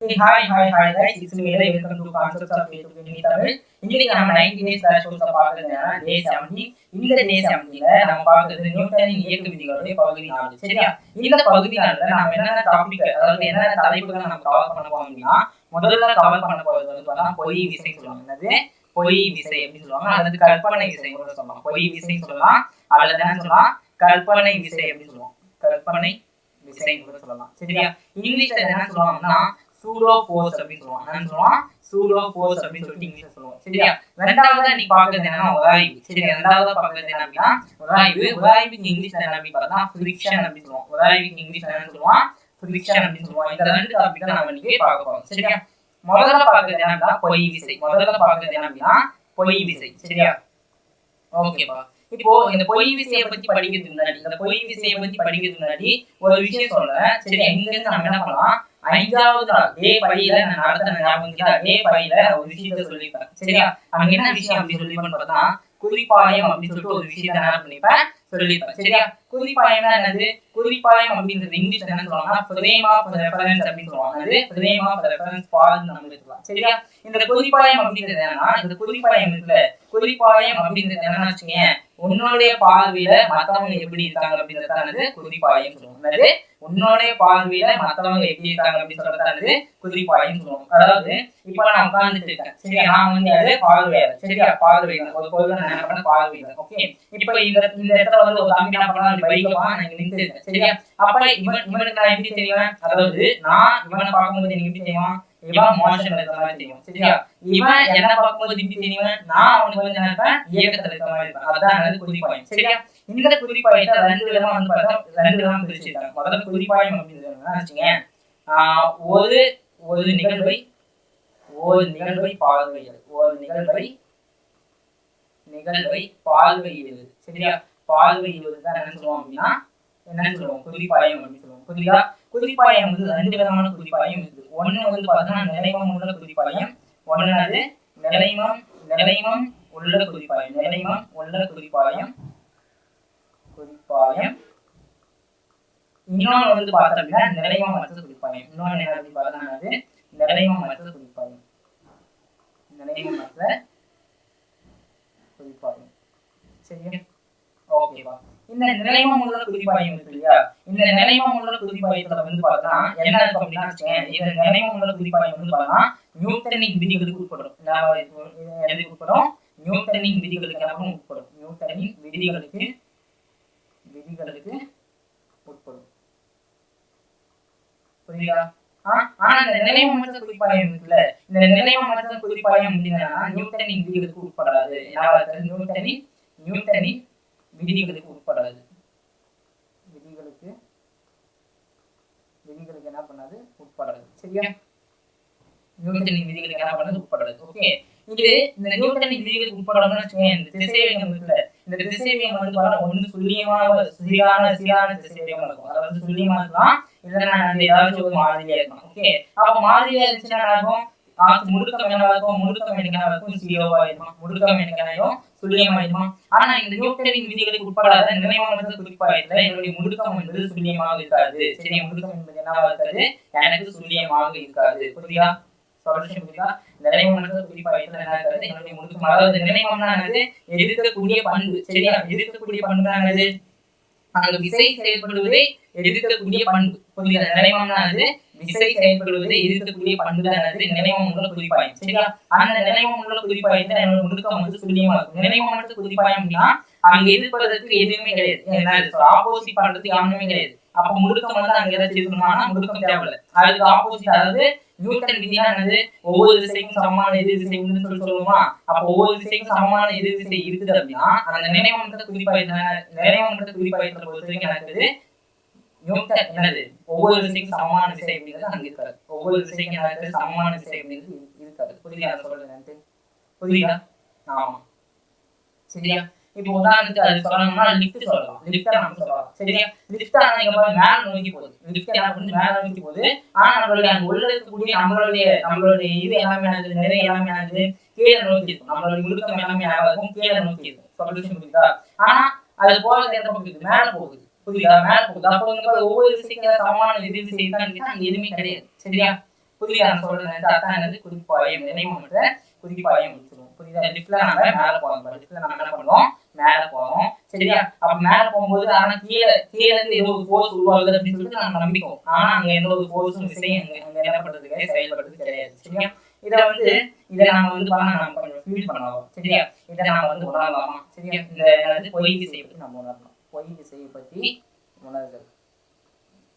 Hey, hi guys, it's me, welcome to Concepts of Faith in Tamil. இன்னைக்கு நம்ம 90 days crash course பார்க்குறது டே 70. இந்த டே 70ல நம்ம பார்க்குறது நியூட்டனின் இயக்க விதிகளுடைய பகுதி 4. சரியா? இந்த பகுதி 4ல நாம என்னென்ன டாபிக், அதாவது என்னென்ன தலைப்புகளை நம்ம கவர் பண்ண போறோம் அப்படின்னா, முதல்ல கவர் பண்ண போறது வந்து பார்த்தா பொய் விசை சொல்லுவாங்க. என்னது பொய் விசை அப்படின்னு சொல்லுவாங்க, அல்லது கற்பனை விசை கூட சொல்லலாம். பொய் விசை சொல்லலாம், அல்லது என்ன சொல்லலாம், கற்பனை விசை அப்படின்னு சொல்லுவோம். கற்பனை விசை கூட சொல்லலாம். சரியா? இங்கிலீஷ்ல என்ன சொல்லுவாங்கன்னா சூடோ ஃபோர்ஸ் அப்படின்னு சொல்லுவாங்க. என்ன சொல்லுவான்? சூடோ ஃபோர்ஸ் அப்படின்னு சொல்லிட்டு இங்கிலீஷ்ல சொல்லுவோம். சரியா? ரெண்டாவதா நீ பாக்குறது என்னன்னா உராய்வு. சரியா? ரெண்டாவதா பாக்குறது என்ன அப்படின்னா உராய்வு. உராய்வுக்கு இங்கிலீஷ்ல என்ன அப்படின்னு பார்த்தா ஃபிரிக்ஷன் அப்படின்னு சொல்லுவோம். உராய்வுக்கு இங்கிலீஷ்ல என்ன சொல்லுவான்? ஃபிரிக்ஷன் அப்படின்னு சொல்லுவோம். இந்த ரெண்டு டாபிக் தான் நம்ம இன்னைக்கு பார்க்க போறோம். சரியா? முதல்ல பாக்குறது என்ன பொய் விசை. முதல்ல பாக்குறது என்ன அப்படின்னா பொய் விசை. சரியா? ஓகேப்பா. இப்போ இந்த பொய் விசையை பத்தி படிக்கிறதுக்கு முன்னாடி ஒரு விஷயம் சொல்றேன். சரியா? இங்க இருந்து நம்ம என்ன பண்ணலாம், 5வது நாள் டே 5ல நான் நடத்தின ஞாபகம் டே 5ல ஒரு விஷயத்த சொல்லிப்பேன். சரியா? அங்க என்ன விஷயம் அப்படி சொல்லிப்பேன்னு பார்த்தா குறிப்பாயம் அப்படின்னு சொல்லிட்டு ஒரு விஷயத்த என்ன பண்ணிப்பேன் சொல்லிப்பேன். சரியா? குறிப்பாயம் என்னது? குறிப்பாயம் அப்படின்றது இங்கிலீஷ்ல என்ன சொல்லுவாங்கன்னா ஃப்ரேம் ஆஃப் ரெஃபரன்ஸ் அப்படின்னு சொல்லுவாங்க. அது ஃப்ரேம் ஆஃப் ரெஃபரன்ஸ் ஃபார் நம்ம சொல்லலாம். சரியா? இந்த குறிப்பாயம் அப்படின்றது என்னன்னா, இந்த குறிப்பாயம் இருக்குல்ல, குறிப்பாயம் அப்படின்றது என்னன்னு வச்சுக்கோங்க, உன்னுடைய பார்வையில மத்தவங்க எப்படி இருக்காங்க அப்படின்றதானது குறிப்பாயம் சொல்லுவாங்க. அது உன்னுடைய பார்வையில மத்தவங்க எப்படி இருக்காங்க அப்படின்னு சொல்றதானது குறிப்பாயம் சொல்லுவாங்க. அதாவது இப்ப நான் உட்கார்ந்துட்டு இருக்கேன். சரியா? நான் வந்து அது பார்வையாளர். சரியா? பார்வையாளர் ஒரு பொருளை நான் என்ன பண்ண பார்வையாளர். ஓகே, இப்ப இந்த இடத்துல வந்து ஒரு தம்பி என்ன பண்ணலாம், பைக்கமா நான் இங்க நின்று இருக்கேன். சரியா? அப்ப இவனுக்கு நான் எப்படி தெரியும், அதாவது நான் இவனை பார்க்கும்போது எனக்கு எப்படி தெரியும், இவன் மோஷன்ல இருக்கிற மாதிரி தெரியும். சரியா? இவன் என்ன பார்க்கும்போது எப்படி தெரியும், நான் அவனுக்கு வந்து நினைப்பேன் இயக்கத்துல இருக்கிற மாதிரி இருப்பேன். அதான் குறிப்பாயம். சரியா? இந்த குறிப்பாயத்தை ரெண்டு விதமா வந்து பார்த்தா ரெண்டு விதமா பிரிச்சிருக்காங்க. முதல்ல குறிப்பாயம் அப்படின்றது என்ன வச்சுங்க, ஒரு நிகழ்வை பார்வையிடுது. ஒரு நிகழ்வை பார்வையிடுது. சரியா? பார்வையிடுவது தான் என்ன சொல்லுவோம் அப்படின்னா என்ன சொல்லுவோம், குறிப்பாயம் அப்படின்னு சொல்லுவோம். புரியுதா? குறிப்பாயம் வந்து ரெண்டு விதமான குறிப்பாயம் இருக்குது. ஒண்ணு வந்து பார்த்தோம்னா நிலைமம் உள்ள குறிப்பாயம், ஒண்ணு நிலைமம் உள்ள குறிப்பாயம். நிலைமம் உள்ள குறிப்பாயம். இன்னொன்னு வந்து பார்த்தோம் அப்படின்னா நிலைமமற்ற குறிப்பாயம். இன்னொன்னு என்ன அப்படின்னு பார்த்தோம்னா நிலைமமற்ற குறிப்பாயம். சரியா? ஓகேவா? இந்த நிலைமம் உள்ள குறிப்பாயம் இருக்கு இல்லையா, இந்த நிலைமம் உள்ள குறிப்பாயத்துல வந்து பார்த்தா என்ன இருக்கும் அப்படின்னா வச்சுக்கேன், இந்த நிலைமம் உள்ள குறிப்பாயம் வந்து பார்த்தா நியூட்டனின் விதிகளுக்கு உட்படும். எதுக்கு உட்படும்? நியூட்டனின் விதிகளுக்கு எனவும் உட்படும். நியூட்டனின் விதிகளுக்கு உட்படும். புரியுதா? ஆனா இந்த நிலைமமற்ற குறிப்பாயம் இருக்குல்ல, இந்த நிலைமமற்ற குறிப்பாயம் அப்படின்னா நியூட்டனின் விதிகளுக்கு உட்படாது. நியூட்டனின் விதிகளுக்கு உட்படாது. விதிகளுக்கு என்ன பண்ணாது, உட்படாது. சரியா? நியூட்டனின் விதிகளுக்கு என்ன பண்ணாது, உட்படாது. ஓகே, இது இந்த நியூட்டனின் விதிகளுக்கு உட்படணும்னு வச்சுக்கோங்க, இந்த திசைவேகம் இருக்குல்ல, இந்த திசைவேகம் வந்து பார்த்தா ஒண்ணு சீரான திசைவேகம் இருக்கும். அதாவது துல்லியமா இருக்கலாம், இல்லைன்னா ஏதாச்சும் ஒரு மாதிரியா இருக்கும். ஓகே, அப்ப மாதிரியா இருந்துச்சுன்னா ஆகும் முடுக்கம் என்னவா இருக்கும், முடுக்கம் எனக்கு என்ன இருக்கும், ஜீரோவா இருக்கும். முடுக்கம் எனக்கு என்னையும் துல்லியமா இருக்கும். ஆனா இந்த நியூட்டனின் விதிகளுக்கு உட்படாத நிலைமமற்ற குறிப்பாயத்துல என்னுடைய முடுக்கம் என்பது துல்லியமாக இருக்காது. சரி, முடுக்கம் என்பது என்னவா இருக்காது, எனக்கு துல்லியமாக இருக்காது. புரியுதா? சொல்யூஷன் புரியுதா? நிலைமமற்ற குறிப்பாயத்துல என்ன இருக்காது, என்னுடைய முடுக்கம், அதாவது நிலைமம்னா என்னது, எதிர்க்கக்கூடிய பண்பு. சரியா? எதிர்க்கக்கூடிய பண்பு என்னது, அங்க விசை செயல்படுவதை எதிர்க்கக்கூடிய பண்பு. புரியுதா? நிலைமம்னா என்னது, விசை செயல்படுவதை எதிர்க்கக்கூடிய பண்பு தான் என்னது, நிலைமம் உள்ள குறிப்பாயம். சரியா? அந்த நிலைமம் உள்ள குறிப்பாயத்துல என்னோட முடுக்கம் வந்து துல்லியமா இருக்கும். நிலைமமற்ற குறிப்பாயம்னா அங்க எதிர்ப்பதற்கு எதுவுமே கிடையாது, ஆப்போசிட் பண்றதுக்கு யாருமே கிடையாது. அப்ப முடுக்கம் வந்து அங்க ஏதாச்சும் இருக்கணும்னா முடுக்கம் தேவையில்லை. அதுக்கு ஆப்போசிட், அதாவது நியூட்டன் விதினா என்னது, ஒவ்வொரு திசைக்கும் சமமான எதிர் விசை உண்டுன்னு சொல்லுவோமா. அப்ப ஒவ்வொரு திசைக்கும் சமமான எதிர் விசை இருக்குது அப்படின்னா அந்த நிலைமமற்ற குறிப்பாயத்துல பொறுத்த வரைக்கும் நடக்குது நியூட்டன் என்னது, ஒவ்வொரு திசைக்கும் சமமான விசை அப்படிங்கிறது அங்க இருக்காது. ஒவ்வொரு திசைக்கும் நடக்குது சமமான விசை அப்படிங்கிறது இருக்காது. புரியுதா சொல்றது? புரியுதா? ஆமா. சரியா? இப்போ உதாரணத்துக்கு அது சொல்லணும்னா லிஃப்ட் சொல்லலாம். லிஃப்ட் நம்ம சொல்லலாம். சரியா? லிஃப்ட் ஆனா இங்க பாருங்க மேல நோக்கி போகுது. லிஃப்ட் என்ன பண்ணுது, மேல நோக்கி போகுது. ஆனா நம்மளுடைய அங்க உள்ள இருக்கக்கூடிய நம்மளுடைய இது எல்லாமே ஆகுது, நிறைய எல்லாமே ஆகுது கீழே நோக்கி இருக்கும். நம்மளுடைய முழுக்கம் எல்லாமே ஆகும் கீழே நோக்கி இருக்கும். சொல்யூஷன் புரியுதா? ஆனா அது போறது எந்த பக்கம், மேல போகுது. புரியுதா? மேல போகுது. அப்போ ஒவ்வொரு விஷயத்துல சமமான எதிர் விசை இருக்கான்னு அங்க எதுவுமே கிடையாது. சரியா? புரியுதா நான் சொல்றது? அதான் என்னது குறிப்பாயம், நிலைமமற்ற குறிப்பாயம் சொல்லுவோம். புரியுதா? லிஃப்ட்ல நம்ம மேல போறோம், லிஃப்ட்ல நம்ம என்ன பண்ணுவோம், மேல போறோம். சரியா? அப்ப மேல போகும்போது ஆனா கீழ இருந்து ஏதோ ஒரு ஃபோர்ஸ் உருவாகுது அப்படின்னு சொல்லிட்டு நம்ம நம்பிக்கோம். ஆனா அங்க எந்த ஒரு ஃபோர்ஸும் விசையும் அங்க என்ன பண்றது கிடையாது, செயல்படுறது கிடையாது. சரியா? இதை நாம பண்ணா நம்ம கொஞ்சம் ஃபீல் பண்ணுவோம். சரியா? இதை நாம உணரலாமா? சரியா? இந்த என்னது பொய் விசையை பத்தி நம்ம உணரலாம். பொய் விசையை பத்தி உணர்தல்.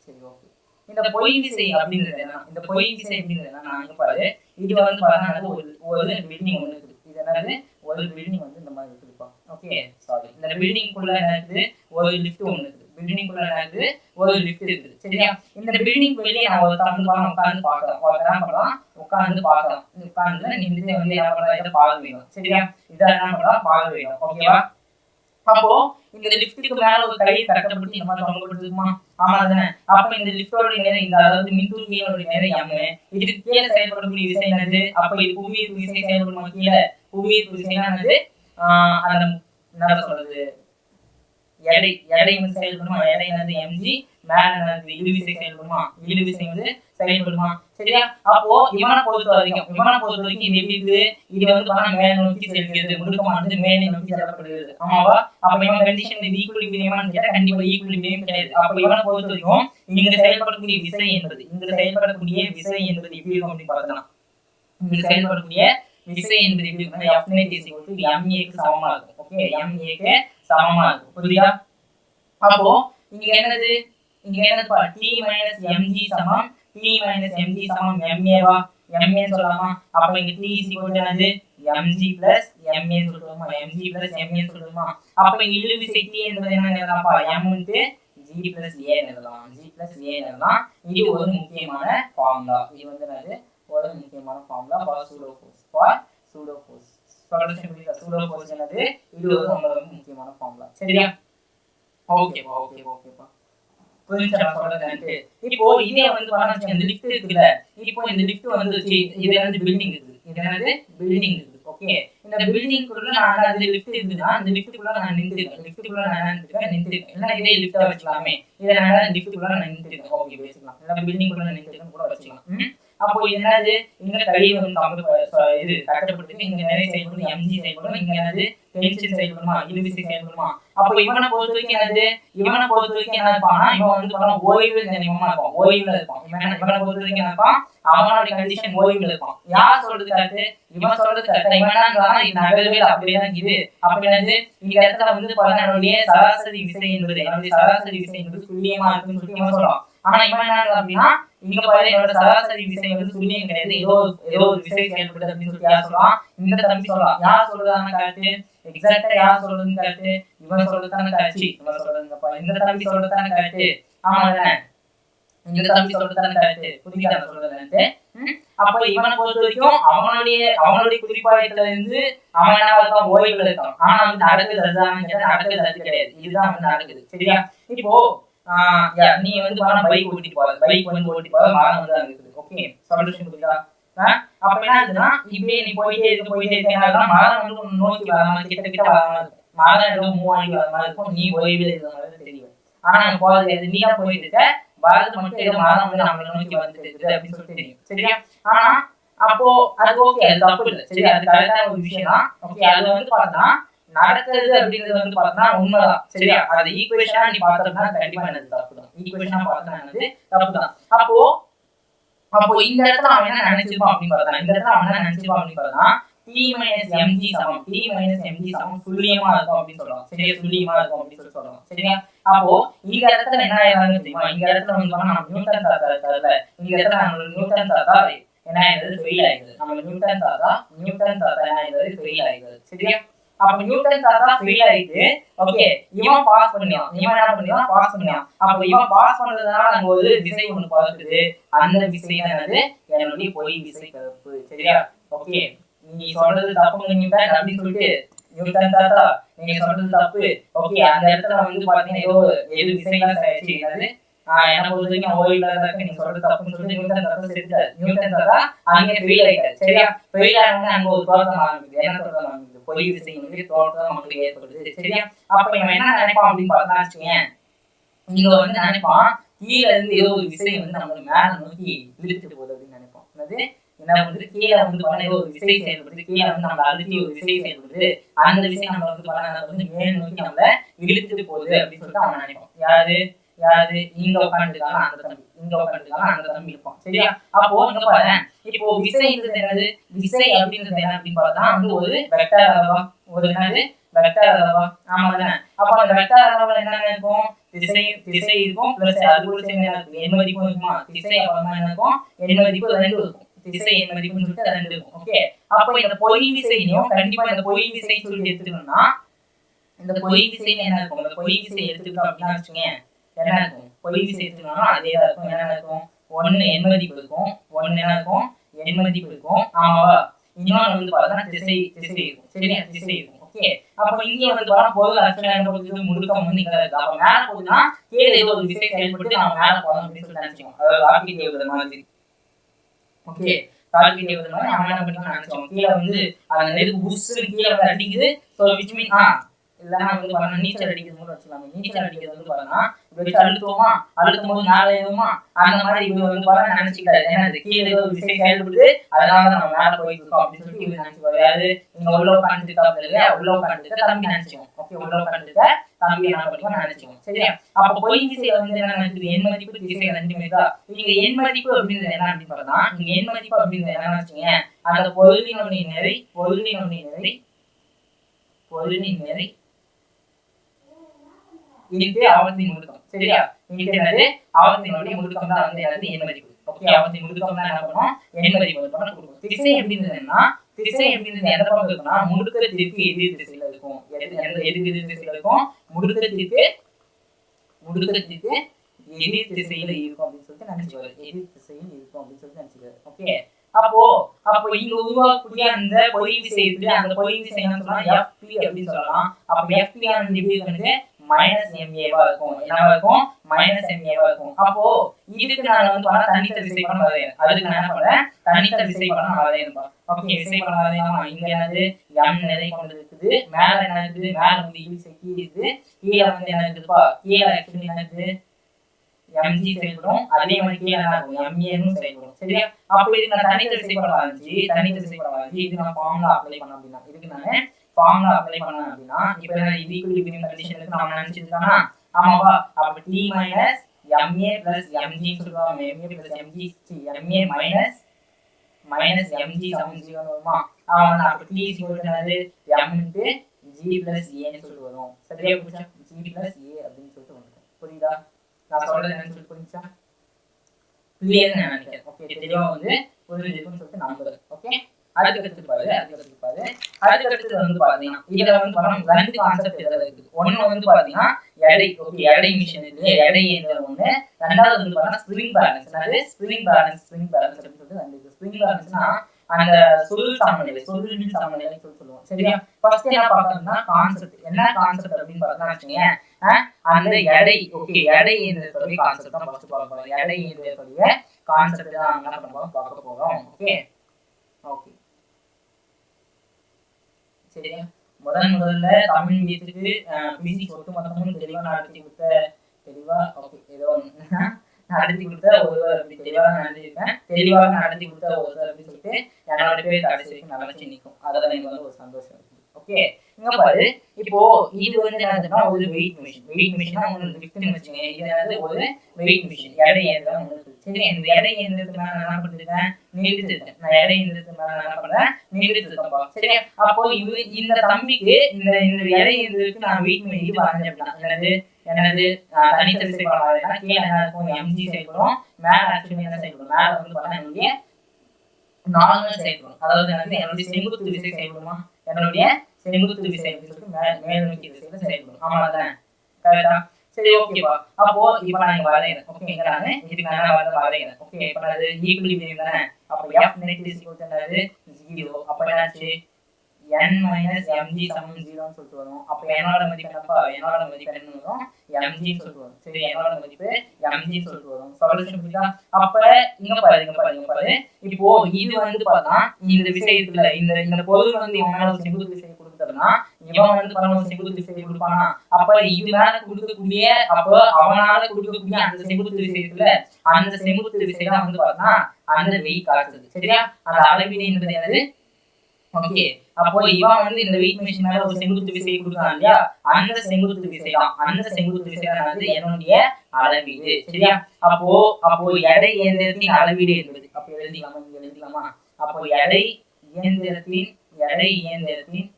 சரி, ஓகே. இந்த பொய் விசை அப்படின்றது என்ன? இந்த பொய் விசை அப்படின்றது என்ன? நான் பாரு, இது பாருங்க ஒரு பில்டிங் ஒன்று இருக்குது. இது என்னது? ஒரு பில்டிங் இந்த மாதிரி இருக்குதுப்பா. Okay, sorry. இந்த பில்டிங்குள்ள என்னது? ஒரு லிஃப்ட் ஒன்று இருக்குது. பில்டிங்குள்ள என்னது? ஒரு லிஃப்ட் இருக்குது. சரியா? இந்த பில்டிங் வெளியே நான் உட்காந்து பார்க்கலாம். உட்காந்து பார்க்கலாம். உட்காந்து நின்று என்ன பண்றா, இதை பார்வையிடும். சரியா? இதை என்ன பண்றா, பார்வையிடும். ஓகேவா? அப்போ இந்த லிஃப்ட்டுக்கு மேல ஒரு கை கட்டப்பட்டு இந்த மாதிரி தொங்கப்பட்டிருக்குமா? ஆமா தானே? அப்ப இந்த லிஃப்டோட நேரம் இந்த அதாவது மின்தூக்கியோட நேரம் எம். இதுக்கு கீழே செயல்படக்கூடிய விசை என்னது? அப்ப இது புவியீர்ப்பு விசை செயல்படுமா? கீழே புவியீர்ப்பு விசை என்னது? அந்த என்ன சொல்றது, எடை செயல்படுமா? எடை என்னது? mg. மேல என்னது? இழுவிசை செயல்படுமா? இழுவிசை செயல்படுமா? சரியா? அப்போ இவனை பொறுத்த வரைக்கும் இது எப்படி இருக்குது? இது மேல நோக்கி செல்கிறது. முடுக்கமானது மேலே நோக்கி செல்லப்படுகிறது. ஆமாவா? அப்ப இவன் கண்டிஷன் இது ஈக்குவலிபிரியமான்னு கேட்டா கண்டிப்பா ஈக்குவலிபிரியம் கிடையாது. அப்ப இவனை பொறுத்த வரைக்கும் இங்க செயல்படக்கூடிய விசை என்பது எப்படி இருக்கும் அப்படின்னு பார்த்தோம்னா, இங்க செயல்படக்கூடிய விசை என்பது எப்படி இருக்குன்னா F net ma க்கு சமமா இருக்கும். ஓகே, ma க்கு சமமா இருக்கும். புரியுதா? அப்போ இங்க என்னது பா, t minus mg சமம் ma வா? ma சொல்லலாமா? அப்ப இங்க t என்னது? mg plus ma சொல்றோமா? அப்ப இங்க இழுவிசை t என்பது என்ன எழுதலாம்ப்பா? m into g plus a எழுதலாம். இது ஒரு முக்கியமான ஃபார்முலா. இது என்னது? ஒரு முக்கியமான ஃபார்முலா ஃபார் சூடோ ஃபோர்ஸ். சொல்றேன் புரியுதா? சூடோ ஃபோர்ஸ் என்னது? இது ஒரு ரொம்ப முக்கியமான ஃபார்முலா. சரியா? ஓகேப்பா. புரிஞ்சா சொல்றது? இப்போ இதே பாருங்க, இந்த லிஃப்ட் இருக்குல்ல, இப்போ இந்த லிஃப்ட் இது என்னது? பில்டிங் இருக்குது. ஓகே, இந்த பில்டிங்குள்ள நான் அந்த லிஃப்ட் இருக்குன்னா இந்த லிஃப்ட்டுக்குள்ள நான் நின்னுட்டேன். இல்ல இதே லிஃப்ட்டா வச்சுக்கலாமே. இத நான் லிஃப்ட்டுக்குள்ள நான் நின்னுட்டேன். ஓகே, வச்சுக்கலாம். இல்ல பில்டிங்குள்ள நின்னுட்டேன் கூட வச்சுக்கலாம். அப்போ என்னது? இங்க கை இது கட்டப்பட்டு இங்க நிறைய செயல்படும், mg செயல்படும். இங்க என்னது? டென்ஷன் செயல்படுமா? இழுவிசை செயல்படுமா? அப்போ இவனை பொறுத்த வரைக்கும் என்னது? இவன் ஓய்வு நிலையமா இருப்பான். இவனை பொறுத்த வரைக்கும் என்னப்பா? அவனோட கண்டிஷன் ஓய்வுல இருப்பான். யார் சொல்றது கரெக்ட்? இவன் சொல்றது கரெக்ட். இவன் இது நகரவே அப்படியேதான் இது. அப்ப என்னது? இந்த இடத்துல பாருங்க, என்னுடைய சராசரி விசை என்பது துல்லியமா இருக்குன்னு சொல்லி இவன் சொல்றான். ஆனா இவன் என்ன அப்படின்னா, இங்க பாரு, என்னோட சராசரி விசை துல்லியம் கிடையாது, ஏதோ ஒரு விசை செயல்படுது அப்படின்னு சொல்லி யார் சொல்றான்? இந்த தம்பி சொல்றான். யார் சொல்றதான கரெக்ட்? எக்ஸாக்ட்டா யார் சொல்றதுன்னு கரெக்ட்? இவன் சொல்றதான கரெக்ட். இவன் சொல்றதுங்கப்பா, இந்த தம்பி சொல்றதான கரெக்ட். ஆமா தானே? இந்த தம்பி சொல்றதான கரெக்ட். புரியுதா சொல்றதுன்னு? அப்ப இவனை பொறுத்த வரைக்கும் அவனுடைய குறிப்பாயத்துல இருந்து அவன் என்ன ஓய்வுல இருக்கான். ஆனா நடக்குது அதுதான் கேட்டா நடக்குது அது கிடையாது. இதுதான் நடக்குது. சரியா? இப்போ நீ பைக் ஓட்டிட்டு போற, மரம் அங்க இருக்குது. ஓகே, சொல்யூஷன் புரியுதா? அப்ப என்ன ஆகுதுன்னா, இப்படியே நீ போயிட்டே இருக்க மரம் நோக்கி வர மாதிரி கிட்ட வர மாதிரி இருக்கும். மரம் ஏதோ மூவ் ஆகி வர மாதிரி இருக்கும். நீ ஓய்வில் இருக்கிற மாதிரி தெரியும். ஆனா போறது நீ தான் போயிட்டு இருக்க, வரது மட்டும் ஏதோ மரம் நம்மளை நோக்கி வந்துட்டு இருக்குது அப்படின்னு சொல்லி தெரியும். சரியா? ஆனா அப்போ அது ஓகே, அது தப்பு இல்லை. சரி, அது கரெக்டான ஒரு விஷயம் தான். ஓகே, அது பார்த்தா நடக்கிறது அப்படிங்கிறது பார்த்தா உண்மைதான். சரியா? அது ஈக்குவேஷனா நீ பார்த்தோம்னா கண்டிப்பா எனக்கு தப்பு தான். ஈக்குவேஷனா பார்த்தா எனக்கு தப்பு தான். அப்போ இந்த இடத்துல அவன் என்ன நினைச்சிருப்பான் அப்படின்னு பார்த்தா, t minus mg சமம் துல்லியமா இருக்கும் அப்படின்னு சொல்றான். சரியா? துல்லியமா இருக்கும் அப்படின்னு சொல்றான். சரியா? அப்போ இந்த இடத்துல என்ன ஆயிடுறாங்க தெரியுமா? இந்த இடத்துல நம்ம நியூட்டன் தாத்தா இருக்காருல்ல, இந்த இடத்துல நம்ம நியூட்டன் தாத்தா என்ன ஆயிடுறது? ஃபெயில் ஆயிடுது. நம்ம நியூட்டன் தாத்தா என்ன ஆயிடுறது? ஃபெயில் ஆயிடுது. சரியா? அப்ப நியூட்டன் தாத்தா ஃபெயில் ஆயிட்டு, ஓகே, இவன் பாஸ் பண்ணியான். அப்ப இவன் பாஸ் பண்றதுனால அங்க ஒரு விசை ஒண்ணு பார்க்குது. அந்த விசை என்னது? என்னுடைய பொய் விசை கருப்பு. சரியா? ஓகே, நீ சொல்றது தப்பு நியூட்டன் அப்படின்னு சொல்லிட்டு, நியூட்டன் தாத்தா நீங்க சொல்றது தப்பு. ஓகே, அந்த இடத்துல பாத்தீங்கன்னா ஏதோ எது விசைலாம் என்னது? என்ன பொறுத்த வரைக்கும் ஓய்வுல இருக்க நீங்க சொல்றது தப்புன்னு சொல்லிட்டு நியூட்டன் தாத்தா செஞ்சாரு. நியூட்டன் தாத்தா அங்கே ஃபெயில் ஆயிட்டாரு. சரியா? ஃபெயில் ஆனவங்க அங்க ஒரு தோற்றம் ஆரம்பிக்குது. என்ன தோற்றம் ஆரம்பிக்குது? பொய் விசை தோற்றம் நமக்கு ஏற்படுது. சரியா? அப்ப இவன் என்ன நினைப்பான் அப்படின்னு பார்த்தா வச்சுக்கேன், இங்க நினைப்பான், கீழே இருந்து ஏதோ ஒரு விசை நம்ம மேல நோக்கி இழுத்துட்டு போகுது அப்படின்னு நினைப்பான். என்னது என்ன வந்து கீழே வந்து பண்ண ஏதோ ஒரு விசை செயல்படுது, கீழே வந்து நம்ம அழுத்தி ஒரு விசை செயல்படுது, அந்த விசை நம்ம வந்து பண்ண வந்து மேல் நோக்கி நம்மள இழுத்துட்டு போகுது அப்படின்னு சொல்லிட்டு அவன் நினைப்பான். யாரு யாரு இங்க உட்காந்துருக்காங்க அந்த தம்பி, இங்க உட்காந்துருக்காங்க அந்த தம்பி இருப்பான். சரியா? அப்போ இங்க பாரு, இப்போ விசைன்றது என்னது, விசை அப்படின்றது என்ன அப்படின்னு பார்த்தா வந்து ஒரு வெக்டார் அளவா, ஒரு என்னது வெக்டார் அளவா, ஆமா தானே? அப்ப அந்த வெக்டார் அளவுல என்னென்ன இருக்கும், திசை திசை இருக்கும் பிளஸ் அது கூட சேர்ந்து என்ன இருக்கும், எண் மதிப்பும் இருக்குமா, திசை அப்புறமா என்ன இருக்கும், எண் மதிப்பு 2 இருக்கும், திசை எண் மதிப்புன்னு சொல்லிட்டு 2 இருக்கும். ஓகே, அப்ப இந்த பொய் விசையும் கண்டிப்பா இந்த பொய் விசை சொல்லிட்டு எடுத்துக்கணும்னா இந்த பொய் விசைன்னு என்ன இருக்கும், இந்த பொய் விசை எடுத்துக்கிட்டோம் அப்படின்னா வச்சுக்கோங்க என்ன இருக்கும், பொய் விசை எடுத்துக்கணும்னா அதே தான் இருக்கும். என்ன இருக்கும், 1 எண் மதிப்பு இருக்கும், 1 என்ன இருக்கும் எண் மதிப்பு இருக்கும், ஆமாவா? இன்னொன்று வந்து பார்த்தா திசை திசை இருக்கும். சரியா? திசை இருக்கும். ஓகே, அப்ப இங்கே வந்து பார்த்தா பொருள் அச்சனை முடுக்கம் வந்து இங்க இருக்கு. அப்ப மேல போகுதுன்னா கீழே ஏதோ ஒரு விசை செயல்பட்டு நம்ம மேல போகணும் அப்படின்னு சொல்லி நினைச்சோம். அதாவது ராக்கெட் ஏவுதல் மாதிரி. ஓகே, ராக்கெட் ஏவுதல் மாதிரி அவன் என்ன பண்ணிக்கணும்னு நினைச்சோம், கீழே வந்து அந்த நெருப்பு புஷ்ஷு கீழே வந்து அடிக்குது. ஸோ விச் மீன் இல்லைன்னா வந்து பாருங்க நீச்சல் அடிக்கிறது கூட வச்சுக்கலாங்க. நீச்சல் அடிக்கிறது வந்து பாருங்கன்னா வச்சு அழுத்துவோமா, அழுத்தும் போது மேலே ஏறுமா, அந்த மாதிரி இவர் வந்து பாருங்க நினைச்சுக்கிட்டாரு. ஏன்னா கீழே ஏதோ விசை செயல்படுது, அதனால நம்ம மேல போயிட்டு இருக்கோம் அப்படின்னு சொல்லிட்டு இவர் நினைச்சுக்கோ. யாரு இங்க உள்ள உட்காந்துருக்கா இல்லையா, உள்ள உட்காந்துருக்க தம்பி நினைச்சுக்கோம். ஓகே, உள்ள உட்காந்துருக்க தம்பி என்ன பண்ணிக்கோ நினைச்சுக்கோம். சரியா? அப்ப பொய் விசையில வந்து என்ன நினைக்குது, எண் மதிப்பு திசை 2 தான். இங்க எண் மதிப்பு அப்படின்றது என்ன அப்படின்னு பார்த்தா, இங்க எண் மதிப்பு அப்படின்றது என்ன வச்சுங்க, அந்த பொருளினுடைய நிறை பொருளின் நிறை இன்ட்டு ஆவர்த்தின் முடுக்கம். சரியா? இன்ட்டு என்னது ஆவர்த்தினுடைய முடுக்கம் தான் வந்து என்னது எண் மதிப்பு. ஓகே, ஆவர்த்தின் முடுக்கம் தான் என்ன பண்ணும், எண் மதிப்பு வந்து பண்ண கொடுக்கும். திசை எப்படின்றது என்ன, திசை எப்படின்றது எந்த பக்கம் இருக்குன்னா முடுக்கத்திற்கு எதிர் திசையில இருக்கும். எதுக்கு எதிர் திசையில இருக்கும், முடுக்கத்திற்கு எதிர் திசையில இருக்கும் அப்படின்னு சொல்லிட்டு நினைச்சுக்காரு. எதிர் திசையில் இருக்கும் அப்படின்னு சொல்லிட்டு நினைச்சுக்காரு. ஓகே, அப்போ இங்க உருவாக்கக்கூடிய அந்த பொய் விசை இருக்கு, அந்த பொய் விசை என்ன சொல்லலாம், FP அப்படின்னு சொல்லலாம். அப்ப FP ஆனது எப்படி இருக்கு, -MA-வா இருக்கும். என்னவா இருக்கும், -MA-வா இருக்கும். அப்போ இதுக்கு நான் வந்து பாத்தா தனித்த விசைப்படம் வரையறேன். அதுக்கு நான் என்ன பண்றேன், தனித்த விசைப்படம் வரையறேன். ஓகே, விசைப்படம் வரையலாமா? இங்க என்னது M நிறை கொண்டு இருக்குது, மேல என்ன இருக்குது, மேல வந்து விசை கீழே இருக்குது, கீழே வந்து என்ன இருக்குப்பா, கீழே ஆக்சுவலி என்ன இருக்குது mg செயல்படும், அதே மாதிரி கீழே என்ன இருக்கும் MA-ன்னு செயல்படும். சரியா? அப்போ இதுக்கு நான் தனித்த விசைப்படம் வரைஞ்சி இது நான் ஃபார்முலா அப்ளை பண்ண அப்படின்னா, இதுக்கு நான் ஃபார்முலா அப்ளை பண்ணேன் அப்படின்னா இப்போ என்ன ஈக்குலிபிரியம் கண்டிஷனுக்கு நாம நினைச்சிருக்கானா, ஆமாவா? அப்ப T - MA + mg சொல்லுவாங்க. MA + mg MA - mg = 0 வருமா? ஆமா, அப்ப T என்னது m × g + a ன்னு சொல்லி வரும். சரியா புரிஞ்சா? g + a அப்படின்னு சொல்லிட்டு வரும். புரியுதா நான் சொல்றது என்னன்னு சொல்லி புரிஞ்சா? கிளியர்னு நினைக்கிறேன். ஓகே, தெளிவா வந்து புரிஞ்சிருக்குன்னு சொல்லிட்டு நம்புறேன். ஓகே, அதுக்கு அடுத்து வந்து பாத்தீங்கன்னா இதுல வந்து பாத்தீங்கன்னா 2 கான்செப்ட் இதுல இருக்கு. ஒன்னு வந்து பாத்தீங்கன்னா எடை. ஓகே, எடை மிஷின் இருக்கு, எடை இயந்திரம் ஒண்ணு. ரெண்டாவது வந்து பாத்தீங்கன்னா ஸ்ப்ரிங் பேலன்ஸ். என்னது ஸ்ப்ரிங் பேலன்ஸ் அப்படின்னு சொல்லிட்டு ரெண்டு இருக்கு. ஸ்ப்ரிங் பேலன்ஸ்னா அந்த சுருள் சமநிலை சொல்லுவோம். சரியா? ஃபர்ஸ்ட் என்ன பார்க்கணும்னா கான்செப்ட். என்ன கான்செப்ட் அப்படின்னு பார்த்தா வச்சுக்கோங்க, அந்த எடை. ஓகே, எடை இயந்திரத்துடைய கான்செப்ட் தான் ஃபர்ஸ்ட் பார்க்க போறோம். எடை இயந்திரத்துடைய கான்செப்ட் தான் என்ன பண்ண போறோம், பார்க்க போறோம். ஓகே, சரியா? முதல்ல தமிழ் மீதுக்கு பிசிக்ஸ் ஒட்டுமொத்தமும் தெளிவா நடத்தி கொடுத்த ஒருவர் அப்படி தெளிவாக நடத்தி கொடுத்த ஒருவர் அப்படின்னு சொல்லிட்டு என்னோட பேர் கடைசி வரைக்கும் நினைச்சு நிற்கும். அதெல்லாம் எனக்கு வந்து ஒரு சந்தோஷம் இருக்கு. ஓகே, இங்க பாரு, இப்போ இது வந்து என்னதுன்னா ஒரு வெயிட் மிஷினா உங்களுக்கு லிஃப்ட்னு வச்சுங்க. இது என்னது ஒரு வெயிட் மிஷின், எடை இயந்திரம் உங்களுக்கு. சரி, இந்த எடை இயந்திரத்துக்கு மேல என்ன பண்ணிருக்கேன், நிறுத்திருக்கேன். நான் எடை இயந்திரத்துக்கு மேல என்ன பண்றேன், நிறுத்திருக்கேன்ப்பா. சரியா? அப்போ இந்த தம்பிக்கு இந்த எடை இயந்திரத்துக்கு நான் வெயிட் மிஷின் இது வரைஞ்சேன். என்னது தனித்த விசைப்படம் வரையலாம். கீழே என்ன இருக்கும், mg செயல்படும். மேல ஆக்சுவலி என்ன செயல்படும், மேல வந்து பார்த்தா என்னுடைய நார்மல் செயல்படும். அதாவது என்னுடைய செங்குத்து விசை செயல்படுமா, என்னுடைய செங்குத்து விசை அப்படின்னு சொல்லிட்டு மேல் நோக்கி திசையில செயல்படும். ஆமா தானே? கரெக்டா? சரி, ஓகேவா? அப்போ இப்போ நான் இங்க வரையறேன். ஓகே, இங்க நான் இதுக்கு நான் வரையறேன். ஓகே, இப்போ அது ஈக்குலிபிரியம் தானே. அப்போ f net என்னது 0. அப்போ என்னாச்சு, n - mg = 0 ன்னு சொல்லிட்டு வரும். அப்போ என்னோட மதிப்பு என்னப்பா, என்னோட மதிப்பு என்ன வரும், mg ன்னு சொல்லிட்டு வரும். சரி, என்னோட மதிப்பு mg ன்னு சொல்லிட்டு வரும். சொல்யூஷன் புரியுதா? அப்ப இங்க பாரு, இப்போ இது வந்து பார்த்தா இந்த விஷயத்துல இந்த பொருள் வந்து இவன் மேல செங்குத்து விசை கொடுத்ததுன்னா இவன் வந்து பண்ண செங்குத்து விசை கொடுப்பானா, அப்ப இது மேல கொடுக்கக்கூடிய, அப்போ அவனால கொடுக்கக்கூடிய அந்த செங்குத்து விசை இருக்குல்ல, அந்த செங்குத்து விசை தான் வந்து பார்த்தா அந்த வெயிட் காட்டுது. சரியா? அந்த அளவீடு என்பது என்னது? ஓகே, அப்போ இவன் வந்து இந்த வெயிட் மெஷின் மேல ஒரு செங்குத்து விசையை கொடுக்குறான் இல்லையா, அந்த செங்குத்து விசை தான், அந்த செங்குத்து விசை தான் வந்து என்னுடைய அளவீடு. சரியா? அப்போ அப்போ எடை இயந்திரத்தின் அளவீடு என்பது, அப்போ எழுதிக்கலாமா, இங்க எழுதிக்கலாமா? அப்போ எடை இயந்திரத்தின் எடை இயந்திரத்தின்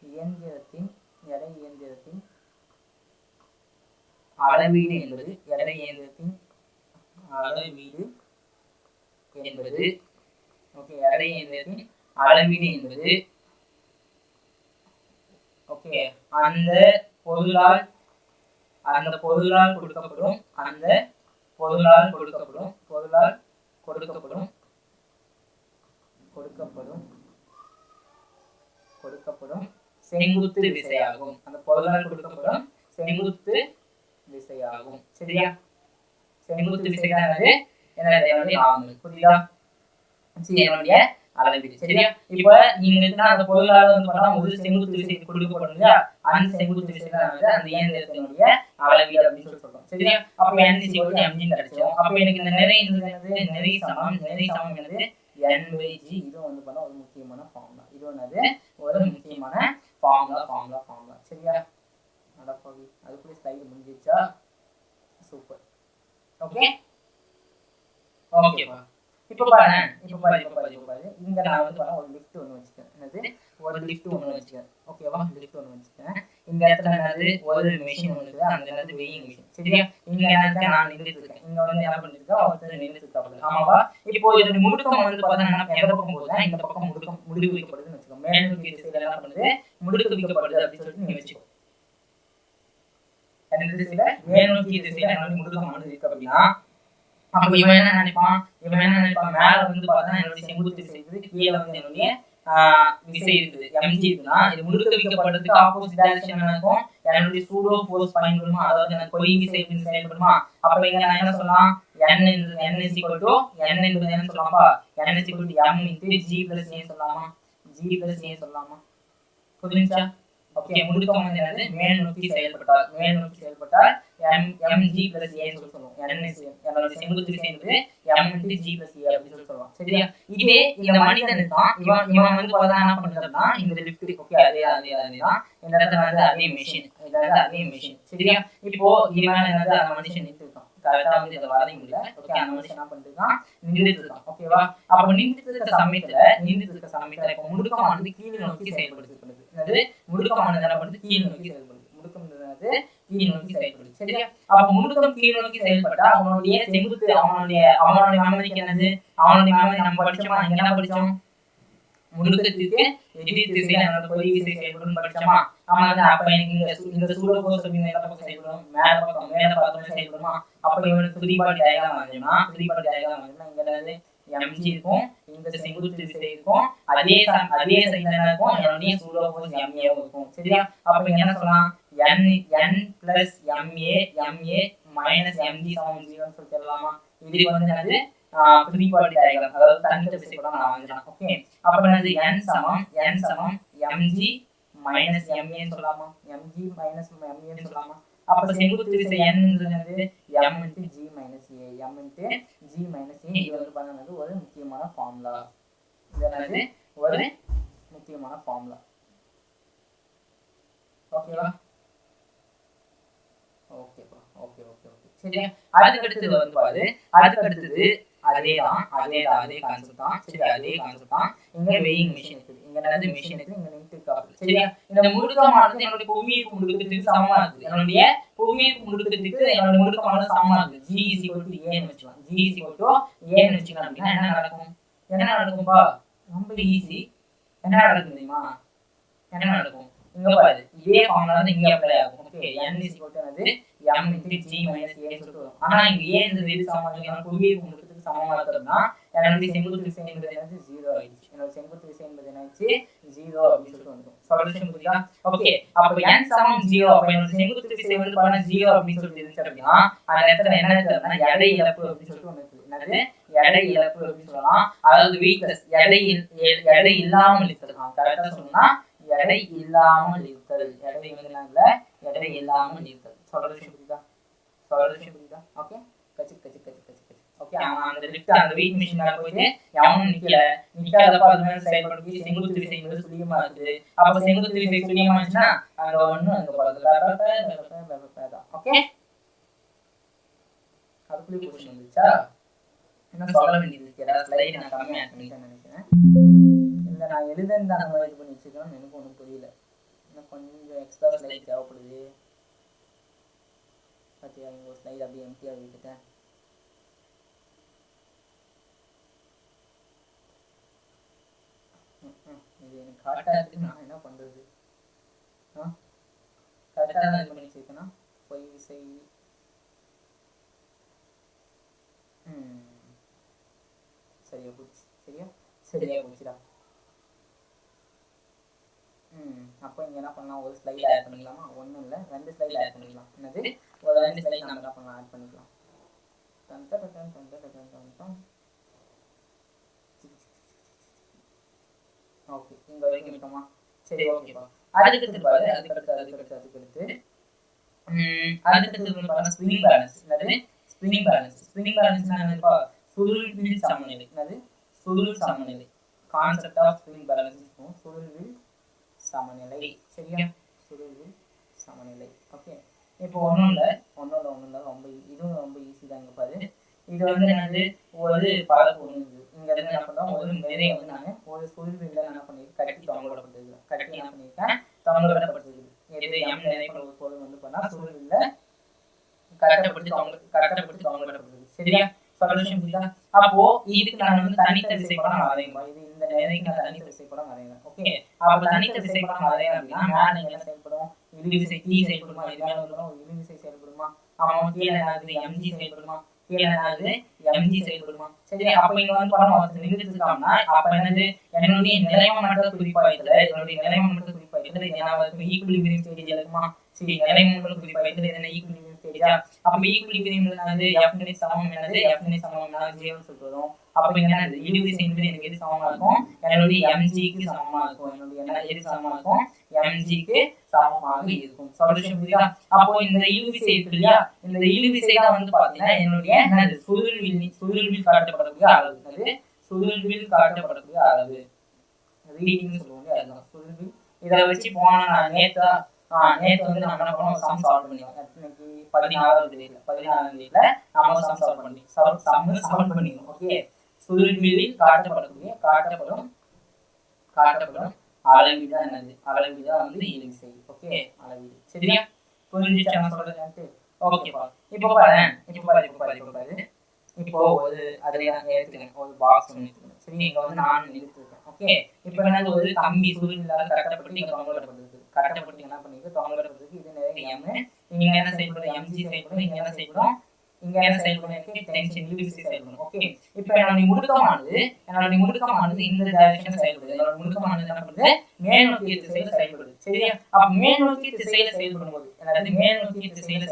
இயந்திரத்தின் எடை இயந்திரத்தின் அளவீடு என்பது எடை இயந்திரத்தின் அளவீடு என்பது ஓகே, எடை இயந்திரத்தின் அளவீடு என்பது ஓகே அந்த பொருளால் கொடுக்கப்படும் செங்குத்து விசையாகும். அந்த பொருளால் கொடுக்கப்படும் செங்குத்து விசையாகும். சரியா? செங்குத்து விசை தான் என்னது நார்மல். புரியுதா? என்னுடைய அளவீடு. சரியா? இப்ப நீங்க அந்த பொருளால வந்து பார்த்தா ஒரு செங்குத்து விசை கொடுக்கப்படும் இல்லையா, அந்த செங்குத்து விசை தான் வந்து அந்த இயந்திரத்தினுடைய அளவீடு அப்படின்னு சொல்றோம். சரியா? அப்ப n = mg கிடைச்சோம். அப்ப எனக்கு இந்த நிறை என்னது? நிறை சமம் என்னது? n/g. இது வந்து பார்த்தா ஒரு முக்கியமான ஃபார்முலா. இது என்னது? ஒரு முக்கியமான ஃபார்முலா. சரியா? நடப்பவி அதுக்குள்ள ஸ்லைடு முடிஞ்சிச்சா? சூப்பர். ஓகே ஓகேப்பா. இப்போ பாரு இங்க நான் வந்து பாரு ஒரு லிஃப்ட் ஒன்னு வச்சிருக்கேன். என்னது? ஒரு லிஃப்ட் ஒன்னு வச்சிருக்கேன். ஓகேவா? லிஃப்ட் ஒன்னு வச்சிருக்கேன். இந்த இடத்துல என்னது? ஒரு மெஷின் ஒன்னு இருக்கு. அந்த என்னது? Weighing machine. சரியா? இங்க என்னது? நான் நின்னுட்டு இருக்கேன். இங்க வந்து என்ன பண்ணிருக்கா? ஒருத்தர் நின்னுட்டு இருக்காங்க. ஆமாவா? இப்போ இதோட முடுக்கம் வந்து பார்த்தா என்ன எந்த பக்கம் போகுதா? இந்த பக்கம் முடுக்கு வைக்கப்படுதுன்னு வெச்சுக்கோ. மேல் நோக்கி திசையில என்ன பண்ணுது? முடுக்கு வைக்கப்படுது அப்படி சொல்லிட்டு நீ வெச்சுக்கோ. அந்த திசையில மேல் நோக்கி திசையில என்னோட முடுக்கமானது இருக்கு அப்படின்னா, அப்ப இவன் என்ன நினைப்பான்? மேல வந்து பார்த்தா என்னுடைய செங்குத்து விசை இருக்குது, கீழே வந்து என்னுடைய விசை இருக்குது, mg இருக்குன்னா இது முடுக்க வைக்கப்படுறதுக்கு ஆப்போசிட் டைரக்ஷன் நடக்கும். என்னுடைய சூடோ ஃபோர்ஸ் பயன்படுமா, அதாவது எனக்கு கொய் விசை அப்படின்னு செயல்படுமா. அப்ப இங்க நான் என்ன சொல்லலாம்? n என்பது என்ன சொல்லலாம்ப்பா? n m × g + a சொல்லலாமா? புரியுதா? ஓகே, முடுக்கம் வந்து என்னது? மேல் நோக்கி செயல்பட்டால் mg + a சொல்லுவோம். என்னோட செங்குத்து விசை என்பது m × g + a அப்படி சொல்லுவோம். சரியா? இதே இந்த மனிதன் இருக்கான், இவன் வந்து பார்த்தா என்ன பண்றான்னா இந்த லிஃப்ட் ஓகே அதேதான் இந்த இடத்துல வந்து அதே மெஷின். சரியா? இப்போ இவன் என்னது? அந்த மனுஷன் நின்னுட்டு இருக்கான். கரெக்ட்டா வந்து இத வரைய முடியல. ஓகே, அந்த மனுஷன் என்ன பண்ணிருக்கான்? நின்னுட்டு இருக்கான். ஓகேவா? அப்ப நின்னுட்டு இருக்க சமயத்துல இப்போ முடுக்கமானது கீழ் நோக்கி செயல்படுது. என்னது? முடுக்கமானது என்ன பண்ணுது? கீழ் நோக்கி செயல்படுது. முடுக்கம்ன்றது கீழ் நோக்கி செயல்படுது. சரியா? அப்ப முடுக்கம் கீழ் நோக்கி செயல்பட்டா அவனுடைய செங்குத்து அவனுடைய மெமரிக்கு என்னது? அவனுடைய மெமரி நம்ம படிச்சோமா? இங்க என்ன படிச்சோம்? முடுக்கத்துக்கு எதிர் திசையில என்னோட கொய் விசை செயல்படும் படிச்சோமா? ஆமா. அப்ப எனக்கு இந்த சூடோ ஃபோர்ஸ் அப்படிங்கிற எந்த பக்கம் செயல்படும்? மேல பார்த்தோம்னா செயல்படுமா? அப்ப இவனுக்கு ஃப்ரீ பாடி டயகிராம் வரையணும்னா இங்க என்னது? mg இருக்கும், இங்க செங்குத்து விசை இருக்கும், அதே சைடுல என்ன இருக்கும்? என்னுடைய சூடோ ஃபோர்ஸ் ma இருக்கும். சரியா? அப்ப இங்க என்ன சொல்லலாம்? n + ma - mg = 0 ன்னு சொல்லலாமா? இதுக்கு வந்து என்னது? ஃப்ரீ பாடி டயகிராம், அதாவது தனித்த விசை கூட நான் வாங்குறேன். ஓகே, அப்ப என்னது? n சமம் mg - ma ன்னு சொல்லலாமா? அப்ப செங்குத்து விசை n ன்றது என்னது? m × g - a. இது வந்து பாத்தீங்கன்னா ஒரு முக்கியமான ஃபார்முலா. இது என்னது? ஒரு முக்கியமான ஃபார்முலா. ஓகேவா? ஓகேப்பா. ஓகே. சரியா? அதுக்கு அடுத்து வந்து பாரு, அதே கான்செப்ட் தான். சரி, அதே கான்செப்ட் தான். இங்க வெயிங் மெஷின் இருக்குது. இங்க என்னது? மெஷின் இருக்குது. இங்க நின்னுட்டு இருக்காரு. சரியா? இந்த முடுக்கமானது என்னோட புவியீர்ப்பு முடுக்கத்துக்கு சமமா இருக்கு. என்னுடைய புவியீர்ப்பு முடுக்கத்துக்கு என்னோட முடுக்கமானது சமமா இருக்கு. g = a ன்னு வெச்சுக்கலாம். அப்படின்னா என்ன நடக்கும்பா? ரொம்ப ஈஸி. என்ன நடக்கும் தெரியுமா? இங்க பாரு, இதே ஃபார்முலா தான் இங்க அப்ளை ஆகும். ஓகே, n என்னது? m × g - a சொல்லிட்டு வரும். ஆனா இங்க a ன்றது எது சமமா இருக்கு? புவியீர்ப்பு முடுக்கத்துக்கு சமமா இருக்குன்னா என்னோட செங்குத்து விசை என்பது என்னது? 0 ஆயிடுச்சு. என்னோட செங்குத்து விசை என்பது என்னாச்சு? 0 அப்படி சொல்லிட்டு வந்துரும். சொல்யூஷன் புரியுதா? ஓகே, அப்ப n = 0. அப்ப என்னோட செங்குத்து விசை வந்து பாருங்க 0 அப்படி சொல்லிட்டு இருந்துச்சு அப்படின்னா அந்த இடத்துல என்ன இருக்குன்னா எடை இழப்பு அப்படி சொல்லிட்டு ஒண்ணு இருக்கு. என்னது? எடை இழப்பு அப்படி சொல்லலாம். அதாவது வெயிட்லெஸ், எடை இல்லாமல் இருத்தல். கரெக்டா சொல்லணும்னா எடை இல்லாமல் இருத்தல். எடை இல்லாமல் இருத்தல். சொல்ற விஷயம் புரியுதா? ஓகே, கச்சு ஓகே அவன் அந்த லிஃப்ட் அந்த வெயிட் மிஷின் மேல போயிட்டு எவனும் நிக்காதப்ப அது மேல செயல்படுத்தி செங்குத்து விசை என்பது சுழியமா இருக்குது. அப்ப செங்குத்து விசை சுழியமா இருந்துச்சுன்னா அங்க ஒண்ணு அங்க பக்கத்துல ஓகே அதுக்குள்ளே கொஸ்டின் வந்துச்சா என்ன சொல்ல வேண்டியது இருக்கு. ஏதாவது ஸ்லைடு நான் கம்மியா ஆட் பண்ணிட்டேன்னு நினைக்கிறேன். இல்லை நான் எழுதுன்னு அந்த மாதிரி இது பண்ணி வச்சுக்கணும். எனக்கு ஒன்றும் புரியல. இன்னும் கொஞ்சம் எக்ஸ்ட்ரா ஸ்லைட் தேவைப்படுது. பார்த்தியா இங்கே ஒரு ஸ்லைடு அப்படியே எம்டியாக விட்டுட்டேன். இது எனக்கு கரெக்டாக இருக்குது. நான் என்ன பண்ணுறது? கரெக்டாக தான் இது பண்ணி வச்சுருக்கேன்னா பொய் விசை சரியா போச்சு. சரியா போச்சுடா. அப்போ இங்கே என்ன பண்ணலாம், ஒரு ஸ்லைட் ஆட் பண்ணிக்கலாமா? ஒன்றும் இல்லை, 2 ஸ்லைட் ஆட் பண்ணிக்கலாம். என்னது ஒரு 2 ஸ்லைட் நம்ம என்ன பண்ணலாம், ஆட் பண்ணிக்கலாம். ஓகே இங்கே வரைக்கும் இருக்கோமா? சரி ஓகேப்பா. அதுக்கடுத்து பாரு, அதுக்கடுத்து ஸ்ப்ரிங் பேலன்ஸ். என்னது ஸ்ப்ரிங் பேலன்ஸ்? ஸ்ப்ரிங் பேலன்ஸ் என்னதுப்பா? சுருள்வில் சமநிலை. என்னது சுருள் சமநிலை? கான்செப்ட் ஆஃப் ஸ்ப்ரிங் பேலன்ஸ் இருக்கும். சுருள்வில் சமநிலை. சரியா? சுருள்வில் சமநிலை. ஓகே இப்போ ஒன்றும் இல்லை ரொம்ப இதுவும் ரொம்ப ஈஸி தான். இங்கே பாரு, இது வந்து என்னது ஒரு பரப்பு ஒன்று. இங்கே இருந்து என்ன பண்ணுறோம், ஒரு நிறைய வந்து நான் ஒரு சுருள்வில் என்ன பண்ணியிருக்கேன், கட்டி தொங்கவிடப்பட்டிருக்கேன். கட்டி என்ன பண்ணியிருக்கேன், தொங்கவிடப்பட்டிருக்குது. எது எம் நிறைய ஒரு பொருள் வந்து பண்ணால் சுருள்வில் கட்டப்பட்டு தொங்கவிடப்பட்டிருக்கு. சரியா? சொல்யூஷன் புரியுதா? அப்போ இதுக்கு நான் வந்து தனித்த விசைப்படம் வரையணும். இது இந்த நிறைக்கு நான் தனித்த விசைப்படம் வரையணும். ஓகே அப்போ தனித்த விசைப்படம் வரையணும் அப்படின்னா மேலே என்ன செயல்படும், இழுவிசை T செயல்படுமா? இது மேலே இழுவிசை செயல்படுமா? அவன் கீழே என்னது mg செயல்படுமா? கீழே என்னது mg செயல்படுமா? சரி அப்போ இங்க வந்து படம் நிறுத்திருக்காங்கன்னா அப்ப என்னது என்னுடைய நிலைமற்ற குறிப்பாய்தல என்னுடைய நிலைமற்ற குறிப்பாய்தல இது என்ன ஈக்குலிபிரியம் ஸ்டேஜ்ல இருக்குமா? சரி நிலைமற்ற குறிப்பாய்தல இது என்ன ஈக்குலிபிரியம் ஸ்டேஜா? அப்ப ஈக்குலிபிரியம் என்னது f க்கு சமம் என்னது f க்கு சமம் என்னது 0 ன்னு சொல்லிட்டு வரும். அப்ப இங்க என்னது இழுவிசை என்பது எனக்கு எது சமமா இருக்கும், என்னுடைய mg க்கு சமமா இருக்கும். என்னுடைய என்ன எது சமமா இருக்கும், mg க்கு சமமாக இருக்கும். சொல்யூஷன் புரியுதா? அப்போ இந்த இழுவிசை இருக்கு இல்லையா, இந்த இழுவிசை தான் வந்து பாத்தீங்கன்னா என்னுடைய என்னது சுருள்வில் காட்டப்படக்கூடிய அளவு. என்னது சுருள்வில் காட்டப்படக்கூடிய அளவு ரீடிங் சொல்லுவோம். அதுதான் சுருள்வில். இதை வச்சு போன நான் நேத்து வந்து நம்ம என்ன பண்ணுவோம், சம் சால்வ் பண்ணிடுவோம். இன்னைக்கு 14வது டேட்ல நம்ம சம் சால்வ் பண்ணிடுவோம். ஓகே சுருள்வில் காட்டப்படும் அளவீடு என்னது, அளவீடு வந்து இழுவிசை. ஓகே அளவீடு. சரியா? புரிஞ்சுச்சா நான் சொல்றது? ஓகேப்பா. இப்போ பாரு இப்போ ஒரு அதையெல்லாம் எடுத்துக்கேன், ஒரு பாக்ஸ் ஒன்று எடுத்துக்கணும். சரி இங்க வந்து நான் எடுத்துருக்கேன். ஓகே இப்போ என்னது ஒரு கம்பி சுருளால் கட்டப்பட்டு இங்க தொங்கவிடப்பட்டிருக்கு. கட்டப்பட்டு என்ன பண்ணிருக்கு, தொங்கவிடப்பட்டிருக்கு. இது நிறைய m. இங்க என்ன செயல்படும், mg செயல்படும். இங்க என்ன செயல்படும், டென்ஷன் இழுவிசை செயல்படும். ஓகே இப்போ என்னுடைய முடுக்கமானது இந்த டைரக்ஷன்ல செயல்படுது. என்னோட முடுக்கமானது என்ன பண்ணுது, மேல் நோக்கிய திசையில செயல்படுது. சரியா? அப்ப மேல் நோக்கிய திசையில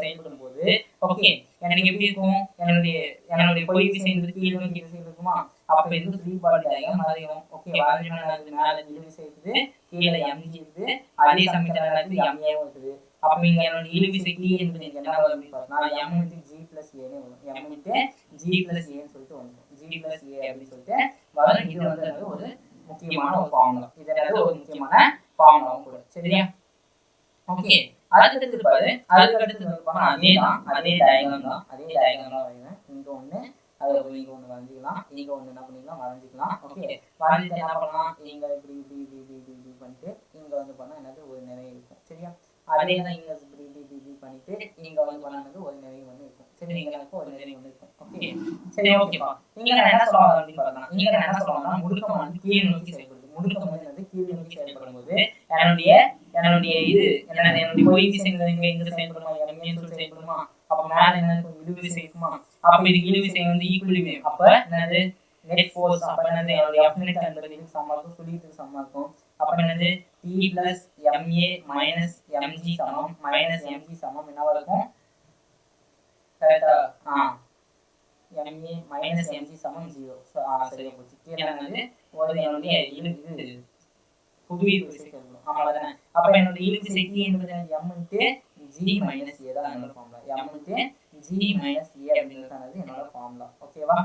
செயல்படும் போது ஓகே எனக்கு எப்படி இருக்கும், என்னுடைய பொய் விசை என்பது கீழ் நோக்கிய திசையில இருக்குமா? அப்ப இது ஃப்ரீ பாடி டயக்ராம் வரையும். ஓகே வரைஞ்சோம்னா மேல இழுவிசை இருக்குது, கீழே mg இருக்குது, அதே சமயத்துல ma இருக்குது. அப்ப இங்க என்னோட இழுவிசை T என்பது என்ன வரும் பார்த்தா m × g + a னே வரும். m × g + a ன்னு சொல்லிட்டு வரும். g + a அப்படி சொல்லிட்டு வரும். இது வந்து ஒரு முக்கியமான ஒரு ஃபார்முலா. இது என்னது ஒரு முக்கியமான ஃபார்முலாவும் கூட. சரியா? ஓகே அதுக்கு பாரு, அதுக்கு வந்து பாத்தா அதே டயக்ராம் தான் வரைவேன். இங்க ஒண்ணு அது இங்க ஒண்ணு வரைஞ்சிக்கலாம், இங்க ஒண்ணு என்ன பண்ணிக்கலாம் வரைஞ்சிக்கலாம். ஓகே வரைஞ்சிட்டு என்ன பண்ணலாம், இங்க இப்படி பண்ணிட்டு இங்க வந்து பண்ணா என்னது ஒரு நிறை இருக்கும். சரியா? அதே தான் இங்க இப்படி பண்ணிட்டு இங்க வந்து பண்ணானது ஒரு நிறை வந்து இருக்கும். சரி இங்க எனக்கு ஒரு நிறை வந்து இருக்கும். ஓகே சரி ஓகேப்பா. இங்க நான் என்ன சொல்றேன் அப்படி பார்த்தா, இங்க நான் என்ன சொல்றேன்னா முடுக்கம் வந்து கீழ் நோக்கி செயல்படுது. முடுக்கம் வந்து என்னது கீழ் நோக்கி செயல்படும் போது என்னுடைய இது என்னுடைய பொய் விசை இங்க செயல்படுமா, ma சொல்லி செயல்படுமா? அப்ப மேல என்ன இருக்கும், இழுவிசை இருக்குமா? அப்ப இது இழுவிசை வந்து ஈக்குலிபிரியம். அப்ப என்னது நெட் ஃபோர்ஸ். அப்ப என்னது என்னுடைய f net என்பது இதுக்கு சமமா இருக்கும், சுழியத்துக்கு சமமா இருக்கும். அப்ப என்னது T + ma - mg சமம் mg சமம் என்னவா இருக்கும், கரெக்ட்டா? ma - mg சமம் 0. சரியா போச்சு. கீழே என்னது ஒரு என்னுடைய இது புவியீர்ப்பு விசை சொல்லணும். ஆமாதானே? அப்ப என்னோட இழுவிசை T என்பது m × g - a தான் என்னோட formula. m × g minus a அப்படிங்கிறது என்னோட ஃபார்முலா. ஓகேவா?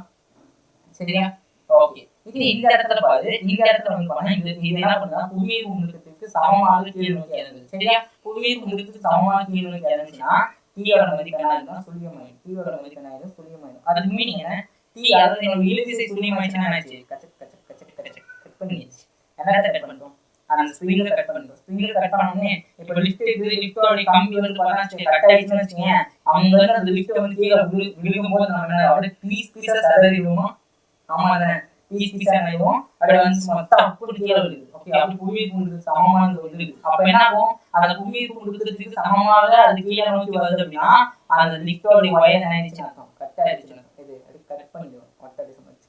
சரியா? ஓகே. இது இந்த இடத்துல பாரு, இந்த இடத்துல வந்து பாத்தா இது என்ன பண்ணுதா, புவியீர்ப்பு முடுக்கத்துக்கு சமமாக கீழ் நோக்கி இறங்குது. சரியா? புவியீர்ப்பு முடுக்கத்துக்கு சமமாக கீழ் நோக்கி இறங்குச்சுன்னா t ஓட மதிப்பு என்ன ஆகுதுன்னா சுழியமாயிடும். t ஓட மதிப்பு என்ன ஆகுது? சுழியமாயிடும். அதுக்கு மீனிங் என்ன? t அதாவது என்னோட இழுவிசை சுழியமாயிடுச்சுன்னா என்னாச்சு? கட் பண்ணிடுச்சு. என்னத்தை கட் பண்ணிட்டோம்? அந்த ஸ்ப்ரிங்கை கட் பண்ணிட்டோம். ஸ்ப்ரிங்கை கட் பண்ணோடனே இப்போ லிஃப்டோட கம்பி வந்து பார்த்தா கட் ஆயிடுச்சுன்னு வச்சுக்கோங்க, அவங்க வந்து அந்த லிஃப்ட்டை வந்து கீழே விழுகும் போது நம்ம என்ன அப்படியே பீஸா சதறிடுவோம். ஆமா தானே? பீஸா ஆயிடுவோம். அப்படியே வந்து மொத்தம் அப்படி கீழே விழுது. ஓகே, அப்படி புவியீர்ப்பு முடுக்கத்துக்கு சமமானது விழுது. அப்ப என்ன ஆகும்? அந்த புவியீர்ப்பு முடுக்கத்துக்கு சமமாக அது கீழே நோக்கி வருது அப்படின்னா அந்த லிஃப்டோட ஒயர் என்ன ஆயிடுச்சுன்னு அர்த்தம்? கட் ஆயிடுச்சுன்னு அர்த்தம். இது அப்படி கட் பண்ணிடுவோம். ஒட்டடி சமைச்சு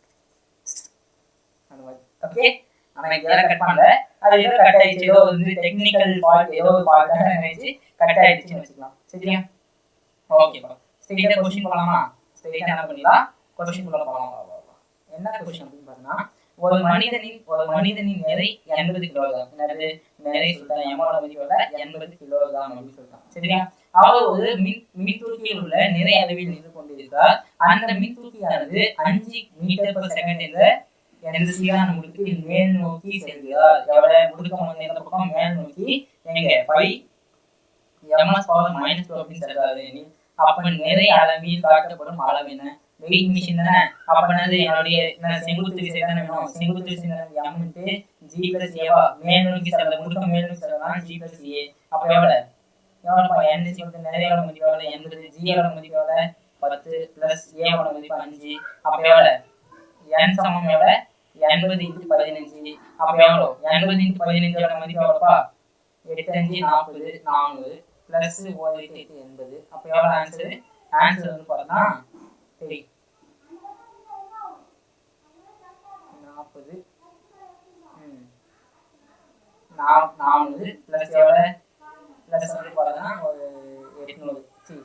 அந்த மாதிரி. ஓகே, ஆனா இதெல்லாம் கட் பண்ணல, அது ஏதோ கட் ஆயிடுச்சு, ஏதோ வந்து டெக்னிக்கல் ஃபால்ட், ஏதோ ஒரு ஃபால்ட் ஆயிடுச்சு, கட் ஆயிடுச்சுன்னு வச்சுக்கலாம். சரியா? ஓகேப்பா. ஸ்ட்ரெயிட்டா क्वेश्चन போலாமா? ஸ்ட்ரெயிட்டா என்ன பண்ணிடலாம், क्वेश्चन குள்ள போலாம். என்ன क्वेश्चन அப்படின்னு பார்த்தா, ஒரு மனிதனின் எடை 80 கிலோகிராம். என்னது எடை சொல்றேன், எம்மோட மதிப்போட 80 கிலோகிராம் அப்படின்னு சொல்றான். சரியா? அவர் ஒரு மின்தூக்கியில் உள்ள நிறை அளவில் நின்று கொண்டிருக்கிறார். அந்த மின்தூக்கியானது 5 மீட்டர்/செகண்ட் என்ற சீரான முடுக்கில் மேல் நோக்கி செல்கிறார். எவ்வளவு முடுக்கம் வந்து எந்த பக்கம்? மேல் நோக்கி. எங்க 5 ms/-2 அப்படின்னு சொல்றாரு. அப்ப நிறை அளவில் காட்டப்படும் அளவு என்ன? வெயிட் மிஷின் தானே. அப்ப என்னது என்னுடைய செங்குத்து விசை தானே வேணும். செங்குத்து விசை m × g + a வா? மேல் நோக்கி செல்ல முடுக்கம் மேல் நோக்கி செல்லலாம் g + a. அப்ப எவ்வளவு n = நிறையோட மதிப்பு எவ்வளவு? 80. g ஓட மதிப்பு எவ்வளவு? 10 + a ஓட மதிப்பு 5. அப்ப எவ்வளவு? n சமம் எவ்வளவு? 80 × 15. அப்ப எவ்வளவு? 80 × 15 ஓட மதிப்பு எவ்வளவுப்பா? 8 × 5 40, 400 + 1 8 80. அப்ப எவ்வளவு ஆன்சர்? ஆன்சர் வந்து பார்த்தா 3 40 400 + எவ்வளவு? ப்ளஸ் வந்து பார்த்தா ஒரு 800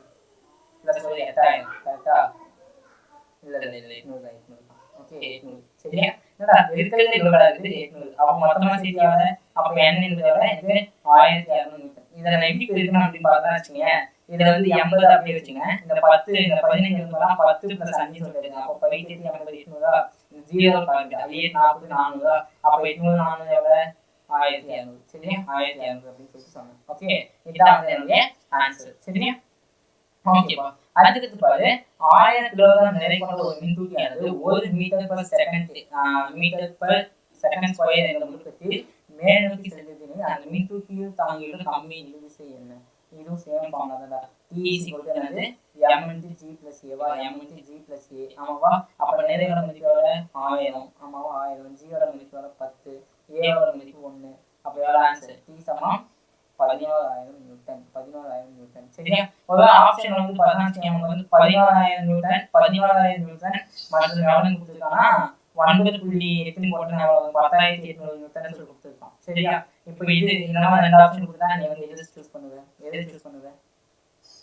ப்ளஸ் ஒரு 8000. கரெக்டா? இல்ல 800. ஓகே, 800. சரியா? என்னடா இருக்கிறதே லோடா இருக்குது 800. அப்ப மொத்தமா சேர்த்தியால அப்ப n என்பது எவ்வளவு? எனக்கு 1200 மீட்டர். இத நான் எப்படி பிரிக்கணும் அப்படின்னு பார்த்தா வச்சுங்க, இத வந்து 80 அப்படியே வச்சுங்க. இந்த 10 இந்த 15 வந்து 10 + 5 சொல்லிருங்க. அப்ப 5 × 80 800. இந்த 0 பாருங்க. 8 40 400. அப்ப 800 400 எவ்வளவு? 1200. சரியா? 1200 அப்படின்னு சொல்லி சொன்னேன். ஓகே, இதான் வந்து என்னுடைய ஆன்சர். சரியா? ஓகேவா? அடுத்து பாரு, 1000 கிலோகிராம் நிறை கொண்ட ஒரு மின்தூக்கியானது 1 மீட்டர்/செகண்ட் என்ற முடுக்கத்தில் மேல் நோக்கி செல்கிறது. அந்த மின்தூக்கியில் தாங்கியுள்ள கம்பியின் இழுவிசை என்ன? இதுவும் சேம் ஃபார்முலா தான். T = என்னது? m × g + a வா? m × g + a. ஆமாவா? அப்ப நிறையோட மதிப்பு எவ்வளவு? 1000. ஆமாவா? 1000. g ஓட மதிப்பு எவ்வளவு? 10. a ஓட மதிப்பு 1. அப்ப எவ்வளவு ஆன்சர்? T = 11000 Newton. 11000 நியூட்டன். சரியா? ஒரு ஆப்ஷன் வந்து பார்த்தா நமக்கு வந்து 11000 நியூட்டன், 11000 நியூட்டன் மற்றும் எவ்வளவு கொடுத்திருக்கானா 9.8 போட்டு எவ்வளவு? 10800 நியூட்டன் சொல்லி கொடுத்திருக்கான். சரியா? இப்போ இது இந்த மாதிரி ரெண்டு ஆப்ஷன் கொடுத்தா நீ வந்து எதை சூஸ் பண்ணுவ?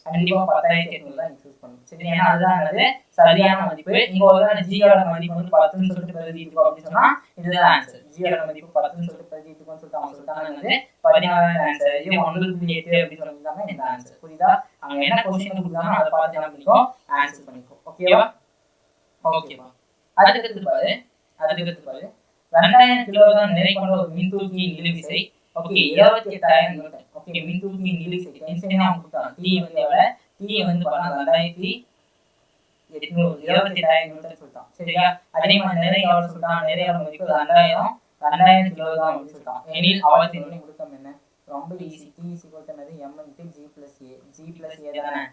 கண்டிப்பா 10800 தான் நீ சூஸ் பண்ணுவ. சரி, ஏன்னா அதுதான் என்னது சரியான மதிப்பு. இங்க ஒரு g ஓட மதிப்பு வந்து 10 ன்னு சொல்லிட்டு பிரதியிட்டுக்கோ அப்படி சொன்னா இதுதான் ஆன்சர். g ஓட மதிப்பு 10 ன்னு சொல்லிட்டு பிரதியிட்டுக்கோன்னு சொல்லிட்டு அவங்க சொல்லிட்டாங்க. என்னது 14000 ஆன்சர். இது 9.8 அப்படி சொல்லிட்டாங்க. இந்த ஆன்சர் புரியுதா? அங்க என்ன क्वेश्चन கொடுத்தாங்க அத பார்த்து என்ன பண்ணிக்கோ, ஆன்சர் பண்ணிக்கோ. ஓகேவா? ஓகேவா? அதுக்கு பாரு 2000 கிலோகிராம் நிறை கொண்ட ஒரு மின்தூக்கியின் இழுவிசை ஓகே 28000 நியூட்டன். ஓகே, மின்தூக்கியின் இழுவிசை டென்ஷனே அவங்க கொடுத்தாங்க. T வந்து எவ்வளவு? T வந்து பார்த்தா 2800 28000 நியூட்டன் சொல்லிட்டான். சரியா? அதே மாதிரி நிறை எவ்வளவு சொல்லிட்டான்? நிறையோட மதிப்பு 2000 கிலோகிராம் அப்படின்னு சொல்லிட்டான். எனில் அவற்றினுடைய முடுக்கம் என்ன? ரொம்ப ஈஸி. T = என்னது? m × g + a. g + a தானே.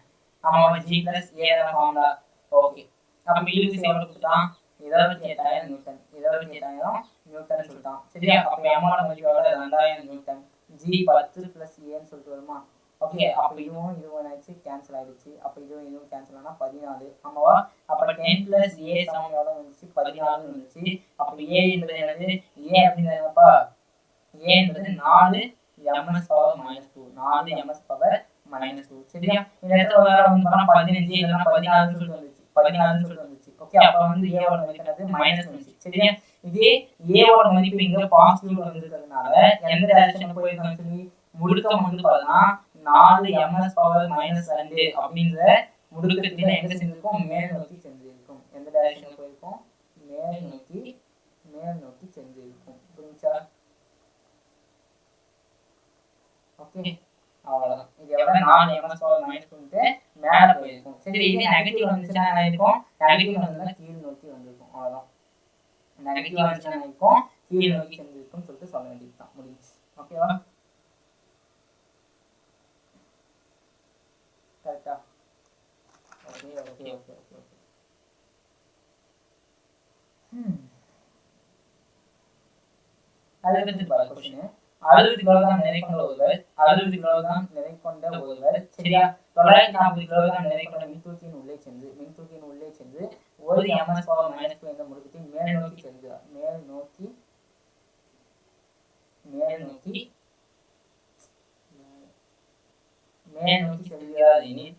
ஆமாவா? g + a தான் ஃபார்முலா. ஓகே, அப்ப இழுவிசை எவ்வளவு கொடுத்தான்? 28000 நியூட்டன். 28000 நியூட்டன் சொல்லிட்டான். சரியா? அப்ப m ஓட மதிப்பு எவ்வளவு? 2000 நியூட்டன். g 10 + a ன்னு சொல்லிட்டு வருமா? ஓகே, அப்ப இதுவும் ஆயிடுச்சு, கேன்சல் ஆயிடுச்சு. அப்ப இதுவும் கேன்சல் ஆனா 14. ஆமாவா? அப்ப 10 + a சமம் எவ்வளவு வந்துச்சு? 14 வந்துச்சு. அப்ப a என்பது என்னது? a அப்படிங்கிறது என்னப்பா? a என்பது 4 ms/-2. 4 ms/-2. சரியா? இந்த இடத்துல வேற வந்து பார்த்தா 15 இல்லனா 16 சொல்லிட்டு வந்துச்சு. 16 சொல்லிட்டு வந்துச்சு. ஓகே, அப்ப வந்து a ஓட மதிப்பு என்னது? மைனஸ் வந்துச்சு. சரியா? இதே a ஓட மதிப்பு இங்க பாசிட்டிவ் வந்திருக்கிறதுனால எந்த டைரக்ஷன்ல போயிருக்கான்னு சொல்லி முடுக்கம் வந்து பார்த்தா 4 ms/-2 அப்படிங்கற முடுக்கத்துல எங்க செஞ்சிருக்கும், மேல் நோக்கி செஞ்சிருக்கும். எந்த டைரக்ஷன்ல போயிருக்கும், மேல் நோக்கி செஞ்சிருக்கும். புரிஞ்சா? ஓகே, அவ்வளவுதான். இது எவ்வளவு 4 ms பவர் -2 மேல போயிருக்கும். சரி, இதே நெகட்டிவ் வந்துச்சுன்னா என்ன இருக்கும், நெகட்டிவ் வந்தா கீழ் நோக்கி வந்திருக்கும். அவ்வளவுதான். நெகட்டிவ் வந்துச்சுன்னா இருக்கும் கீழ் நோக்கி செஞ்சிருக்கும் சொல்லிட்டு சொல்ல வேண்டியதுதான், முடிஞ்சு. ஓகேவா? கரெக்டா? Okay okay okay okay okay. அதுக்கு பாரு क्वेश्चन. 60 கிலோகிராம் நிறை கொண்ட ஒருவர் 60 கிலோகிராம் நிறை கொண்ட ஒருவர் சரியா 940 கிலோகிராம் நிறை கொண்ட மின்தூக்கியின் உள்ளே சென்று 1 ms பவர் -2 என்ற முடுக்கத்தில் மேல் நோக்கி செல்கிறார். மேல் நோக்கி செல்கிறார் எனில்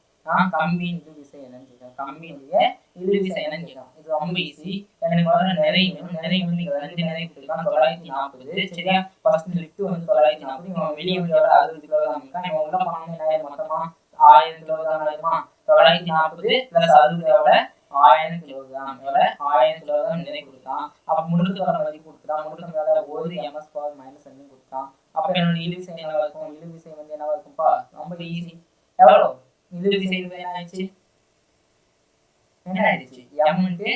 கம்பியின் இழுவிசை என்னன்னு கேட்கிறேன். கம்பியினுடைய இழுவிசை என்னன்னு கேட்கிறேன். இது ரொம்ப ஈஸி. எனக்கு முதல்ல நிறை வேணும். நிறை வந்து நீங்க 2 நிறை கொடுத்துருக்கான் 940 சரியா. ஃபர்ஸ்ட் லிஃப்ட் வந்து 940, இவன் வெளியே வந்து 60 கிலோகிராம் இருக்கான். இவன் உள்ள பண்ண என்ன மொத்தமா 1000 கிலோகிராம் ஆயிருமா. 940 பிளஸ் 60 1000 கிலோகிராம் 1000 கிலோகிராம் நிறை கொடுத்தான். அப்ப முடுக்கத்தோட மதிப்பு கொடுத்துட்டான். முடுக்கம் 1 ms பவர் -2 கொடுத்தான். அப்ப என்னோட இழுவிசை என்னவா இருக்கும், இழுவிசை வந்து என்னவா இருக்கும்பா, ரொம்ப ஈஸி. எவ்வளோ இழுவிசை என்ன ஆயிடுச்சு, m ×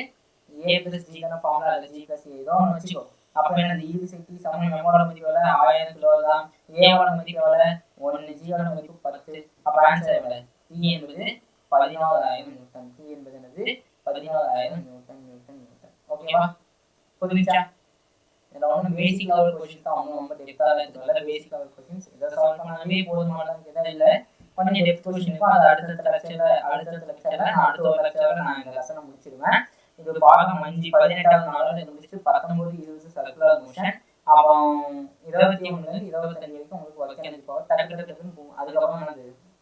a + g தான ஃபார்முலா, g + a ஏதோ ஒன்று வச்சுக்கோ. அப்ப என்னது இழுவிசை T சமம் m ஓட மதிப்பு எவ்வளவு 1000 கிலோகிராம், a ஓட மதிப்பு எவ்வளவு 1, g ஓட மதிப்பு 10. அப்ப ஆன்சர் எவ்வளவு, T என்பது 14000 நியூட்டன். T என்பது என்னது 14000 நியூட்டன். ஓகேவா? புரிஞ்சுச்சா? இதெல்லாம் ஒன்றும் பேசிக் லெவல் கொஸ்டின்ஸ் தான், ஒன்றும் ரொம்ப டெப்த்தாக இருக்கிறதுல பேசிக் லெவல் கொஸ்டின்ஸ். இதை சால்வ் பண்ணாலே போதுமானதான் கேட்டால் இல்லை, கொஞ்சம் டெப்த் கொஸ்டின் இருக்கும். அது அடுத்த லெக்சர்ல நான் அடுத்த ஒரு லெக்சர்ல நான் இந்த லெசனை முடிச்சிடுவேன். இது பாகம் 5 18வது நாளோட முடிச்சுட்டு 19 20 சர்க்குலர் மோஷன், அப்புறம் 21 25 வரைக்கும் உங்களுக்கு ஒர்க் எனர்ஜி பவர் டக்குன்னு போகும். அதுக்கப்புறம் நான்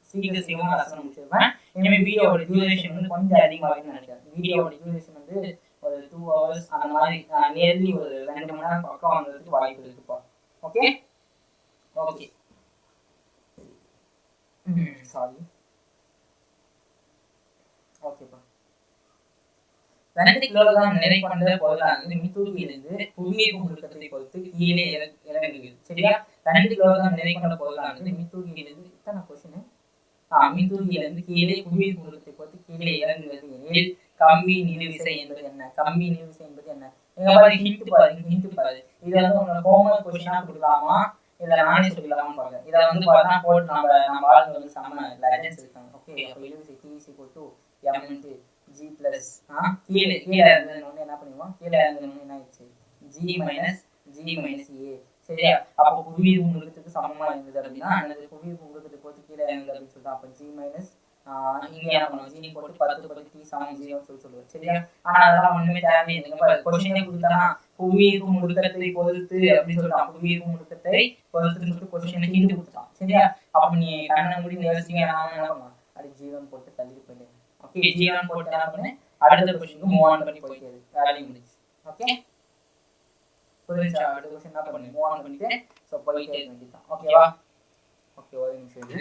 சீக்கிரமா லெசனை முடிச்சிடுவேன். இனிமேல் வீடியோட டியூரேஷன் வந்து கொஞ்சம் அதிகமாகுதுன்னு நினைக்கிறேன். வீடியோட டியூரேஷன் வந்து ஒரு 2 hours அந்த மாதிரி நியர்லி ஒரு 2 மணி நேரம் பக்கம் வந்ததுக்கு வாய்ப்பு இருக்குப்பா. ஓகே ஓகே சாரி ஓகேப்பா. 2 கிலோகிராம் நிறை கொண்ட பொருளானது மின்தூக்கியிலிருந்து புவியீர்ப்பு முடுக்கத்தை பொறுத்து கீழே இறங்குகிறது சரியா. 2 கிலோகிராம் நிறை கொண்ட பொருளானது மின்தூக்கியிலிருந்து இத்தனை கொஸ்டின் மின்தூக்கியிலிருந்து கீழே புவியீர்ப்பு முடுக்கத்தை பொறுத்து கீழே இறங்குகிறது எனில் கம்பியின் இழுவிசை என்பது என்ன. கம்பியின் இழுவிசை என்பது என்ன, நீங்க பாரு ஹிண்ட் பாரு. இது வந்து உங்க ஹோம்வொர்க் கொஸ்டினா கொடுக்கலாமா இல்ல நானே சொல்லிடலாமா பாருங்க. இதை வந்து பார்த்தா போட்டு நம்ம ஆளுங்க வந்து செம்ம லெஜெண்ட்ஸ் இருக்காங்க. ஓகே, அப்போ இழுவிசை T = m × g ப்ளஸ் கீழே இறங்குனோடனே என்ன பண்ணுவோம், கீழே இறங்குனோடனே என்ன ஆயிடுச்சு g - a சரியா. அப்போ புவியீர்ப்பு முடுக்கத்துக்கு சமமா இருந்தது அப்படின்னா அந்த புவியீர்ப்பு முடுக்கத்தை போட்டு கீழே இறங்குது அப்படின்னு சொல்லிட்டு அப்போ g இங்க என்ன பண்ணுவோம், g போட்டு 10 T = 0 சொல்லுவோம் சரியா. ஆனா அதெல்லாம் ஒண்ணுமே தேவையில்லை. கொஸ்டினே கொடுத்தா புவியீர்ப்பு முடுக்கத்தை பொறுத்து அப்படின்னு சொல்லிட்டான். புவியீர்ப்பு முடுக்கத்தை பொறுத்துன்னு சொல்லிட்டு கொஸ்டினை ஹிண்ட் கொடுத்துட்டான் சரியா. அப்ப நீ கண்ணை மூடி யோசிங்க, நான் என்ன பண்ணுவேன், அப்படி g1 போட்டு தள்ளிட்டு போயிட்டேன். ஓகே, g1 போட்டு என்ன பண்ணு, அடுத்த கொஸ்டினுக்கு மூவ் ஆன் பண்ணி போயிட்டே வேலையும் முடிச்சு. ஓகே புரிஞ்சா? அடுத்த கொஸ்டின் என்ன பண்ணு, மூவ் ஆன் பண்ணிட்டு ஸோ போயிட்டே இருக்க வேண்டியதுதான். ஓகேவா? ஓகே, ஒரு நிமிஷம்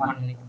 1 minute.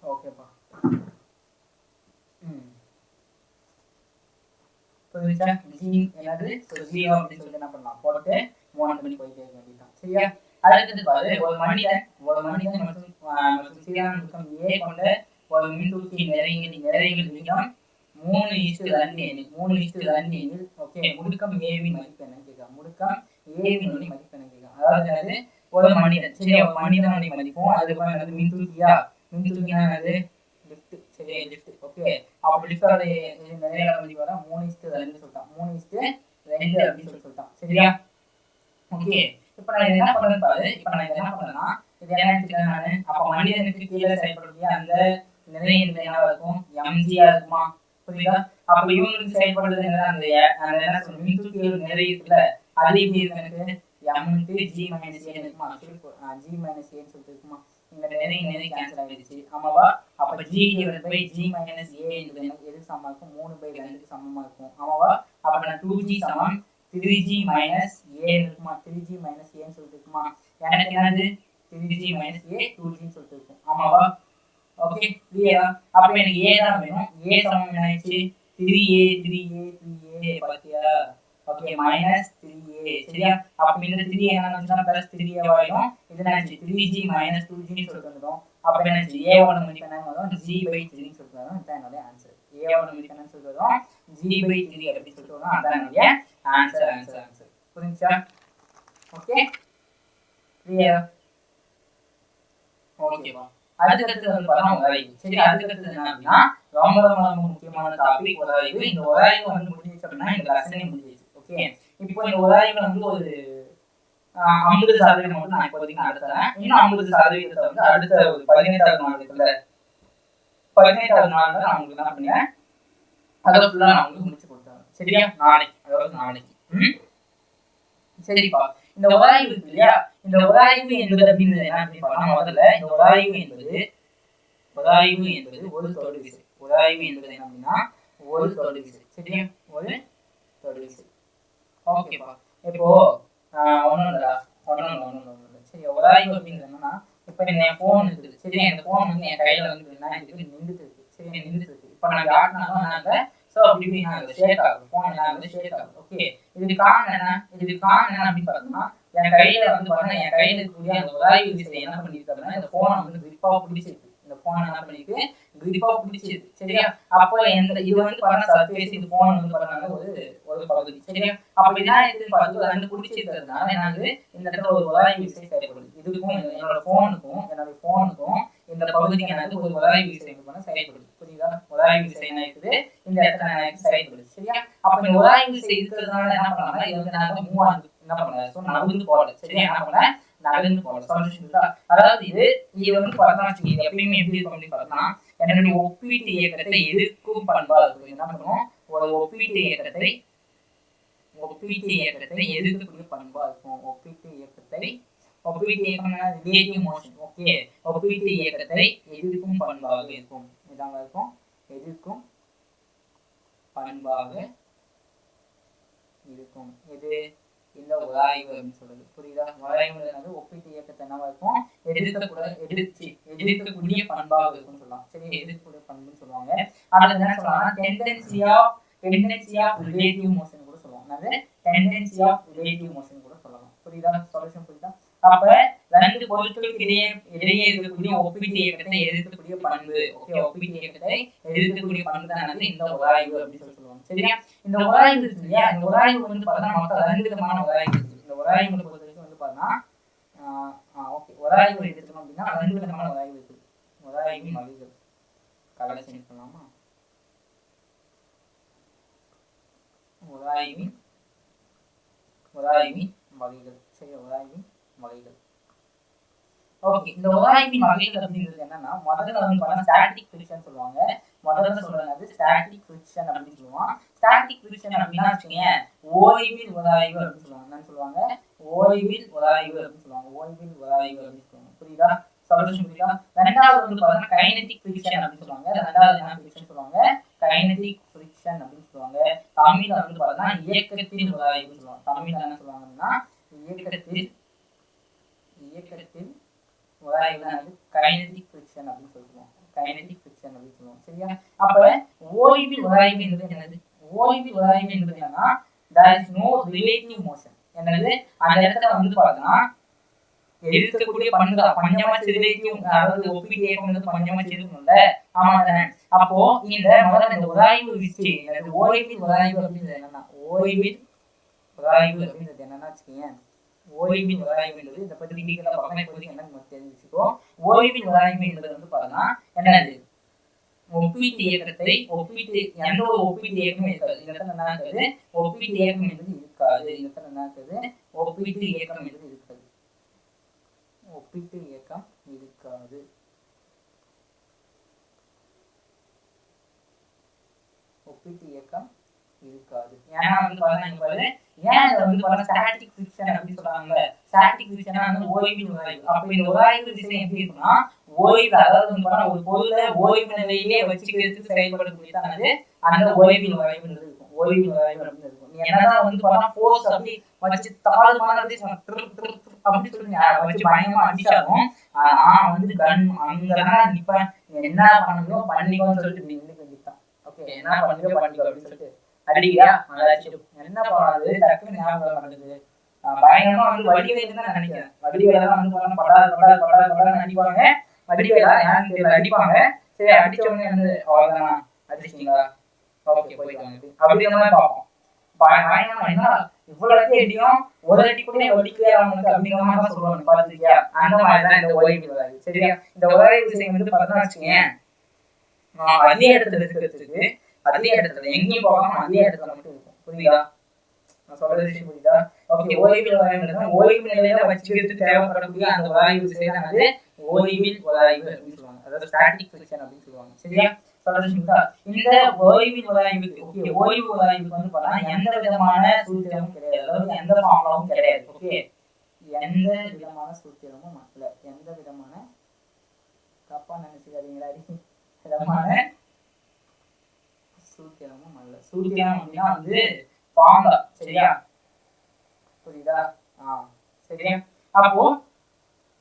ஓகேப்பா. புரிஞ்சா ஜி என்னது ஜீரோ அப்படின்னு சொல்லிட்டு என்ன பண்ணலாம் போட்டு மூவ் பண்ணி போயிட்டே இருக்க வேண்டியதான். சரியா? அடுத்தது பாரு, ஒரு மனிதன் மற்றும் சீரான முடுக்கம் ஏ கொண்ட ஒரு மின்தூக்கி நிறைகள் விகிதம் 3:2 எனில் 3:2 எனில் ஓகே முடுக்கம் ஏவின் மதிப்பு என்னன்னு கேட்கலாம். முடுக்கம் ஏவினுடைய மதிப்பு என்ன கேட்கலாம். அதாவது என்னது ஒரு மனிதன், சரியா, ஒரு மனிதனுடைய மதிப்பும் அதுக்கப்புறம் என்னது மின்தூக்கினா என்னது லிஃப்ட், சரியா, லிஃப்ட். ஓகே, அப்ப லிஃப்டோட நிறைய மதிப்பு வர 3:2 சொல்லிட்டான். 3:2 அப்படின்னு சொல்லிட்டான். சரியா? ஓகே, இப்ப நான் என்ன பண்றேன் பாரு. இப்ப நான் என்ன பண்றேன்னா இது என்ன எடுத்துக்கிறேன் நானு. அப்ப மனிதனுக்கு கீழே செயல்படக்கூடிய அந்த நிறைய என்னவா இருக்கும், எம்ஜியா இருக்குமா? புரியுதா? அப்ப இவங்களுக்கு செயல்படுறது அந்த என்ன சொல்ற மின்தூக்கிகள் நிறைய இருக்குல்ல, அது எப்படி இருக்கு எனக்கு m g - a இருக்குமா? g - a சொல்லிட்டு இருக்குமா? இங்க நிறைய கேன்சல் ஆயிடுச்சு. ஆமாவா? அப்ப g / g - a என்பது எதுக்கு சமமா இருக்கும்? 3/2க்கு சமமா இருக்கும். ஆமாவா? அப்ப நான் 2g சமம் 3g - a இருக்குமா? 3g - a சொல்லிட்டு இருக்குமா? எனக்கு என்னது 3g - a 2g சொல்லிட்டு இருக்கும். ஆமாவா? ஓகே, கிளியரா? அப்ப எனக்கு a தான் வேணும். a சமம் என்ன ஆயிடுச்சு? 3a பாத்தியா? Okay, -3a. சரியா? அப்ப இந்த 3 என்ன வந்துச்சுனா +3a ஆயிடும். இது என்னாச்சு 3g - 2g சொல்லிட்டு வந்துரும். அப்ப என்னாச்சு a ஓட மதிப்பு என்ன வரும்? g/3 சொல்லிட்டு வரும். இதான் என்னோட ஆன்சர். a ஓட மதிப்பு என்னன்னு சொல்லிட்டு வரும்? g/3 அப்படி சொல்லிட்டு வரும். அதான் என்னோட ஆன்சர். புரிஞ்சா? ஓகே, கிளியரா? ஓகேவா? அதுக்கடுத்து வந்து பார்த்தா உராய்வு. சரி, அதுக்கடுத்து என்ன அப்படின்னா ரொம்ப ரொம்ப முக்கியமான டாபிக் உராய்வு. இந்த உராய்வு வந்து முடிஞ்சிச்சு அப்படின்னா இந்த லெசனே முடிஞ்சிச்சு. ஓகே, இப்போ இந்த உராய்வுல வந்து ஒரு 50% மட்டும் நான் இப்போதைக்கு நடத்துறேன். இன்னும் 50% வந்து அடுத்த ஒரு 18வது நாள் இருக்குல்ல, 18வது நாள்ல நான் உங்களுக்கு என்ன பண்ணுவேன், அதை ஃபுல்லா நான் உங்களுக்கு முடிச்சு கொடுத்துறேன். சரியா? நாளைக்கு. சரிப்பா, இந்த உராய்வு இருக்கு இல்லையா, இந்த உராய்வு என்பது அப்படிங்கிறது என்ன அப்படின்னு பார்த்தா, முதல்ல இந்த உராய்வு என்பது ஒரு தொடு விசை. உராய்வு என்பது என்ன அப்படின்னா ஒரு தொடு விசை. சரியா? ஒரு தொடு விசை. ஓகேப்பா, இப்போ ஒண்ணும் இல்ல. சரி, உராய்வு அப்படிங்கிறது என்னன்னா, இப்ப என் போன் இருக்குது. சரி, இந்த போன் வந்து என் கையில வந்து நின்றுட்டு இருக்கு. சரி, நின்றுட்டு இருக்கு. இப்ப நான் காட்டினாலும் நாங்க சோ அப்படி நாங்க ஷேக் ஆகும். போன் நாங்க ஷேக் ஆகும். ஓகே, இதுக்கு காரணம் என்ன அப்படின்னு பார்த்தோம்னா, என் கையில வந்து பார்த்தா என் கையில இருக்கக்கூடிய அந்த உராய்வு விசை என்ன பண்ணிருக்கு அப்படின்னா இந்த போனை வந்து கிரிப்பா பிடிச்சிருக்கு. இந்த போன் என்ன பண்ணிருக்கு, கிரிப்பா பிடிச்சிருக்கு. சரியா? அப்போ இது வந்து பார்த்தா சர்ஃபேஸ், இது போன் வந்து பார்த்தா ஒரு பகுதி. சரியா? அப்ப இதான் எதுன்னு பார்த்து ரெண்டு பிடிச்சிருக்கிறதுனால எனக்கு இந்த இடத்துல ஒரு உராய்வு விசை செயல்படுது. இதுக்கும் என்னோட போனுக்கும் இந்த பகுதிக்கு எனக்கு ஒரு உராய்வு விசை செயல்படுது. புரியுதா? உராய்வு விசை என்ன இருக்குது, இந்த இடத்துல எனக்கு செயல்படுது. சரியா? அப்ப இந்த உராய்வு விசை இருக்கிறதுனால என்ன பண்ணலாம், இது வந்து நாங்க மூவ் ஆகுது. என்ன பண்ணல, சோ நகர்ந்து போகல. சரியா? என்ன பண்ண, நகர்ந்து போகல. சொல்யூஷன் தான். அதாவது இது வந்து பார்த்தா இது எப்பயுமே எப்படி இருக்கும் அப்படின்னு பார்த்தா, என்னுடைய ஒப்பீட்டு இயக்கத்தை எதிர்க்கும் பண்பா இருக்கும். என்ன பண்ணுவோம், ஒரு ஒப்பீட்டு இயக்கத்தை எதிர்க்கக்கூடிய பண்பா இருக்கும். ஒப்பீட்டு இயக்கம்னா ரிலேட்டிவ் மோஷன். ஓகே, ஒப்பீட்டு இயக்கத்தை எதிர்க்கும் பண்பாக இருக்கும். இதாங்க இருக்கும், எதிர்க்கும் பண்பாக இருக்கும். இது இந்த உராய்வு அப்படின்னு சொல்றது. புரியுதா? உராய்வுன்றது ஒப்பீட்டு இயக்கத்தை என்னவா இருக்கும், எதிர்க்கக்கூடிய பண்பாக இருக்கும்னு சொல்லலாம். சரி, எதிர்க்கக்கூடிய பண்புன்னு சொல்லுவாங்க. அடுத்து என்ன சொல்லலாம்னா டெண்டன்சி ஆஃப் ரிலேட்டிவ் மோஷன் கூட சொல்லுவாங்க. அது டெண்டன்சி ஆஃப் ரிலேட்டிவ் மோஷன் கூட சொல்லலாம். புரியுதா? சொல்யூஷன் புரியுதா? அப்ப ரெண்டு பொருட்களுக்கு இடையே இருக்கக்கூடிய ஒப்பீட்டு இயக்கத்தை எதிர்க்கக்கூடிய பண்பு. ஓகே, ஒப்பீட்டு இயக்கத்தை எதிர்க்கக்கூடிய பண்பு தான் இந்த உராய்வு அப்படின்னு சொல்லுவாங்க. சரியா? இந்த உராய்வு இருக்கு இல்லையா, இந்த உராய்வு வந்து பார்த்தா மொத்தம் 2 விதமான உராய்வு இருக்கு. இந்த உராய்வுகளை பொறுத்த வரைக்கும் வந்து பார்த்தா ஓகே, உராய்வு எடுத்துக்கணும் அப்படின்னா 2 விதமான உராய்வு இருக்கு. உராய்வின் வகைகள் கலர் சேஞ்ச் பண்ணலாமா? உராய்வின் வகைகள். சரி, உராய்வின் வகைகள். ஓகே, இந்த உராய்வின் வகைகள் அப்படிங்கிறது என்னன்னா, முதல்ல வந்து பார்த்தா ஸ்டாட்டிக் ஃபிரிக்ஷன் சொல்லுவாங்க. முதல்ல சொல்றது ஸ்டாட்டிக் ஃபிரிக்ஷன் அப்படின்னு சொல்லுவாங்க. ஸ்டாட்டிக் ஃபிரிக்ஷன் அப்படின்னா வச்சுக்கோங்க, ஓய்வில் உராய்வு அப்படின்னு சொல்லுவாங்க. என்னன்னு சொல்லுவாங்க, ஓய்வில் உராய்வு அப்படின்னு சொல்லுவாங்க. புரியுதா? சொல்யூஷன் புரியுதா? ரெண்டாவது வந்து பார்த்தா கைனெடிக் ஃபிரிக்ஷன் அப்படின்னு சொல்லுவாங்க. ரெண்டாவது என்ன ஃபிரிக்ஷன் சொல்லுவாங்க, கைனெடிக் ஃபிரிக்ஷன் அப்படின்னு சொல்லுவாங்க. தமிழ்ல வந்து பார்த்தா இயக்கத்தில் உராய்வுன்னு சொல்லுவாங்க. தமிழ்ல என்ன சொல்லுவாங்கன்னா இயக்கத்தில் உராய்வு தான் கைனடிக் ஃபிரிக்ஷன் அப்படின்னு சொல்லுவோம். கைனடிக் ஃபிரிக்ஷன் அப்படின்னு சொல்லுவோம். சரியா? அப்ப ஓய்வில் உராய்வு என்பது என்னது? ஓய்வில் உராய்வு என்பது என்னன்னா there is no relative motion. என்னது அந்த இடத்துல பார்த்தா இருக்கக்கூடிய பஞ்சமாச்சு ரிலேட்டிவ், அதாவது ஒப்பீட்டு இயக்கம் பஞ்சமாச்சு இருக்கணும்ல. ஆமா தானே? அப்போ முதல்ல இந்த உராய்வு விசை ஓய்வில் உராய்வு அப்படின்றது என்னன்னா ஓய்வில் உராய்வு அப்படின்றது என்னன்னா வச்சுக்கீங்க. ஓய்வின் உராய்வு என்பது இதை பத்தி டீட்டெயிலா பார்க்கலாம். இப்போதைக்கு என்னன்னு தெரிஞ்சுக்கோ. ஓய்வின் உராய்வு என்பது பார்த்தா என்னது? ஒப்பீட்டு இயக்கத்தை எந்த ஒரு ஒப்பீட்டு இயக்கமும் இருக்காது. இந்த இடத்துல என்ன இருக்குது? ஒப்பீட்டு இயக்கம் என்பது இருக்காது. இந்த இடத்துல என்ன இருக்குது? ஒப்பீட்டு இயக்கம் என்பது இருக்காது. ஒப்பீட்டு இயக்கம் இருக்காது. ஒப்பீட்டு இயக்கம் இருக்காது. ஏன்னா பாருங்க, ஏன் ஸ்டாட்டிக் ஃபிரிக்ஷன் அப்படின்னு சொல்றாங்க. ஸ்டாட்டிக் ஃபிரிக்ஷன் ஓய்வின் உராய்வு. அப்ப இந்த உராய்வு விசை எப்படி இருக்குன்னா ஓய்வு, அதாவது ஒரு பொருளை ஓய்வு நிலையிலே வச்சுக்கிறதுக்கு செயல்படக்கூடியதானது அந்த ஓய்வின் உராய்வு இருக்கும். ஓய்வின் உராய்வு அப்படின்னு இருக்கும். நீ என்னதான் ஃபோர்ஸ் அப்படி வச்சு தாழ்மான அப்படி சொல்லி வச்சு பயங்கரமா அடிச்சாலும் கன் அங்கதான் நிப்பேன். என்ன பண்ணணுமோ பண்ணிக்கோன்னு சொல்லிட்டு நின்றுக்க வேண்டியதான். ஓகே, என்ன பண்ணிக்கோ அப்படின்னு சொல்லிட்டு அடிக்கியா என்ன பண்ணாது டக்குன்னு ஞாபகம் பண்ணுது. பயங்கரமா வடிவேல் தான் நினைக்கிறேன். வடிவேல தான் படாது அடிப்பாங்க. வடிவேலா ஏன்னு தெரியல அடிப்பாங்க. சரி, அடிச்ச உடனே அவ்வளவுதானா அடிச்சிட்டீங்களா, ஓகே போயிட்டு அப்படிங்கிற மாதிரி பார்ப்போம். பயங்கரமா என்ன இவ்வளவு அடியும் ஒரு அடி கூட ஒடிக்கவே அவனுக்கு அப்படிங்கிற மாதிரி தான் சொல்லுவாங்க. பாத்துருக்கியா? அந்த மாதிரிதான் இந்த ஓய்வு உராய்வு. சரியா? இந்த உராய்வு விஷயம் பார்த்தா வச்சுக்கீங்க, அதே இடத்துல இருக்கிறதுக்கு அதே இடத்துல எங்கேயும் போகாம அதே இடத்துல மட்டும் இருக்கும். புரியுதா? நான் சொல்ற விஷயம் புரியுதா? ஓகே, ஓய்வில் உராய்வு ஓய்வு நிலையில வச்சுக்கிறதுக்கு தேவைப்படக்கூடிய அந்த உராய்வு விசையானது ஓய்வில் உராய்வு அப்படின்னு சொல்லுவாங்க. அதாவது ஸ்டாட்டிக் ஃபிரிக்ஷன் அப்படின்னு சொல்லுவாங்க. சரியா? சொல்ற விஷயம் இந்த ஓய்வில் உராய்வுக்கு ஓகே, ஓய்வு உராய்வுக்கு பார்த்தா எந்த விதமான சூத்திரமும் கிடையாது. அதாவது எந்த ஃபார்முலாவும் கிடையாது. ஓகே, எந்த விதமான சூத்திரமும் இல்லை. எந்த விதமான தப்பா நினைச்சுக்காதீங்களா? விதமான சூத்திரமும் அல்ல. சூத்திரம் அப்படின்னா ஃபார்முலா. சரியா? புரியுதா? சரியா? அப்போ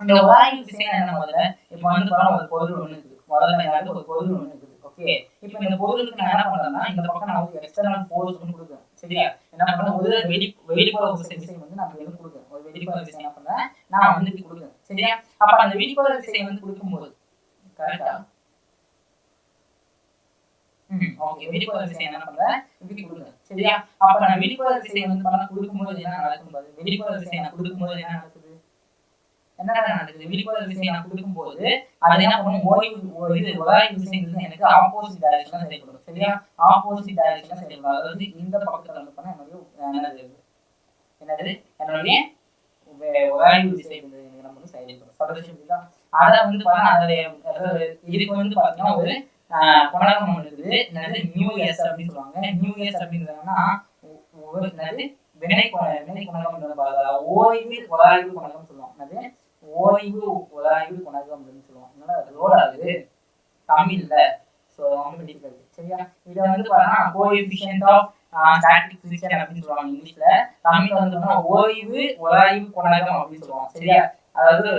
அந்த உராய்வு விசை என்ன? முதல்ல இப்ப ஒரு பொருள் ஒண்ணு இருக்குது. முதல்ல ஒரு பொருள் ஒண்ணு இருக்குது. ஓகே, இப்ப இந்த பொருளுக்கு நான் என்ன பண்றேன்னா இந்த பக்கம் நான் ஒரு எக்ஸ்டர்னல் ஃபோர்ஸ் கொடுக்குறேன். சரியா? என்ன பண்றேன்? ஒரு வெளிப்புற விசை நான் கொடுக்குறேன். ஒரு வெளிப்புற விசை என்ன பண்றேன்? நான் கொடுக்குறேன். சரியா? அப்ப அந்த வெளிப்புற விசை கொடுக்கும்போது கரெக்டா? ஓகே, வெளிப்புற விசை என்ன பண்றேன்? இப்படி கொடுங்க. சரியா? அப்ப நான் வெளிப்புற விசை கொடுக்கும்போது என்ன நடக்கும்? வெளிப்புற விசை நான் கொடுக்கும்போது என்ன நடக்குது? என்ன நடக்குது? வெளிப்புற விசை நான் கொடுக்கும்போது அது என்ன பண்ணும்? உராய்வு விசை எனக்கு ஆப்போசிட் டைரக்ஷன்ல செயல்படும். சரியா? ஆப்போசிட் டைரக்ஷன்ல செயல்படும். அதாவது இந்த பக்கத்துல என்னுடைய உராய்வு விசை நம்ம செயல்படும். சொல்றதுக்கு அத இதுக்கு பாத்தீங்கன்னா ஒரு குணகம் ஒன்று இருக்குது. என்னது? நியூ எஸ் அப்படின்னு சொல்லுவாங்க. நியூ எஸ் அப்படின்றதுன்னா வினை குணகம், ஓய்வு உராய்வு குணகம் சொல்லுவாங்க. என்னது? ஓய்வு உராய்வு குணகம் அப்படின்னு சொல்லுவாங்க. அதனால ரோல் ஆகுது தமிழ்ல. So difficult. சரியா? இதை பார்த்தா கோஎஃபிஷியன்ட் ஆஃப் ஸ்டாட்டிக் ஃபிரிக்ஷன் அப்படின்னு சொல்லுவாங்க இங்கிலீஷ்ல. தமிழ்ல ஓய்வு உராய்வு குணகம் அப்படின்னு சொல்லுவாங்க. சரியா? அதாவது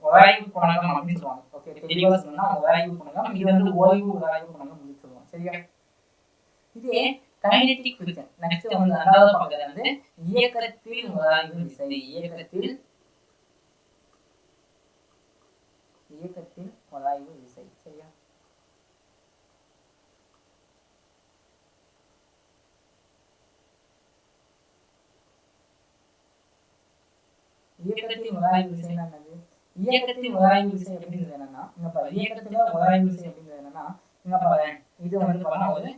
உராய்வு குணகம் அப்படின்னு சொல்லுவாங்க. ஓகே, தெளிவா சொன்னா உராய்வு குணகம். இது ஓய்வு உராய்வு குணகம் அப்படின்னு சொல்லுவாங்க. சரியா? இதே கைனெடிக் ஃபிரிக்ஷன். நெக்ஸ்ட் ரெண்டாவது பக்கத்துல இயக்கத்தில் உராய்வு விசை. இயக்கத்தில் உராய்வு விசை. சரியா? இயக்கத்தில் உராய்வு விசை என்னது? இயக்கத்தில் உராய்வு விசை அப்படிங்கிறது என்னன்னா இங்க பாரு, இயக்கத்துல உராய்வு விசை அப்படிங்கிறது என்னன்னா இங்க பாரு, இது பாத்தா ஒரு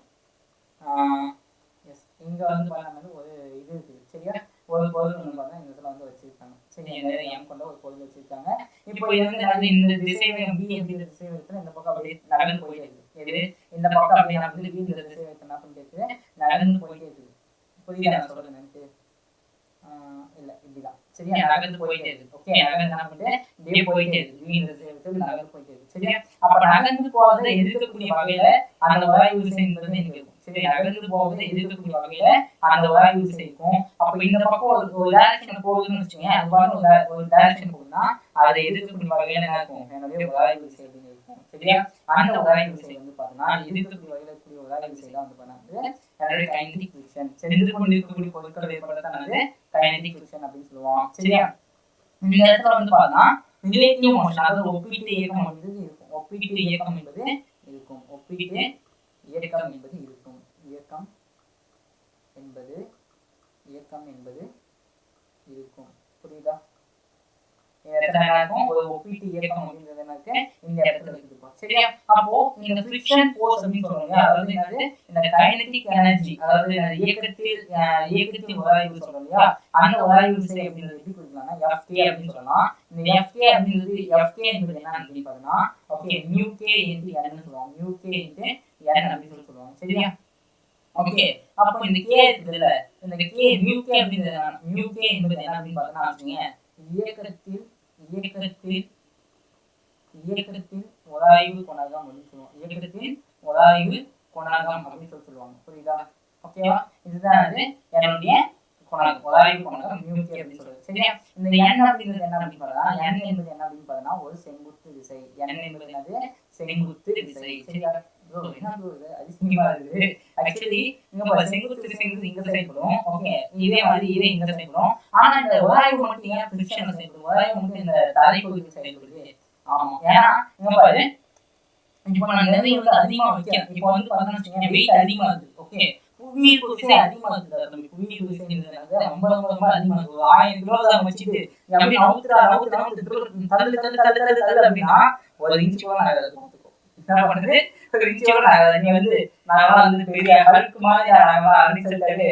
இங்க பாத்தா ஒரு இது இருக்குது. சரியா? ஒரு பொருள் பாத்தா இந்த இடத்துல வச்சிருக்காங்க. சரி, எம் கொண்ட ஒரு பொருள் வச்சிருக்காங்க. இப்போ இது இந்த திசையை பி அப்படிங்கிற திசையை எடுத்து இந்த பக்கம் அப்படியே நகர்ந்து போயிட்டே இருக்குது. இந்த பக்கம் அப்படியே பி இந்த திசையை எடுத்து என்ன பண்ணிட்டு நகர்ந்து போயிட்டே இருக்குது. புரியுதா நான் சொல்றது? எனக்கு இல்ல இப்படிதான். சரியா? நகர்ந்து போயிட்டே இருக்கு. ஓகே, நகர்ந்து என்ன பண்ணிட்டு இப்படியே போயிட்டே இருக்கு. பி இந்த திசையை எடுத்து நகர்ந்து போயிட்டே இருக்கு. சரியா? அப்ப நகர்ந்து போறதை எதிர்க்கக்கூடிய வகையில அந்த உராய்வு விசை என்பது இங்க இருக்கும். சரி, நகர்ந்து போவது எதிர்க்கக்கூடிய வகையில அந்த உராய்வு விசை இருக்கும். அப்ப இந்த பக்கம் ஒரு டைரக்ஷன் போகுதுன்னு வச்சுக்கோங்க, அது பாருங்க ஒரு டைரக்ஷன் போகுதுன்னா அதை எதிர்க்கக்கூடிய வகையில என்ன இருக்கும், என்னுடைய உராய்வு விசை அப்படின்னு இருக்கும். சரியா, அந்த உராய்வு விசை வந்து பாத்தீங்கன்னா எதிர்க்கக்கூடிய வகையில இருக்கக்கூடிய உராய்வு விசை தான் வந்து பண்ணாது என்னுடைய கைனடிக் ஃபிரிக்ஷன். சென்று கொண்டிருக்கக்கூடிய பொருட்கள் ஏற்படுத்தானது கைனடிக் ஃபிரிக்ஷன் அப்படின்னு சொல்லுவோம். சரியா, இந்த இடத்துல வந்து பாத்தீங்கன்னா ரிலேட்டிவ் மோஷன், அதாவது ஒப்பீட்டு இயக்கம் என்பது இருக்கும். ஒப்பீட்டு இயக்கம் என்பது இருக்கும். ஒப்பீட்டு இயக்கம் என்பது இருக்கும். இயக்கம் என்பது இருக்கும். புரியுதா? ஒரு ஒப்பீட்டு இயக்கம் அப்படின்றது எனக்கு இந்த இடத்துல இருக்கும். சரியா, அப்போ இந்த ஃபிரிக்ஷன் ஃபோர்ஸ் அப்படின்னு சொல்றாங்க, அதாவது என்னது, இந்த கைனடிக் எனர்ஜி, அதாவது இயக்கத்தின் உராய்வு சொல்றோம் இல்லையா, அந்த உராய்வு விசை அப்படின்றது எப்படி கொடுக்கலாம்னா Fk அப்படின்னு சொல்லலாம். இந்த Fk அப்படின்றது என்பது என்ன அப்படின்னு பார்த்தோம்னா ஓகே μk into n ன்னு சொல்லுவாங்க. μk into n அப்படின்னு சொல்லுவாங்க. சரியா, ஓகே. அப்போ இந்த k இருக்குதுல்ல, இந்த k μk அப்படின்றது என்ன, μk என்பது என்ன அப்படின்னு பார்த்தோம்னா வச்சுங்க, இயக்கத்தின் உராய்வு குணகம் அப்படின்னு சொல்லுவோம். இயக்கத்தின் உராய்வு குணகம் அப்படின்னு சொல்லுவாங்க. புரியுதா? ஓகேவா, இதுதான் என்னுடைய குணகம், உராய்வு குணகம் μk அப்படின்னு சொல்றது. சரியா, இந்த n அப்படிங்கிறது என்ன அப்படின்னு பார்த்தா, n என்பது என்ன அப்படின்னு பார்த்தா ஒரு செங்குத்து விசை. n என்பது என்னது, செங்குத்து விசை. சரியா, அதிசயமா இருக்குது. ஆக்சுவலி இங்க செங்குத்து விசை இங்க செயல்படும். ஓகே, இதே மாதிரி இதே இங்க செயல்படும். ஆனா இந்த உராய்வு மட்டும் ஏன் ஃபிரிக்ஷன் செயல்படும், உராய்வு மட்டும் இந்த தரைப்பகுதியில் செயல்படுது. ஆமா, ஏன்னா இங்க பாரு, இப்போ நான் நிறைய வந்து அதிகமா வைக்கிறேன். இப்போ வந்து பார்த்தீங்கன்னா வெயிட் அதிகமா இருக்கு. ஓகே, புவியீர்ப்பு விசை அதிகமா இருக்குது. நம்ம புவியீர்ப்பு விசைன்றது ரொம்ப ரொம்ப ரொம்ப அதிகமா இருக்கு. 1000 கிலோ தான் வச்சிட்டு அப்படி நவுத்துறா அப்படின்னா ஒரு இன்ச் கூட ஆகாது. என்ன பண்ணுது, ஒரு இன்ச் கூட ஆகாது. நீ வந்து நாங்களாம் வந்து பெரிய ஹல்க் மாதிரி நாங்களாம் அப்படின்னு சொல்லிட்டு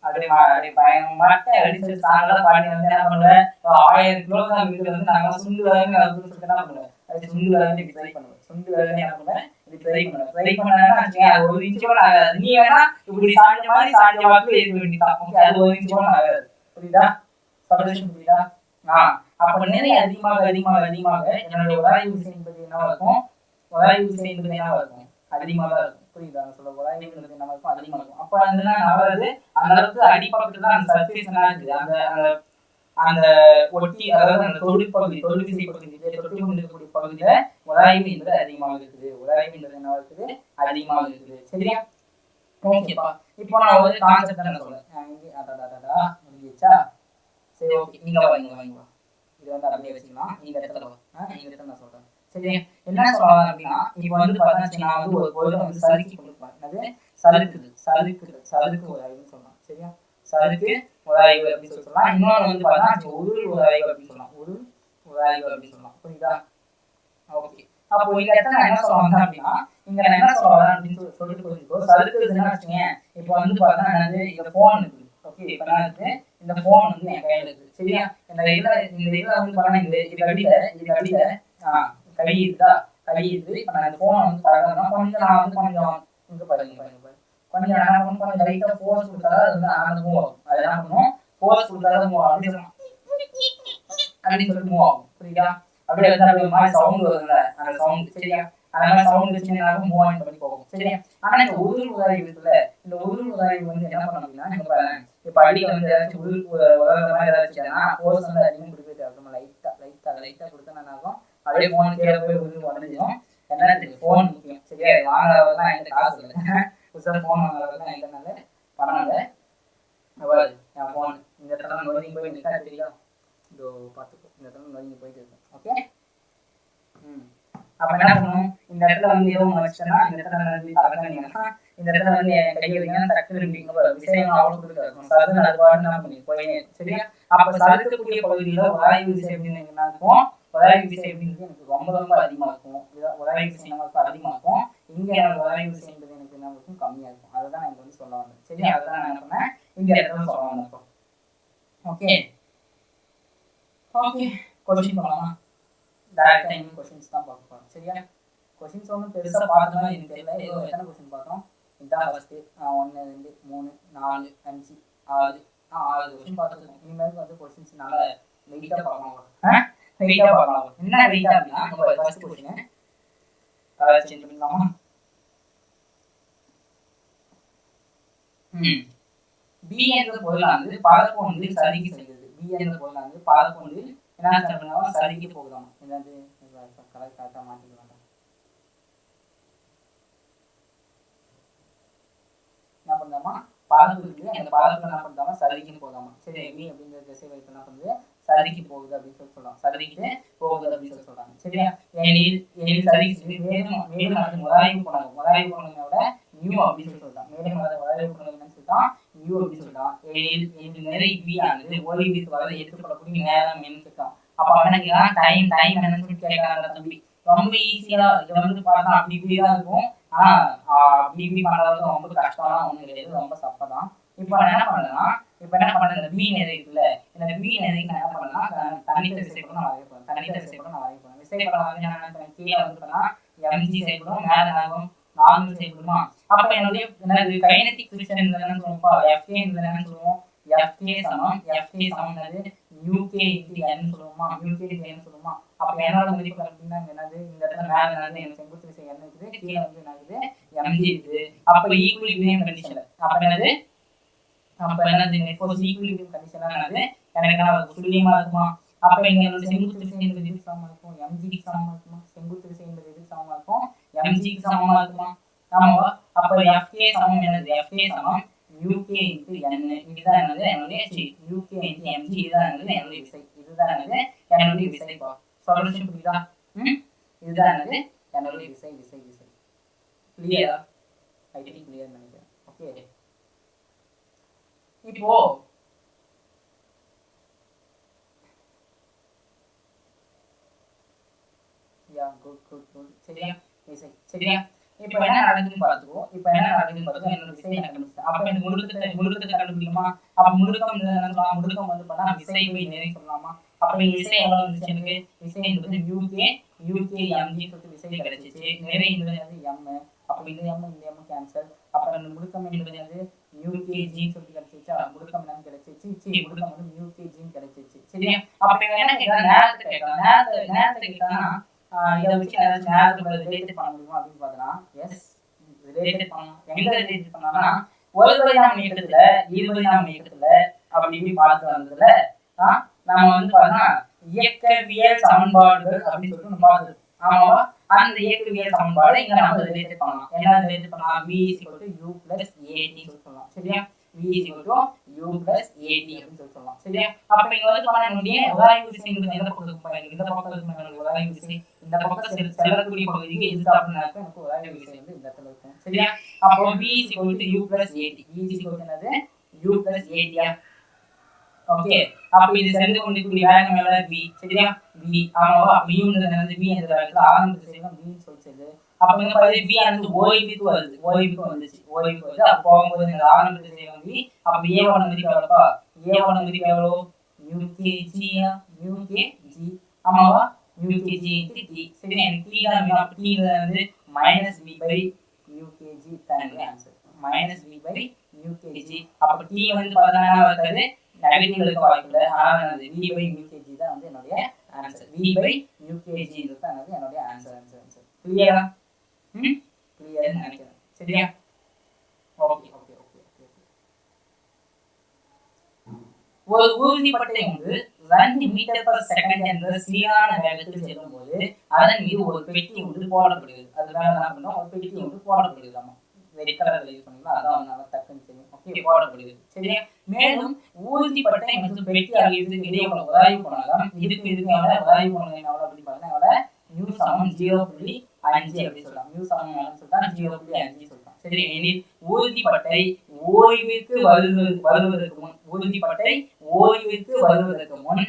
அப்படியே பயங்கரமாட்ட அடிச்சு சாங்கெல்லாம் பாடி வந்து என்ன பண்ணுவேன், 1000 கிலோ தான் வீட்டுல வந்து நாங்களாம் சுண்டு வேலைன்னு அப்படின்னு சொல்லிட்டு என்ன பண்ணுவேன், அது சுண்டு வேலைன்னு இப்படி ட்ரை பண்ணுவேன். சுண்டு வேலைன்னு என்ன பண்ணுவேன், இப்படி ட்ரை பண்ணா ஒரு இன்ச் கூட ஆகாது. நீ வேணா இப்படி சாஞ்ச மாதிரி சாஞ்ச வாக்குல இருக்க வேண்டியதான். ஓகே, அது ஒரு இன்ச் கூட ஆகாது. புரியுதா? சொல்யூஷன் புரியுதா? அப்ப நிறைய அதிகமாக அதிகமாக அதிகமாக என்னுடைய உராய்வு விசை என்பது என்னவா இருக்கும், உராய்வு விசை என்பது என்னவா இருக்கும், அதிகமாக தான் இருக்கும். புரியுதா? சொல்ல உராய்வு என்பது என்னவா இருக்கும், அதிகமாக இருக்கும். அப்ப அந்த நகராது அந்த அளவுக்கு அடிப்பக்கத்துல தான் அந்த சர்ஃபேஸ் எல்லாம் இருக்குது. அந்த அந்த ஒட்டி, அதாவது அந்த தொழிற்பகுதி, தொழிற்விசை பகுதியில தொட்டி கொண்டிருக்கக்கூடிய பகுதியில உராய்வு என்பது அதிகமாக இருக்குது. உராய்வு என்பது என்னவா இருக்குது, அதிகமாக இருக்குது. சரியா, ஓகேப்பா. இப்போ நான் ஒரு கான்செப்ட் தான் சொல்றேன். முடிஞ்சிச்சா? சரி, ஓகே, இங்க வாங்க. இது வந்து அப்படியே வச்சுக்கலாம். இந்த இடத்துல நான் சொல்றேன். சரி, என்ன சொல்றாங்க அப்படின்னா, இப்போ வந்து பார்த்தா நான் வந்து ஒரு பொருளை வந்து சறுக்கி கொடுப்பேன். அது சறுக்கு உராய்வுன்னு சொல்லலாம். சரியா, சறுக்கு உராய்வு அப்படின்னு சொல்லலாம். இன்னொன்று வந்து பார்த்தா உருள் உராய்வு அப்படின்னு சொல்லலாம். உருள் உராய்வு அப்படின்னு சொல்லலாம். புரியுதா? ஓகே, அப்போ இந்த இடத்துல என்ன சொல்லுவாங்க அப்படின்னா, இங்க நான் என்ன சொல்றேன் அப்படின்னு சொல்லிட்டு போயிருக்கோம். சறுக்குதுன்னா வச்சுங்க, இப்போ வந்து பார்த்தா என்னது, இந்த போன் இருக்குது. ஓகே, இப்போ என்ன இருக்கு, இந்த போன் வந்து என் கையில இருக்குது. சரியா, இந்த இதுல வந்து பார்த்தா இது அடியில கை இருக்குதா, கை இருக்குது. இப்போ நான் இந்த போனை வந்து பழகிறேன்னா கொஞ்சம் நான் வந்து கொஞ்சம் இங்க பாருங்க கொஞ்சம் என்ன பண்ணும், கொஞ்சம் லைட்டா ஃபோர்ஸ் கொடுத்தா அது வந்து அந்த மூவ் ஆகும். அது என்ன பண்ணும், ஃபோர்ஸ் கொடுத்தா மூவ் ஆகும் அப்படின்னு சொல்லிட்டு மூவ் ஆகும். புரியுதா? அப்படியே வந்து அப்படியே மாதிரி சவுண்ட் வருதுல்ல, அந்த சவுண்ட். சரியா, அந்த மாதிரி சவுண்ட் வச்சுன்னா மூவ் ஆன் பண்ணி போகும். சரியா, ஆனா இந்த உருள் உராய்வு இருக்குல்ல, இந்த உருள் உராய்வு வந்து என்ன பண்ணணும் அப்படின்னா, இங்க பாருங்க, இப்போ அடியில வந்து ஏதாச்சும் உருள் மாதிரி ஏதாச்சுன்னா ஃபோர்ஸ் வந்து அதிகமாக கொடுக்கவே தேவை. லைட்டா கொடுத்தா என்ன ஆகும், அப்படியே போன் கீழே போய் உருள் உடஞ்சிடும். என்ன போன் முக்கியம். சரியா, வாங்குறவங்கலாம் என்கிட்ட காசு இல்லை, புதுசாக ஃபோன் வாங்குறவங்கலாம் என்கிட்டனால பணம் இல்லை. என் ஃபோன் இந்த இடத்துல நொறுங்கி போய் நிற்கா தெரியுதா, இதோ பார்த்துக்கோ, இந்த இடத்துல நொறுங்கி போயிட்டு இருக்கும். ஓகே, அப்போ என்ன பண்ணணும், இந்த இடத்துல வந்து ஏதோ ஒன்று வச்சுட்டேன்னா, இந்த இடத்துல வந்து தலக்கணிங்கன்னா, இந்த இடத்துல வந்து கை வைக்கணும், டக்குனு விஷயம் அவ்வளோ கொடுக்காது. சதுன்னு அது பாட்டு என்ன பண்ணி போய். சரியா, அப்போ சறுக்கக்கூடிய பகுதியில் உராய்வு விசை அப்படின்னு என்ன இருக்கும், உராய்வு விசை அப்படின்றது எனக்கு ரொம்ப ரொம்ப அதிகமாக இருக்கும். உராய்வு விசை நமக்கு அதிகமாக இருக்கும். இங்கே எனக்கு உராய்வு விசை என்பது எனக்கு என்ன இருக்கும், கம்மியாக இருக்கும். அதை தான் நான் இங்கே வந்து சொல்ல வந்தேன். சரி, அதை தான் நான் என்ன பண்ணேன், இந்த இடத்துல சொல்ல வந்தேன். ஓகே, கொஸ்டின் பண்ணலாம். டைரக்ட் டைம் கொஸ்டின்ஸ் தான் பார்க்க போகிறோம். சரியா, கொஸ்டின்ஸ் ஒன்றும் பெருசாக பார்த்தோம்னா எனக்கு தெரியல. ஏதோ எத்தனை கொஸ்டின் பார்த்தோம், இதுதான் ஃபஸ்ட்டு. 1 2 3 4 5 6 6 கொஸ்டின் பார்த்துருக்கோம். இனிமேல் வந்து கொஸ்டின்ஸ் நல்லா வெயிட்டாக பார்க்கலாம். வெயிட்டாக பார்க்கலாம். என்ன வெயிட்டாக அப்படின்னா, நம்ம ஃபர்ஸ்ட் கொஸ்டின் கலர் சேஞ்ச் பண்ணிக்கலாமா, பி என்ற பொருளானது பதக்கொண்டில் சரிக்கு செல்கிறது. பி என்ற பொருளானது பதக்கொண்டில் என்ன பண்ணாலும் சரிக்கு போகுதாம். என்னது கலர் கரெக்டாக மாற்றிக்கலாம். என்ன பண்ணாமா பதக்கு இருக்குது, அந்த பதக்கு என்ன பண்ணாமா சரிக்குன்னு போதாமா. சரி, பி அப்படிங்கிற திசை வைத்து என்ன பண்ணுது சரிக்கு போகுது அப்படின்னு சொல்லி சொல்லலாம். சரிக்கு போகுது அப்படின்னு சொல்லி சொல்றாங்க. சரியா, எனில் சரிக்கு மேலும் மேலும் அது உராய்வு குணகம். உராய்வு குணகமோட நியூ அப்படின்னு சொல்லி சொல்றான். மேலும் அதை உராய்வு குணகம் என்னன்னு சொல்லிட்டான், நியூ அப்படின்னு சொல்லிட்டான். எனில் நிறை பி ஆனது ஓய்வுக்கு வர எடுத்துக்கொள்ளக்கூடிய நேரம் என்னன்னு கேட்கான். அப்ப அவனுக்கு டைம் என்னன்னு சொல்லி கேட்கறாங்க தம்பி. ரொம்ப ஈஸியா இதை வந்து பார்த்தா அப்படி இப்படிதான் இருக்கும். ஆனா அப்படி இப்படி பண்றது ரொம்ப கஷ்டம்லாம் ஒண்ணு கிடையாது, ரொம்ப சப்பதான். இப்ப நான் என்ன பண்ணேன்னா இந்த பி நிறை இருக்குல்ல, இந்த பி நிறைக்கு நான் என்ன பண்ணேன்னா தனித்த விசைப்படம் நான் வரைய போறேன். தனித்த விசைப்படம் நான் வரைய போறேன். விசைப்படம் வந்து நான் கீழே வந்து பண்ணா எம்ஜி செய்யப்படும், மேல ஆகும் நார்மல் செய்யப்படுமா. அப்ப என்னுடைய என்னது கைனடிக் ஃபிரிக்ஷன் என்னன்னு சொல்லுவோம், எஃப்கே என்னன்னு சொல்லுவோம். எஃப்கே சமம் என்னது யூகே இன்டு என் சொல்லுவோமா, யூகே இன்டு என் சொல்லுவோமா. அப்ப என்னோட மதிப்பு அப்படின்னா என்னது, இந்த இடத்துல மேல என்னது எனக்கு செங்குத்து விசை என்ன இருக்குது, கீழே வந்து என்னது எம்ஜி இருக்குது. அப்ப ஈக்குலிபிரியம் கண்டிஷன். அப்ப என்னது நெட் ஃபோர்ஸ் ஈக்குலிபிரியம் கண்டிஷனா என்னது எனக்கு என்ன துல்லியமா இருக்குமா. அப்ப இங்க என்னோட செங்குத்து விசை என்பது எதுக்கு சமமா இருக்கும், எம்ஜிக்கு சமமா இருக்குமா. செங்குத்து விசை என்பது எதுக்கு சமமா இருக்கும், எம்ஜிக்கு சமமா இருக்குமா. ஆமாவா. அப்ப எஃப்கே சமம் என்னது, எஃப்கே சமம் யூகே இன்டு என். இதுதான் என்னது என்னுடைய யூகே இன்டு எம்ஜி. இதுதான் என்னது என்னுடைய விசை. இதுதான் என்னது என்னுடைய விசை. சொல்யூஷன் புரியுதா. இதுதான் என்னது என்னுடைய விசை. கிளியரா? ஐ திங்க் கிளியர் நினைக்கிறேன். ஓகே, இப்போ குட் சரியா விசை. சரியா, இப்போ என்ன நடக்குதுன்னு பார்த்துக்கோ. என்னோட விசை நான் கண்டுபிடிச்சேன். அப்ப இந்த முடுக்கத்தை கண்டுபிடிக்குமா. அப்ப முடுக்கம் என்ன சொல்லலாம், முடுக்கம் வந்து பண்ணா விசை பை நிறை சொல்லலாமா. அப்ப இந்த விசை எவ்வளவு வந்துச்சு எனக்கு, விசை என்பது யூகே எம்ஜி சொல்லிட்டு விசை கிடைச்சிச்சு. நிறை என்பது எம். அப்ப இந்த எம் கேன்சல். அப்ப அந்த முடுக்கம் என்பது யூகே ஜி சொல்லிட்டு கிடைச்சிச்சு. முடுக்கம் என்னன்னு கிடைச்சிச்சு, முடுக்கம் வந்து யூகே ஜின்னு கிடைச்சிச்சு. சரியா, அப்ப என்ன கேட்கலாம், நேரத்தை கேட்கலாம். நேரத்தை கேட்டானா இதை வச்சு நேரத்தை ரிலேட்டட் பண்ண முடியுமா அப்படின்னு பார்த்தோம்னா எஸ், ரிலேட்டட் பண்ணலாம். எங்க ரிலேட்டட் பண்ணலாம்னா ஒரு பரிணாம இயக்கத்துல இருபரிணாம இயக்கத்துல அப்படி இப்படி பார்த்து வந்ததுல நம்ம வந்து பார்த்தோம்னா இயக்கவியல் சமன்பாடுகள் அப்படின்னு சொல்லிட்டு நம்ம பார்த்துருக்கோம். ஆமாவா, அந்த இயக்கவியல் சமன்பாடு இங்க நம்ம ரிலேட்டட் பண்ணலாம். என்ன ரிலேட்டட் பண்ணலாம், v = u + at சொல்லலாம். சரியா, v = u + at அப்படின்னு சொல்லலாம். சரியா, அப்ப இங்க வந்து நம்மளுடைய உராய்வு விசைங்கிறது எந்த பக்கத்துக்கு போயிருக்கு, இந்த பக்கத்துக்கு நம்மளுடைய உராய்வு விசை இந்த பக்கம் செல்லக்கூடிய பகுதிக்கு எதுக்கு அப்படின்னா எனக்கு உராய்வு விசை வந்து இந்த இடத்துல இருக்கும். சரியா, அப்போ v = u + at. v என்னது u + at. ஓகே, அப்ப இது சென்று கொண்டிருக்கூடிய வேகம் எவ்வளவு v. சரியா, v. ஆமாவா, v ன்றது v என்ற வேகத்துல ஆரம்ப திசைவேகம் v ன்னு சொல்லுது. அப்ப இங்க பாரு v ஆனது ஓய்வுக்கு வருது, ஓய்வுக்கு வருது. அப்ப போகும்போது இந்த ஆரம்ப திசைவேகம் v. அப்ப a1 மதிப்பு எவ்வளவுப்பா, a1 மதிப்பு எவ்வளவு ukg. ஆமாவா, ukg × t. சரி, எனக்கு t தான் வேணும். அப்ப t வந்து -v/ukg தான் ஆன்சர். -v/ukg. அப்ப t வந்து பார்த்தா வருது நெகட்டிவ் இருக்க வாய்ப்பில்லை. ஆனா v/ukg தான் வந்து என்னுடைய ஆன்சர். v/ukg தான் வந்து என்னுடைய ஆன்சர். கிளியரா? கிளியர் நினைக்கிறேன். சரியா, ஓகே. ஒரு ஊர்திப்பட்டை வந்து 2 மீட்டர்/செகண்ட் என்ற சீரான வேகத்தில் செல்லும் போது அதன் மீது ஒரு பெட்டி ஒன்று போடப்படுகிறது. அதுக்காக என்ன பண்ணோம், ஒரு பெட்டி ஒன்று போடப்படுகிறது. ரெட் கலர்ல யூஸ் பண்ணீங்களா, அதான் நல்லா டக்குன்னு தெரியும். ஓகே, போடப்படுகிறது. சரியா, மேலும் ஊர்திப்பட்டை மற்றும் பெட்டி ஆகியவற்றுக்கு இடையே உள்ள உராய்வு குணகம் இதுக்கு உராய்வு குணகம் எவ்வளவு அப்படின்னு பார்த்தா μ = 0.5 அப்படி சொல்லலாம். μ = என்னன்னு சொல்லிட்டா 0.5 சொல்லலாம். சரி, எனில் ஊர்திப்பட்டை ஓய்விற்கு வருவதற்கு முன்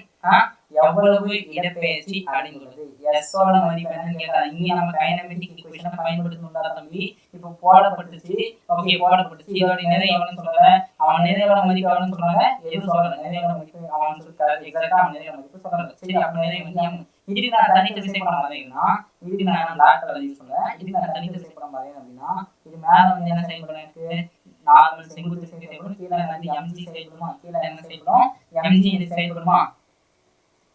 எவ்வளவு இடப்பெயர்ச்சி அடைந்துள்ளது. எஸ் ஓட மதிப்பு என்னன்னு கேட்டா இங்க நம்ம கைனமேட்டிக் ஈக்குவேஷனை பயன்படுத்தணும்டா தம்பி. இப்போ போடப்பட்டுச்சு. ஓகே, போடப்பட்டுச்சு. இதோட நிறை எவ்வளவுன்னு சொல்லல, அவன் நிறையோட மதிப்பு எவ்வளவுன்னு சொன்னாங்க, எதுவும் சொல்லல. நிறையோட மதிப்பு அவன் சொல்லிட்டாரு, எக்ஸாக்ட்டா அவன் நிறையோட மதிப்பு சொல்லல. சரி, அப்ப நிறை வந்து இதுக்கு நான் தனித்த விசைப்படம் வரையணும்னா இதுக்கு நான் பிளாக் கலர் யூஸ் பண்ணுவேன். இதுக்கு நான் தனித்த விசைப்படம் வரையணும் அப்படின்னா இது மேல வந்து என்ன செயல்படும், எனக்கு நார்மல் செங்குத்து விசை செயல்படும். கீழே வந்து mg செயல்படுமா, கீழே என்ன செயல்படும், mg செயல்படுமா.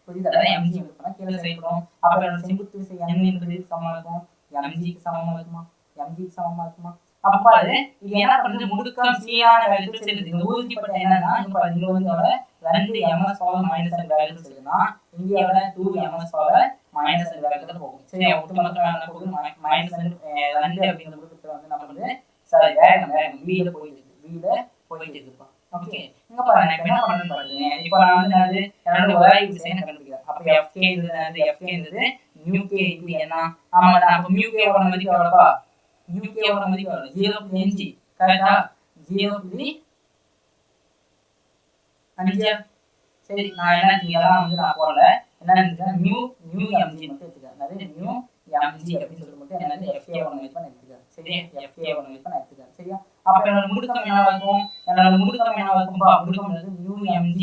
புரியுதா, mg வந்து கீழே செயல்படும். அப்ப செங்குத்து விசை n என்பது சமமா இருக்கும், mg க்கு சமமா இருக்குமா, mg க்கு சமமா இருக்குமா. அப்ப பாரு இது என்ன பண்றது முடுக்கம் சீரான வேகத்தில் செல்லுது. இந்த ஊர்ஜிப்பட்ட என்னன்னா இங்க பாரு இங்க வந்து எவ்வளவு 2 ms பவர் மைனஸ் அந்த வேகத்தில் செல்லுதுன்னா இங்க எவ்வளவு 2 ms பவர் மைனஸ் அந்த வேகத்துல போகும். சரியா ஒட்டுமொத்த வேகம் போகுது மைனஸ் 2 அப்படிங்கிற முடுக்கத்துல வந்து நம்ம வந்து சாரி வேகம் v ல போயிட்டு இருக்குப்பா. ஓகே இங்க பாரு நான் என்ன பண்ணணும் பாருங்க. இப்போ நான் வந்து என்னது என்னோட உராய்வு விசையை கண்டுபிடிக்கிறேன். அப்ப fk ன்றது μk * என்ன ஆமாடா அப்ப μk ஓட மதிப்பு எவ்வளவுப்பா μk ஓட மதிப்பு எவ்வளவு 0.5 கரெக்ட்டா 0.5 சரி நான் என்ன இதெல்லாம் வந்து நான் போடல என்ன எடுத்துக்கிறேன் μ μmg மட்டும் எடுத்துக்கிறேன். அதாவது μmg அப்படின்னு சொல்லிட்டு மட்டும் என்னது fk ஓட மதிப்பை நான் எடுத்துக்கிறேன். சரியா fk ஓட மதிப்பை நான் எடுத்துக்கிறேன். சரியா அப்ப என்னோட முடுக்கம் என்னவா இருக்கும் முடுக்கம்ப்பா முடுக்கம் வந்து μmg / g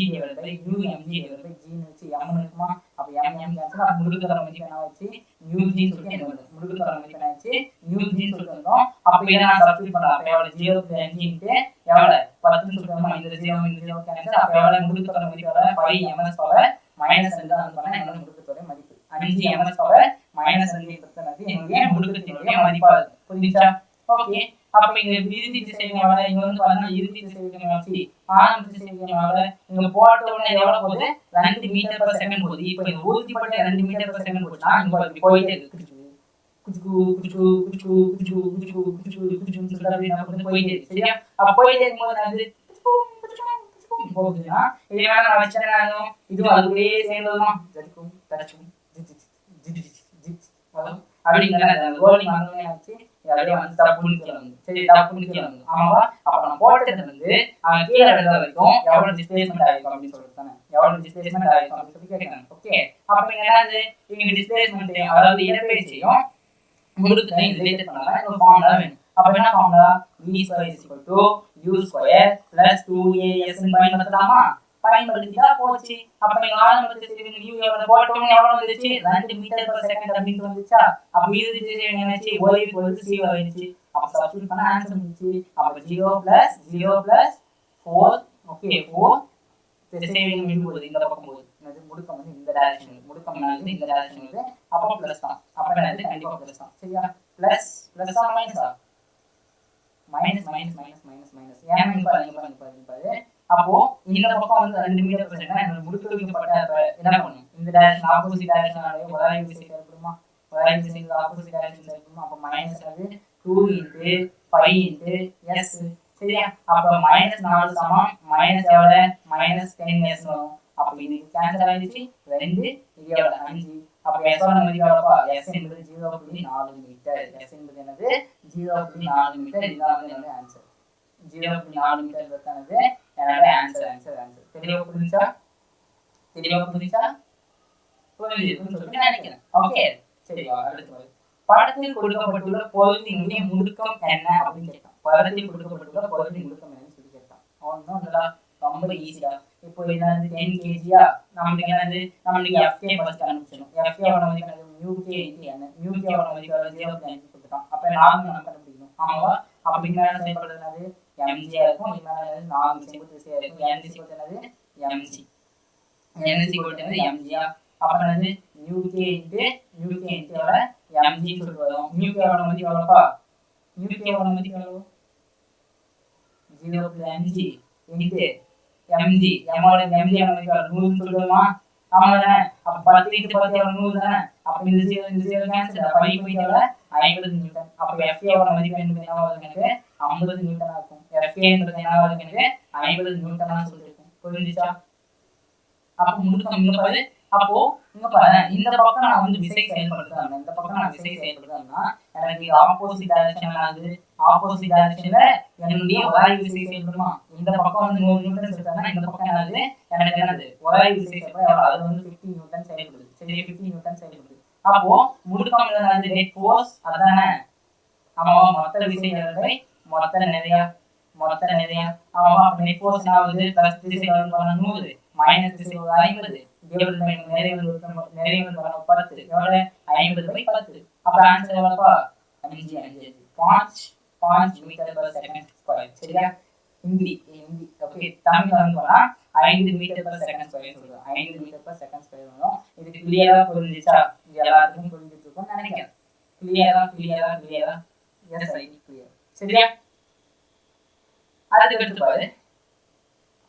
ன்னு வச்சு m இருக்குமா அப்ப m கேன்சல் அப்ப முடுக்கத்தோட மதிப்பு என்ன ஆச்சு μg சொல்லிட்டு என்ன வருது முடுக்கத்தோட மதிப்பு என்ன ஆச்சு μg சொல்லிட்டு வந்தோம். அப்ப இத நான் சப்ஸ்டிட்யூட் பண்ணலாம். அப்ப எவ்வளவு 0.5 * எவ்வளவு 10 ன்னு சொல்றோமா இந்த 0 கேன்சல் அப்ப எவ்வளவு முடுக்கத்தோட மதிப்பு எவ்வளவு 5 ms பவர் மைனஸ் 2 தான் பண்ணா என்னோட முடுக்கத்தோட மதிப்பு 5 ms பவர் மைனஸ் 2 பத்தினது என்னுடைய முடுக்கத்தினுடைய மதிப்பா இருக்கும். புரியுதா? ஓகே அப்ப இங்க இறுதி திசைவேகமால இங்க வந்து பாருங்க இறுதி திசைவேகமால ஆரம்ப திசைவேகமால இங்க போட்ட உடனே எவ்வளவு போகுது 2 மீட்டர்/செகண்ட் போகுது. இப்போ இந்த ஊர்ஜிப்பட்ட 2 மீட்டர்/செகண்ட் போச்சுனா இங்க இப்படி போயிட்டே இருக்கு போயிட்டே இருக்கு. சரியா அப்ப போயிட்டே இருக்கும்போது அது போகுதுன்னா இதனால நான் வச்சேன் இதுவும் அதுவே சேர்ந்ததுமா ஜடிக்கும் தரச்சும் அப்படிங்கிற ரோலிங் வந்தோடனே ஆச்சு அப்படியே வந்து டப்புன்னு கீழே வந்து சரி டப்புன்னு கீழே வந்து ஆமாவா அப்ப நம்ம போட்டது வந்து கீழே விழுற வரைக்கும் எவ்வளவு டிஸ்பிளேஸ்மெண்ட் ஆயிருக்கும் அப்படின்னு சொல்லிட்டு தானே எவ்வளவு டிஸ்பிளேஸ்மெண்ட் ஆயிருக்கும் அப்படின்னு சொல்லி கேட்கறாங்க. ஓகே அப்ப இங்க என்னது இங்க டிஸ்பிளேஸ்மெண்ட் அதாவது இடப்பெயர்ச்சியும் முடுக்கத்தையும் ரிலேட்டட் பண்ணலாம் ஒரு ஃபார்முலா வேணும். அப்ப என்ன ஃபார்முலா v2 = u2 + 2as ன்னு பயன்படுத்தலாமா பயன்படுத்திட்டா போச்சு. அப்ப இங்க ஆரம்பத்துல தெரியும் u எவ்வளவு போட்டோம்னே எவ்வளவு வந்துச்சு 2 மீட்டர்/செகண்ட் அப்படின்னு வந்துச்சா அப்ப இது தெரியும் என்னச்சு y = 0 ஆயிடுச்சு. அப்ப சப்ஸ்டிட்யூட் பண்ணா ஆன்சர் வந்துச்சு. அப்ப 0 + 0 + 4 ஓகே 4 திசைவேகம் எங்க போகுது இந்த பக்கம் போகுது. என்னது முடுக்கம் வந்து இந்த டைரக்ஷன் முடுக்கம் வந்து இந்த டைரக்ஷன் வந்து அப்ப பிளஸ் தான். அப்ப என்னது கண்டிப்பா பிளஸ் தான். சரியா பிளஸ் பிளஸ்ஸா மைனஸா minus minus minus minus minus ஏன் பாருங்க அப்போ இந்த பக்கம் வந்து 2 மீட்டர்/செகண்ட் என்னோட முடுக்க வைக்கப்பட்ட என்ன பண்ணும் இந்த டைரக்ஷன் ஆப்போசிட் டைரக்ஷனாலே உராய்வு விசை ஏற்படுமா உராய்வு விசை ஆப்போசிட் டைரக்ஷன் ஏற்படுமா அப்ப மைனஸ் அது 2 * 5 * s சரியா அப்ப -4 சமம் மைனஸ் எவ்வளவு -10s வரும். அப்ப இது கேன்சல் ஆயிடுச்சு 2 இது எவ்வளவு 5 அப்ப s ஓட மதிப்பு எவ்வளவுப்பா s என்பது 0.4 மீட்டர் s என்பது என்னது 0.4 மீட்டர் இதுதான் வந்து என்னோட ஆன்சர் 0.4 மீட்டர் என்பது என்னோட ஆன்சர் தெளிவா புரிஞ்சா புரிஞ்சுன்னு சொல்லி நினைக்கிறேன். ஓகே சரி அடுத்து படத்தில் கொடுக்கப்பட்டுள்ள பொருளினுடைய முடுக்கம் என்ன அப்படின்னு கேட்டான். படத்தில் கொடுக்கப்பட்டுள்ள பொருளின் முடுக்கம் என்னன்னு சொல்லி கேட்டான். ஒன்னும் இல்லடா ரொம்ப ஈஸியா இப்போ என்னது 10 kgயா நமக்கு என்னது நமக்கு fk ஃபர்ஸ்ட் கண்டுபிடிச்சணும். fk ஓட மதிப்பு என்னது μk * n μk ஓட மதிப்பு 0.5 கொடுத்துட்டான். அப்ப நார்மல் நம்ம கண்டுபிடிக்கணும். ஆமாவா அப்ப இங்க என்ன செய்யப்படுது என்னது mg இருக்கும் இங்க என்னது நார்மல் செங்குத்து திசையா இருக்கும் n = என்னது mg n = என்னது mg அப்ப என்னது μk * ஓட mg சொல்லிட்டு வரும். μk ஓட மதிப்பு எவ்வளவுப்பா μk ஓட மதிப்பு எவ்வளவு 0.5 mg m ஓட mg ஓட மதிப்பு 100 சொல்லுமா ஆமாதானே அப்ப 10 * 10 எவ்வளவு 100 தானே அப்ப இந்த 0 கேன்சல் அப்ப 5 * எவ்வளவு 50 நியூட்டன் அப்ப fk ஓட மதிப்பு என்னவா இருக்கும் எனக்கு 50 நியூட்டனா இருக்கும். fk என்பது என்னவா இருக்கும் எனக்கு 50 நியூட்டனா சொல்லிருக்கும். புரிஞ்சுச்சா அப்ப முடுக்கம் இங்க பாரு அப்போ இங்க பாரு இந்த பக்கம் நான் வந்து விசை செயல்படுத்துறேன் இந்த பக்கம் நான் விசை செயல்படுத்துறேன்னா எனக்கு ஆப்போசிட் டைரக்ஷன்ல அது ஆப்போசிட் டைரக்ஷன்ல என்னுடைய உராய்வு விசை செயல்படுமா இந்த பக்கம் வந்து 100 நியூட்டன் சொல்றாங்கன்னா இந்த பக்கம் என்னது எனக்கு என்னது உராய்வு விசை செயல்படுது அது வந்து 50 நியூட்டன் செயல்படுது. சரி 50 நியூட்டன் செயல்படுது. அப்போ முடுக்கம் என்னது நெட் ஃபோர்ஸ் அதானே ஆமாவா மொத்த விசைகளை மொத்த நிறையா ஆமாவா அப்ப நெட் ஃபோர்ஸ் ஆகுது பிளஸ் திசைகள் பண்ண 100 மைனஸ் திசைகள் 50 டிவைடட் பை நிறைகள் 10 எவ்வளவு 50/10 அப்ப ஆன்சர் எவ்வளவுப்பா 5 மீட்டர்/செகண்ட் ஸ்கொயர். சரியா ஹிந்தி ஓகே தமிழ்ல வந்து போனா 5 மீட்டர்/செகண்ட் ஸ்கொயர் சொல்றோம் 5 மீட்டர்/செகண்ட் ஸ்கொயர் வரும். இது கிளியரா புரிஞ்சுச்சா எல்லாருக்கும் புரிஞ்சிட்டு இருக்கும்னு நினைக்கிறேன். கிளியரா எஸ் ஐ கிளியர் சரியா? அதுக்கு அடுத்து பாரு,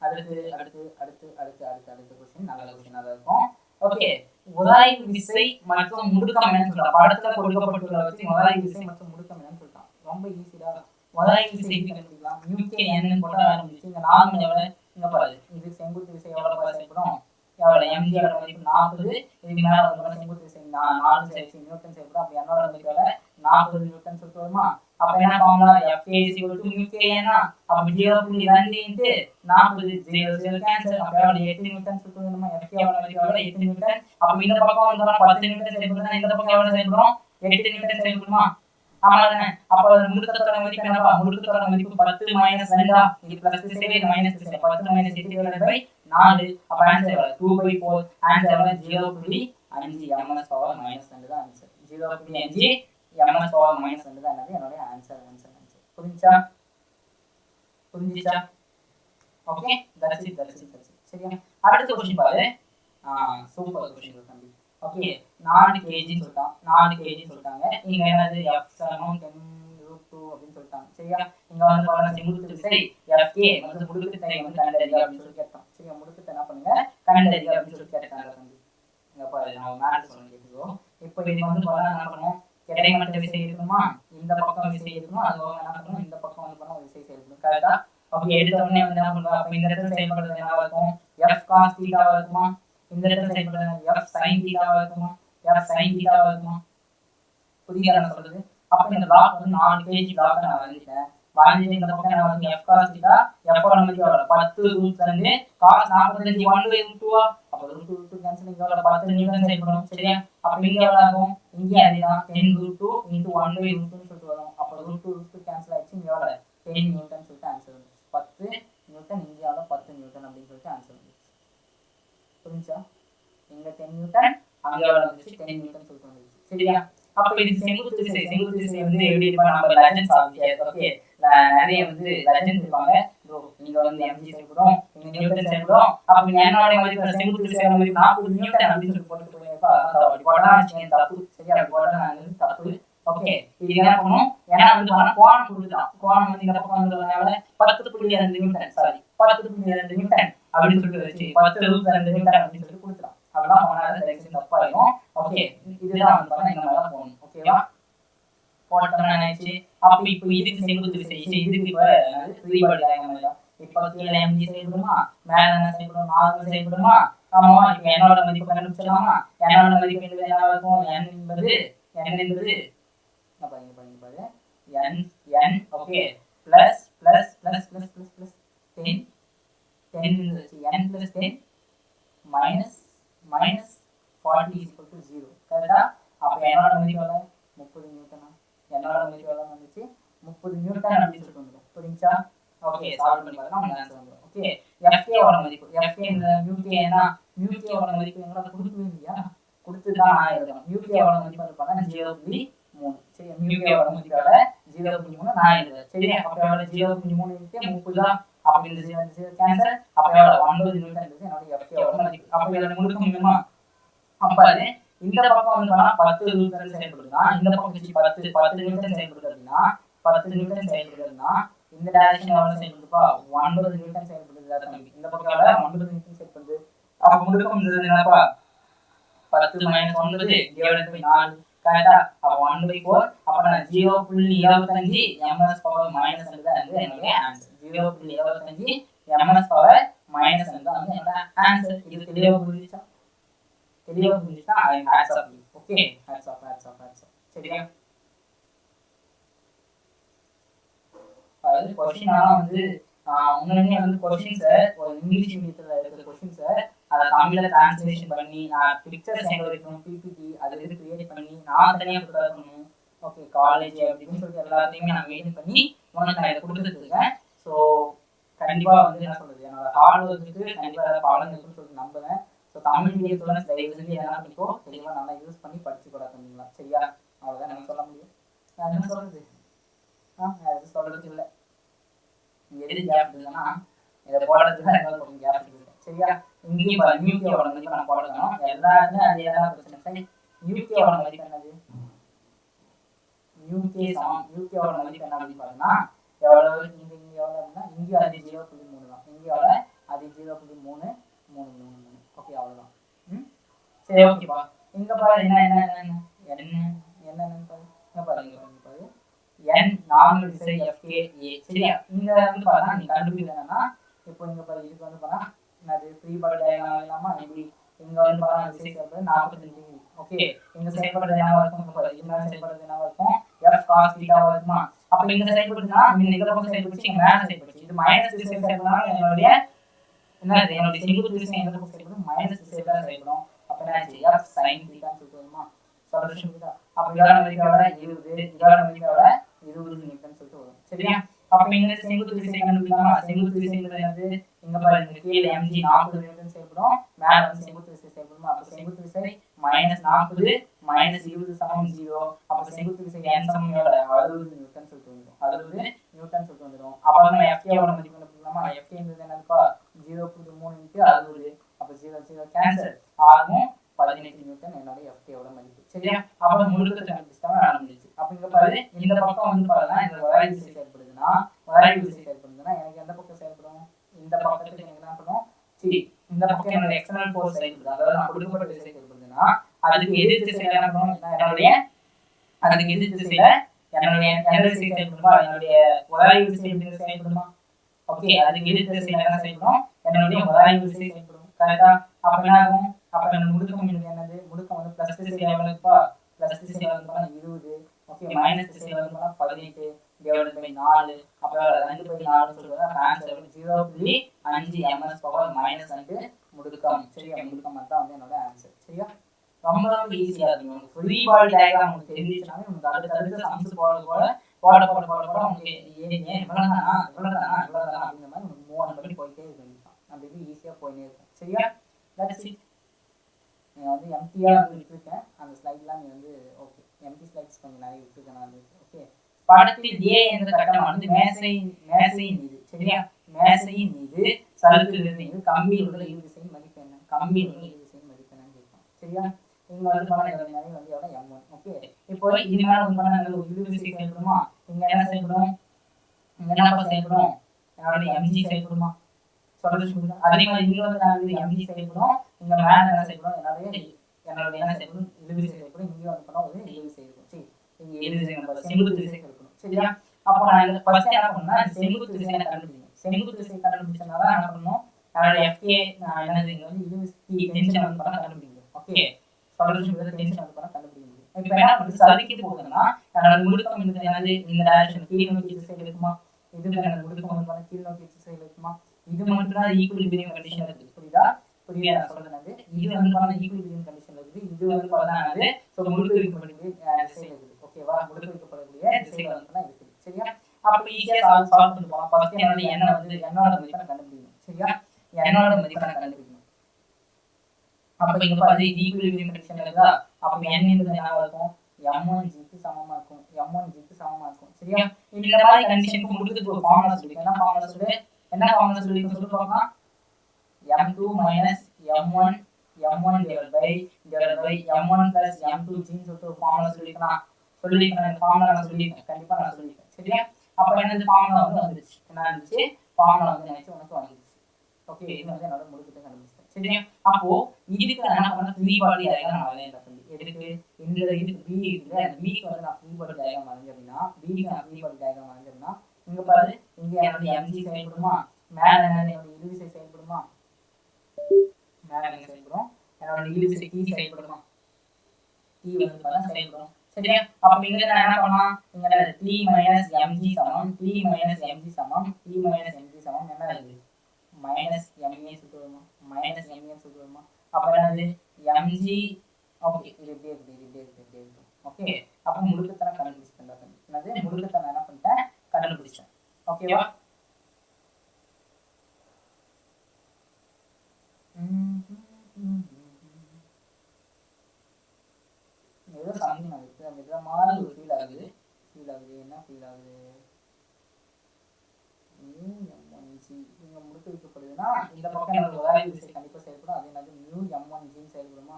அடுத்து அடுத்து அடுத்து அடுத்து அடுத்து அடுத்த கொஸ்டின் நல்ல கொஸ்டினாக இருக்கும். ஓகே, உராய்வு விசை மற்றும் முடுக்கம் என்னன்னு சொல்றான். படத்துல கொடுக்கப்பட்டுள்ள வச்சு உராய்வு விசை மற்றும் முடுக்கம் என்னன்னு சொல்றான். ரொம்ப ஈஸியா உராய்வு விசை எப்படி கண்டுபிடிக்கலாம்? நியூட்டன் என்னன்னு போட ஆரம்பிச்சு இந்த நார்மல் எவ்வளவு இங்க பாரு, இது செங்குத்து விசை எவ்வளவு செயல்படும், எவ்வளவு mg மதிப்பு 40, இதுக்கு மேல வந்து செங்குத்து விசை 4 நியூட்டன் செயல்படும். அப்ப என்னோட மதிப்பு எவ்வளவு 40 நியூட்டன் சொல்லிட்டு வருமா? அப்ப என்ன ஃபார்முலா? Fa = அப்ப 0.2 இன்டு 40 0 கேன்சல். அப்ப எவ்வளவு 8 நியூட்டன் சொல்லிட்டு வருமா? Fa எவ்வளவு மதிப்பு எவ்வளவு 8 நியூட்டன். அப்ப இந்த பக்கம் வந்து 10 நியூட்டன் செயல்படுதுன்னா இந்த பக்கம் எவ்வளவு செயல்படும்? 8 நியூட்டன் செயல்படுமா? ஆமாதானே? அப்ப முடுக்கத்தோட மதிப்பு என்னப்பா? முடுக்கத்தோட மதிப்பு 10 - 2 இது பிளஸ் திசையில இது மைனஸ் திசை. 10 - 8 / 4. அப்ப ஆன்சர் எவ்வளவு? 2/4. ஆன்சர் எவ்வளவு? 0.5 ms பவர் -2 தான் ஆன்சர். 0.5 ms பவர் -2 தான் என்னோட ஆன்சர். புரிஞ்சா? Okay, that's it. சரியா? அடுத்த क्वेश्चन பாரு. சூப்பர் क्वेश्चन தம்பி. ஓகே, 4 kg சொல்றான். 4 kg சொல்றாங்க. இங்க என்னது? f சமம் 10√2 அப்படினு சொல்றாங்க. சரியா? இங்க வந்து பாருங்க, செங்குத்து விசை Fa மற்றும் முடுக்கத்தை வந்து கண்டறிய அப்படினு சொல்லி கேட்டான். சரியா? முடுக்கத்தை என்ன பண்ணுங்க? கண்டறிய அப்படினு சொல்லி கேட்டாங்க தம்பி. இங்க பாரு, நான் மேத்ஸ் சொல்றேன் கேட்டுக்கோ. இப்போ இது வந்து பாருங்க என்ன பண்ணனும்? கிடைமட்ட விசை இருக்குமா? இந்த பக்கம் விசை இருக்குமா? அதுவும் என்ன பண்ணனும்? இந்த பக்கம் வந்து பண்ணனும் விசை செயல்படும். கரெக்ட்டா? அப்ப எடுத்த உடனே வந்து என்ன பண்ணுவா? அப்ப இந்த இடத்துல செயல்படுறது என்னவா இருக்கும்? f cos θ இருக்குமா? இந்த இடத்துல செயல்படுறது f sin θ இருக்குமா? f sin θ இருக்குமா? புரியுதா நான் சொல்றது? அப்ப இந்த பிளாக் வந்து 4 kg பிளாக் நான் வரைஞ்சேன். வரைஞ்சு இந்த பக்கம் என்ன வந்து f cos θ, f ஓட மதிப்பு எவ்வளவு? 10√2 cos 45 1/2 அப்ப √2 கேன்சல். இங்க எவ்வளவு? 10 நியூட்டன் செயல்படும். சரியா? அப்ப இங்க எவ்வளவு ஆகும்? இங்க அதுதான் 10√2 * 1/2 ன்னு சொல்லிட்டு வரும். அப்ப √2 கேன்சல் ஆயிடுச்சு. இங்க எவ்வளவு? 10 நியூட்டன் சொல்லிட்டு ஆன்சர் வந்துச்சு. 10 நியூட்டன், இங்க எவ்வளவு? 10 நியூட்டன் அப்படின்னு சொல்லிட்டு ஆன்சர் வந்துச்சு. புரிஞ்சா? இங்க 10 நியூட்டன், அங்க எவ்வளவு வந்துச்சு? 10 நியூட்டன் சொல்லிட்டு வந்துச்சு. சரியா? அப்ப இது செங்குத்து விசை. செங்குத்து விசை வந்து எப்படி இருப்பா? நம்ம லெஜண்ட் சால்வ். ஓகே, நிறைய வந்து லெஜண்ட் இருப்பாங்க. இங்க வந்து mg செயல்படும், இங்க நியூட்டன் செயல்படும். அப்ப என்னோட மதிப்பு செங்குத்து விசையோட மதிப்பு 40 நியூட்டன் அப்படின்னு சொல்லி போட்டு போயிருப்பா. அப்படி போட்டா தப்பு. சரியா? அப்படி போட்டா நான் தப்பு. ஓகே, இது என்ன பண்ணும்? ஏன்னா வந்து கோணம் கொடுத்துட்டான். கோணம் வந்து இந்த பக்கம் வந்ததுனால 10.2 நியூட்டன், சாரி 10.2 நியூட்டன் அப்படின்னு சொல்லிட்டு வச்சு 10√2 நியூட்டன் அப்படின்னு சொல்லி கொடுத்துட்டான். அதெல்லாம் பண்ணாத டைரக்ஷன் தப்பாயிடும். ஓகே, இதுதான் வந்து பார்த்தா இந்த மாதிரி தான் போகணும். ஓகேவா? போட்டோம்னா என்னாச்சு? அப்ப இப்போ இதுக்கு செங்குத்து விசை, இதுக்கு இப்ப ஃப்ரீ பாடி டயக்ராம் தான். இப்போ கீழே mg செயல்படுமா? மேல என்ன செயல்படும்? நார்மல் செயல்படுமா? ஆமா. இப்போ என்னோட மதிப்பு கண்டுபிடிச்சலாமா? என்னோட மதிப்பு என்னவா இருக்கும்? n என்பது பாரு n okay plus plus plus plus plus plus 10 n plus 10 minus 40 = 0. கரெக்ட்டா? அப்ப என்னோட மதிப்பு எவ்வளவு? 30 நியூட்டனா? என்னோட மதிப்பு எவ்வளவு வந்துச்சு? 30 நியூட்டன் அப்படி சொல்லிட்டு வந்துரும். புரிஞ்சா? ஓகே, சால்வ் பண்ணி பார்த்தா நமக்கு ஆன்சர் வந்துரும். ஓகே, Fa ஓட மதிப்பு, Fa இந்த μk ஓட மதிப்பு எங்கடா கொடுக்கவே இல்லையா? கொடுத்துதான் நான் எழுதணும். μk ஓட மதிப்பு வந்து பார்த்தா 0.3. சரி, μk ஓட மதிப்பு எவ்வளவு? 0.3 நான் எழுதுறேன். சரி, அப்ப எவ்வளவு? 0.3 × 30 அப்ப இந்த 0 கேன்சல். அப்ப எவ்வளவு? 9 நியூட்டன் இருக்கு என்னோட Fa ஓட மதிப்பு. அப்ப இதோட முடுக்கம் என்னமா? அப்ப அது இந்த பக்கம் வந்து பார்த்தா 10 நியூட்டன் செயல்படுதுன்னா, இந்த பக்கம் 10 நியூட்டன் செயல்படுது அப்படின்னா 10 நியூட்டன் செயல்படுதுன்னா இந்த டைரக்ஷன் எவ்வளவு செயல்படுதுப்பா? 9 நியூட்டன் செயல்படுது தம்பி. இந்த பக்கம் எவ்வளவு? 9 நியூட்டன் செயல்படுது. அப்ப முடுக்கம் என்னப்பா? 10 - 9 / 4. கரெக்ட்டா? அப்ப 1/4. அப்ப நான் 0.25 ms பவர் -2 தான் என்னோட ஆன்சர். 0.25 ms பவர் -2 தான் என்னோட ஆன்சர். இது தெளிவா புரிஞ்சுச்சா? Hats off. Okay, hats off. சரியா? அது क्वेश्चन வந்து உண்மையிலேயே வந்து क्वेश्चंस ஒரு இங்கிலீஷ் மீடியத்துல இருக்கிற क्वेश्चंस அத தமிழ்ல டிரான்ஸ்லேஷன் பண்ணி நான் பிக்சர்ஸ் எங்க வைக்கணும், பிபிடி அது இது கிரியேட் பண்ணி நான் தனியா ப்ரிப்பேர் பண்ணனும். ஓகே, காலேஜ் அப்படின்னு சொல்லி எல்லாத்தையுமே நான் மெயின்டைன் பண்ணி உனக்கு நான் இத கொடுத்துட்டு இருக்கேன். சோ கண்டிப்பா வந்து என்ன சொல்றது, என்னோட ஹார்ட் ஒர்க்குக்கு கண்டிப்பா பலன் இருக்குன்னு சொல்லி நம்புறேன். சோ தமிழ் மீடியம் ஸ்டூடண்ட்ஸ் தயவு செஞ்சு என்ன பண்ணிக்கோ, தெளிவா நல்லா யூஸ் பண்ணி படிச்சு கூட தம்பிங்களா. சரியா? அவ்வளவுதான் எனக்கு சொல்ல முடியும். நான் என்ன சொல்றது? அது சொல்றதுக்கு இல்லை. எது கேப் இல்லைன்னா இதை போடுறதுக்கு தான் கொஞ்சம் கேப் இருக்கு. சரியா? இங்கேயும் பாருங்க, யூகேவோட மதிப்பு நான் போடணும். எல்லாருமே அதே தான் பிரச்சனை. சரி, யூகேவோட மதிப்பு என்னது? மியூகே சமம் மியூகேவோட மதிப்பு என்ன அப்படின்னு பார்த்தீங்கன்னா எவ்வளவு இங்கே எவ்வளோ அப்படின்னா இங்கே அது 0.3 தான், இங்கேயோட அது 0.333. ஓகே அவ்வளோதான். சரி ஓகேப்பா. இங்க பாரு என்ன என்ன என்ன என்னன்னு பாரு, இங்க பாரு n நார்மல் விசை FKA. சரியா? இங்க வந்து பாருங்க நீ கண்டுபிடிக்கிறது என்னன்னா இப்போ இங்க பாரு இதுக்கு வந்து பாருங்க என்னது ஃப்ரீ பாடி டயக்ராம் இல்லாம இப்படி இங்க வந்து பாருங்க விசை செயல்படுறது 45 டிகிரி. ஓகே இங்க செயல்படுறது என்னவா இருக்கும் பாரு, இது மேல செயல்படுறது என்னவா இருக்கும் F cos θ வருமா. அப்ப இங்க செயல்படுதுன்னா இந்த பக்கம் செயல்படுச்சு இங்க மேல செயல்படுச்சு, இது மைனஸ் திசையில் செயல்படுனா என்னுடைய என்னது என்னுடைய செங்குத்து திசை எந்த பக்கம் செயல்படும் மைனஸ் திசையில தான் செயல்படும். அப்ப என்னாச்சு F sin θ சொல்லிட்டு வருமா. சொல்யூஷன் புரியுதா? அப்ப இதோட மதிப்போட 20 இதோட மதிப்போட 20 நியூட்டன் சொல்லிட்டு வரும். சரியா? அப்ப இங்க செங்குத்து திசை கண்டுபிடிக்கலாமா. செங்குத்து திசைங்கிறது என்னது, இங்க பாருங்க கீழே mg 40 நியூட்டன் செயல்படும், மேல வந்து செங்குத்து திசை செயல்படும். அப்ப செங்குத்து திசை -40 -20 சமம் 0. அப்ப செங்குத்து திசை n சமம் எவ்வளவு 60 நியூட்டன் சொல்லிட்டு வந்துரும். 60 நியூட்டன் சொல்லிட்டு வந்துரும். அப்ப நம்ம fk ஓட மதிப்பு கண்டுபிடிக்கலாமா. fk ங்கிறது என்னதுப்பா 0.3 × 60. அப்ப 0 0 கேன்சல் ஆகும் 18 நியூட்டன் என்னோட fk ஓட மதிப்பு. சரியா? அப்ப முழுக்க கண்டுபிடிச்சா ஆரம்பிச்சு. அப்ப இங்க பாரு இந்த பக்கம் வந்து பாருங்க இந்த வளைவு விசை செயல்படுதுன்னா எனக்கு எந்த பக்கம் செயல்படும், இந்த பக்கத்துக்கு எனக்கு என்ன பண்ணும் சரி இந்த பக்கம் என்னோட எக்ஸ்டர்னல் ஃபோர்ஸ் செயல்படுது, அதாவது நான் கொடுக்கப்பட்ட விசை செயல்படுதுன்னா அதுக்கு எதிர் திசையில என்ன பண்ணும் என்னுடைய அதுக்கு எதிர் திசையில என்னுடைய எந்த விசை செயல்படுமா என்னுடைய வளைவு விசை செயல்படுமா. ஓகே அதுக்கு எதிர் திசையில என்ன செயல்படும் என்னுடைய வளைவு விசை செயல்படும். கரெக்டா? அப்ப என்ன ஆகும், அப்ப என்ன முடுக்கம் என்னது, முடுக்கம் வந்து பிளஸ் திசையில எவ்வளவுப்பா பிளஸ் திசையில வந்து 20. ஓகே மைனஸ் திசையில வந்து 18 டிவைடட் பை 4. அப்ப 2/4 சொல்றதா ஆன்சர் 0.5 ms பவர் -2 முடுக்கம். சரியா? முடுக்கம் தான் வந்து என்னோட ஆன்சர். சரியா? ரொம்ப ரொம்ப ஈஸியா இருக்கும். ஃப்ரீ பாடி டயகிராம் உங்களுக்கு தெரிஞ்சிச்சுனாலே உங்களுக்கு அடுத்த சம்ஸ் போட உங்களுக்கு இவ்வளவுதானா அப்படிங்கிற மாதிரி உங்களுக்கு மூவ் ஆன் பண்ணி போயிட்டே இருக்கும். அப்படி ஈஸியா போயிட்டே இருக்கும். சரியா? That's it. நீ வந்து எம்டியா விட்டுருக்கேன் அந்த ஸ்லைட்லாம் நீ வந்து ஓகே எம்டி ஸ்லைட்ஸ் கொஞ்சம் நிறைய விட்டுருக்கேன் நான். ஓகே படத்தில் ஏ என்ற கட்டமானது மேசையின் மீது. சரியா? மேசையின் மீது சறுக்குகிறது. கம்பியில் உள்ள இரு விசையின் மதிப்பு என்ன, கம்பியில் உள்ள இரு விசையின் மதிப்பு என்னன்னு கேட்போம். சரியா? இங்க வந்து படம் நிறைய வந்து எவ்வளோ m1. ஓகே இப்போ இது மேல வந்து படம் ஒரு இரு விசை செயல்படுமா, இங்க என்ன செயல்படும், இங்க என்ன செயல்படும் என்னோட mg செயல்படுமா. சொல்லுங்க. அதே மாதிரி இங்க வந்து நான் mg செயல்படும், இங்க மேல என்ன செயல்படும் என்னோட என்ன செயல்படும் இழுவிசை செயல்படும். இங்க வந்து பண்ணா ஒரு இழுவிசை இருக்கும். சரி இங்க இழுவிசை நம்ம செங்குத்து திசை செயல்படும். சரியா? அப்ப நான் இந்த ஃபர்ஸ்ட் என்ன பண்ணா செங்குத்து திசையை கண்டுபிடிக்கணும். செங்குத்து திசை கண்டுபிடிச்சனால என்ன பண்ணனும் என்னோட fk என்னது இங்க வந்து இழுவிசை டென்ஷன் வந்து பண்ண கண்டுபிடிக்கணும். ஓகே சொல்யூஷன் வந்து டென்ஷன் வந்து பண்ண கண்டுபிடிக்கணும். இப்போ என்ன பண்ணுது சறுக்கிட்டு போகுதுன்னா என்னோட முடுக்கம் என்னது இந்த டைரக்ஷன் கீழ் நோக்கி திசையில் இருக்குமா, இது என்னோட முடுக்கம் வந்து பண்ண கீழ் நோக்கி திசையில் இருக்குமா. இது மட்டும் தான் ஈக்குலிபிரியம் கண்டிஷன்ல இருக்கு. புரியுதா? புரியுதா நான் சொல்றது. இது வந்து பண்ண ஈக்குலிபிரியம் கண்டிஷன்ல இருக்கு. இது வந்து பண்ணாது சோ முடுக்கு வைக்கப்படக்கூடிய திசையில இருக்கு. ஓகேவா? முடுக்கு வைக்கப்படக்கூடிய திசையில வந்து பண்ண இருக்கு. சரியா? அப்ப ஈஸியா சால்வ் பண்ணி போலாம். ஃபர்ஸ்ட் என்னோட என்ன வந்து என்னோட மதிப்பை கண்டுபிடிக்கணும். சரியா? என்னோட மதிப்பை கண்டுபிடிக்கணும். அப்ப இங்க பாரு இது ஈக்குலிபிரியம் கண்டிஷன்ல இருக்கா. அப்ப n என்பது என்னவா இருக்கும் m1g க்கு சமமா இருக்கும். m1g க்கு சமமா இருக்கும். சரியா? இந்த மாதிரி கண்டிஷனுக்கு முடுக்கு ஒரு ஃபார்முலா சொல்லிருக்கேன். என்ன ஃபார்முலா சொல்லிருக்கேன் சொல்லு பார்க்கலாம். m2 m1 divided by m1 plus m2g ன்னு சொல்லிட்டு ஒரு ஃபார்முலா சொல்லிருக்கேன். இந்த ஃபார்முலா நான் சொல்லிருக்கேன். கண்டிப்பா நான் சொல்லிருக்கேன். சரியா? அப்ப என்னது ஃபார்முலா வந்து வந்துருச்சு. என்ன இருந்துச்சு ஃபார்முலா வந்து நினைச்சு உனக்கு வந்துருச்சு. ஓகே இது வந்து என்னோட முடுக்கத்தை கண்டுபிடிச்சேன். சரியா? அப்போ இதுக்கு நான் என்ன பண்ண ஃப்ரீ பாடி டயகிராம் நான் வரையறேன். எதுக்கு இந்த இதுக்கு b இருக்குல்ல அந்த b க்கு வந்து நான் ஃப்ரீ பாடி டயகிராம் வரைஞ்சேன்னா b க்கு நான் ஃப்ரீ பாடி டயகிராம் வரைஞ்சேன்னா இங்க பாரு இங்க என்னோட mg செயல்படுமா, மேல என்னோட இழுவிசை செயல்படுமா, மேல என்ன செயல்படும் என்னோட இழுவிசை t செயல்படுமா, t வந்து பாத்தா செயல்படும். சரியா? அப்ப இங்க நான் என்ன பண்ணலாம் இங்க t mg சமம் t mg சமம் என்ன இருக்கு -ma சுத்துமா சுத்துமா. அப்ப என்னது mg ஓகே இது இப்படியே இருக்கு. ஓகே அப்ப முடுக்கத்தை கண்டுபிடிச்சிட்டேன். என்னது முடுக்கத்தை நான் என்ன பண்ணிட்டேன் கண்டுபிடிச்சேன். ஓகேவா? ஏதோ சம்திங் ஆகுது அந்த மாதிரி ஒரு ஃபீல் ஆகுது என்ன ஃபீல் ஆகுது இங்க முடுக்க வைக்கப்படுதுன்னா இந்த பக்கம் எனக்கு வளைவு விசை கண்டிப்பா செயல்படும். அதே மாதிரி m1g செயல்படுமா,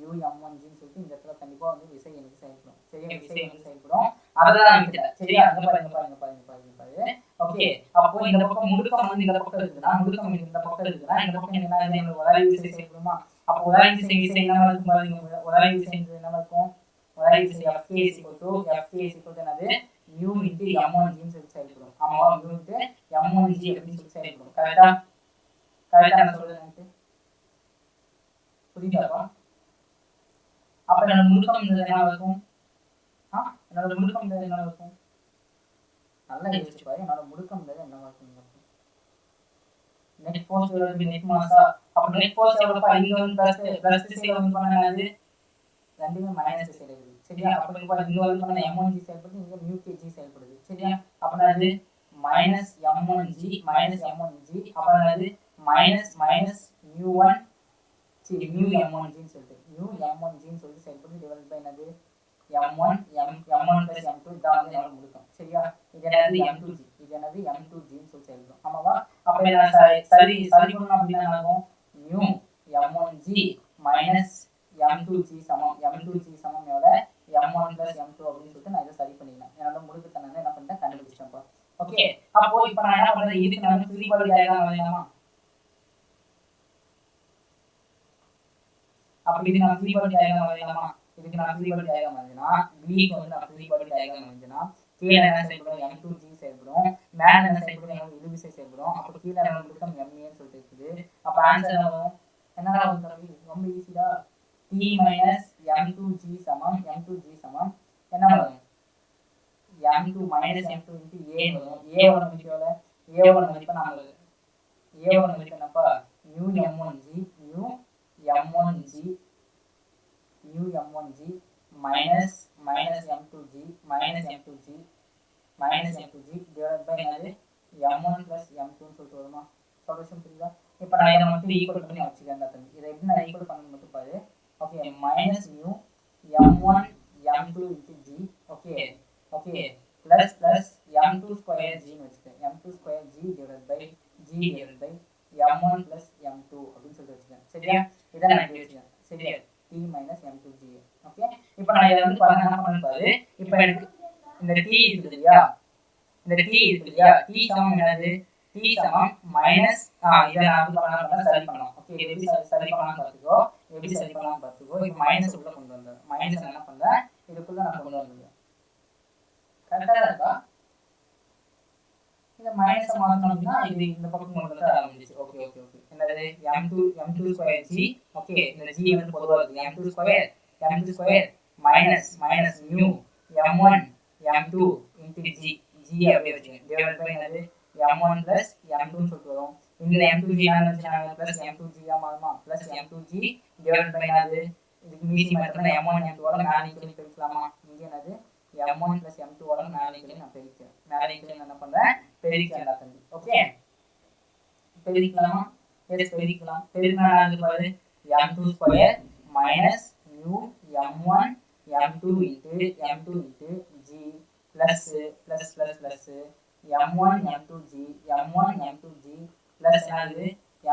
UM1Gன்னு சொல்லிட்டு இந்த இடத்துல கண்டிப்பா வந்து விசை எனக்கு செயல்படும். சரியா, விசை வந்து செயல்படும். அதெல்லாம் விட்டுல. சரியா, பாரு. ஓகே, அப்போ இந்த பக்கம் முடுக்கம் வந்து இந்த பக்கம் இருக்குன்னா, முடுக்கம் இந்த பக்கம் இருக்குன்னா, இந்த பக்கம் என்ன என்னோட உராய்வு விசை செயல்படுமா? அப்போ உராய்வு விசை என்னவா இருக்கும் பாருங்க. உராய்வு விசை என்னவா இருக்கும்? உராய்வு விசை FK என்னது U into M1G சொல்லி செயல்படும். ஆமாவா, U into M1G அப்படின்னு சொல்லி செயல்படும். கரெக்டா நான் சொல்றது எனக்கு புரியுதாப்பா? அப்ப என்னோட முடுக்கம் என்ன இருக்கும்? என்னோட முடுக்கம் என்ன இருக்கும்? நல்லா யோசிச்சு பாரு. என்னோட முடுக்கம் என்ன இருக்கும்? நெட் ஃபோர்ஸ் எவ்வளவு? நெட் மாஸா? அப்ப நெட் ஃபோர்ஸ் எவ்வளவுப்பா? இங்க வந்து பிளஸ் திசையில வந்து பண்ணாது, ரெண்டுமே மைனஸ் திசையில இருக்குது. சரியா, அப்ப இங்க வந்து பண்ண M1G செயல்படுது, இங்க μkg செயல்படுது. சரியா, அப்ப அது மைனஸ் M1G அப்ப அது மைனஸ் μ1 μm1Gன்னு சொல்லிட்டு μm1Gன்னு சொல்லி செயல்படுது. டிவைட் பை என்னது M1 plus M2 இதான் வந்து என்னோட முடுக்கம். சரியா, இது என்னது M2G, இது என்னது M2Gன்னு சொல்லி செயல்படும். ஆமாவா? அப்ப நான் சரி பண்ணணும் அப்படின்னா என்ன ஆகும்? μm1G மைனஸ் M2G சமம் எவ்வளோ? M1 plus M2 அப்படின்னு சொல்லிட்டு நான் இதை சரி பண்ணிக்கலாம். என்னோட முடுக்கத்தை நான் என்ன பண்ணிட்டேன், கண்டுபிடிச்சிட்டேன்ப்பா. ஓகே, அப்போ இப்போ நான் என்ன பண்றேன், இதுக்கு நான் ஃப்ரீ பாடி டயக்ராம் வரையலாமா? அப்படி இதுக்கு நான் ஃப்ரீ பாடி டயக்ராம் வரையலாமா? இதுக்கு நான் ஃப்ரீ பாடி டயக்ராம் வரைஞ்சேன்னா, பிக்கு வந்து நான் ஃப்ரீ பாடி டயக்ராம் வரைஞ்சேன்னா, கீழே என்ன செயல்படும்? M2G செயல்படும். மேல என்ன செயல்படும்? என்னோட இழுவிசை செயல்படும். அப்போ கீழே என்னோட முடுக்கம் MAன்னு சொல்லிட்டு இருக்குது. அப்போ ஆன்சர் என்ன வரும்? என்னடா வரும் தம்பி? ரொம்ப ஈஸிடா. T minus M2G சமம் என்ன வரும்? M2 minus M2 into A வரும். A ஓட மதிப்பு எவ்வளவு? A ஓட மதிப்பு என்னப்பா? μm1G minus M2G divided by என்னது M1 plus M2 சொல்லிட்டு வருமா? சொல்யூஷன் புரியுதா? இப்போ நான் இதை மட்டும் ஈக்குவல் பண்ணி வச்சுக்கிறேன் தம்பி. இதை எப்படி நான் ஈக்குவல் பண்ணணும் மட்டும் பாரு. Okay, minus mu M1 M2 into G okay plus M2 square G ன்னு வச்சுக்கிறேன். M2 square G divided by M1 plus M2 அப்படின்னு சொல்லிட்டு வச்சுக்கிறேன். சரியா, இதை நான் இப்படி வச்சுக்கிறேன். சரியா, T minus M2G. ஓகே, இப்போ நான் இதை வந்து பாருங்க என்ன பண்ணணும் பாரு. இப்போ எனக்கு இந்த T இருக்கு இல்லையா, T சமம் என்னது? T சமம் மைனஸ் இதை நான் வந்து சரி பண்ணலாம். ஓகே, இது எப்படி சரி பண்ணலாம்னு பார்த்துக்கோ. இப்போ மைனஸ் உள்ள கொண்டு வந்தேன். மைனஸ் என்ன பண்றேன், இதுக்குள்ள நான் கொண்டு வந்தேன். கரெக்டா இருக்கா? இந்த மைனஸ் மாத்தணும் அப்படின்னா இது இந்த பக்கம் கொண்டு வந்து ஆரம்பிச்சு. ஓகே என்னது M2 ஸ்கொயர் G. ஓகே, இந்த G வந்து பொதுவா இருக்கு. M2 square minus mu M1 M2 into G அப்படியே வச்சுக்கோங்க. டிவைட் பை என்னது M1 plus M2 ன்னு சொல்லிட்டு வரும். இந்த M2G என்ன வச்சுனாங்க? plus M2G ஆமாமா, plus M2G டிவைட் பை என்னது, இதுக்கு மீதி மட்டும் M1 M2 ஓட மேலே ஈக்குவல் பெருக்கலாமா? இங்க என்னது M1 plus M2 ஓட மேலே ஈக்குவல் நான் பெருக்கிறேன். மேலே ஈக்குவல் என்ன பண்றேன், பெருக்கிறேன் தம்பி. ஓகே, பெருக்கலாமா? எஸ் பெருக்கலாம். பெருக்கினா என்ன பாரு, M2 square minus mu M1 M2 into G plus M1 M2G plus என்னது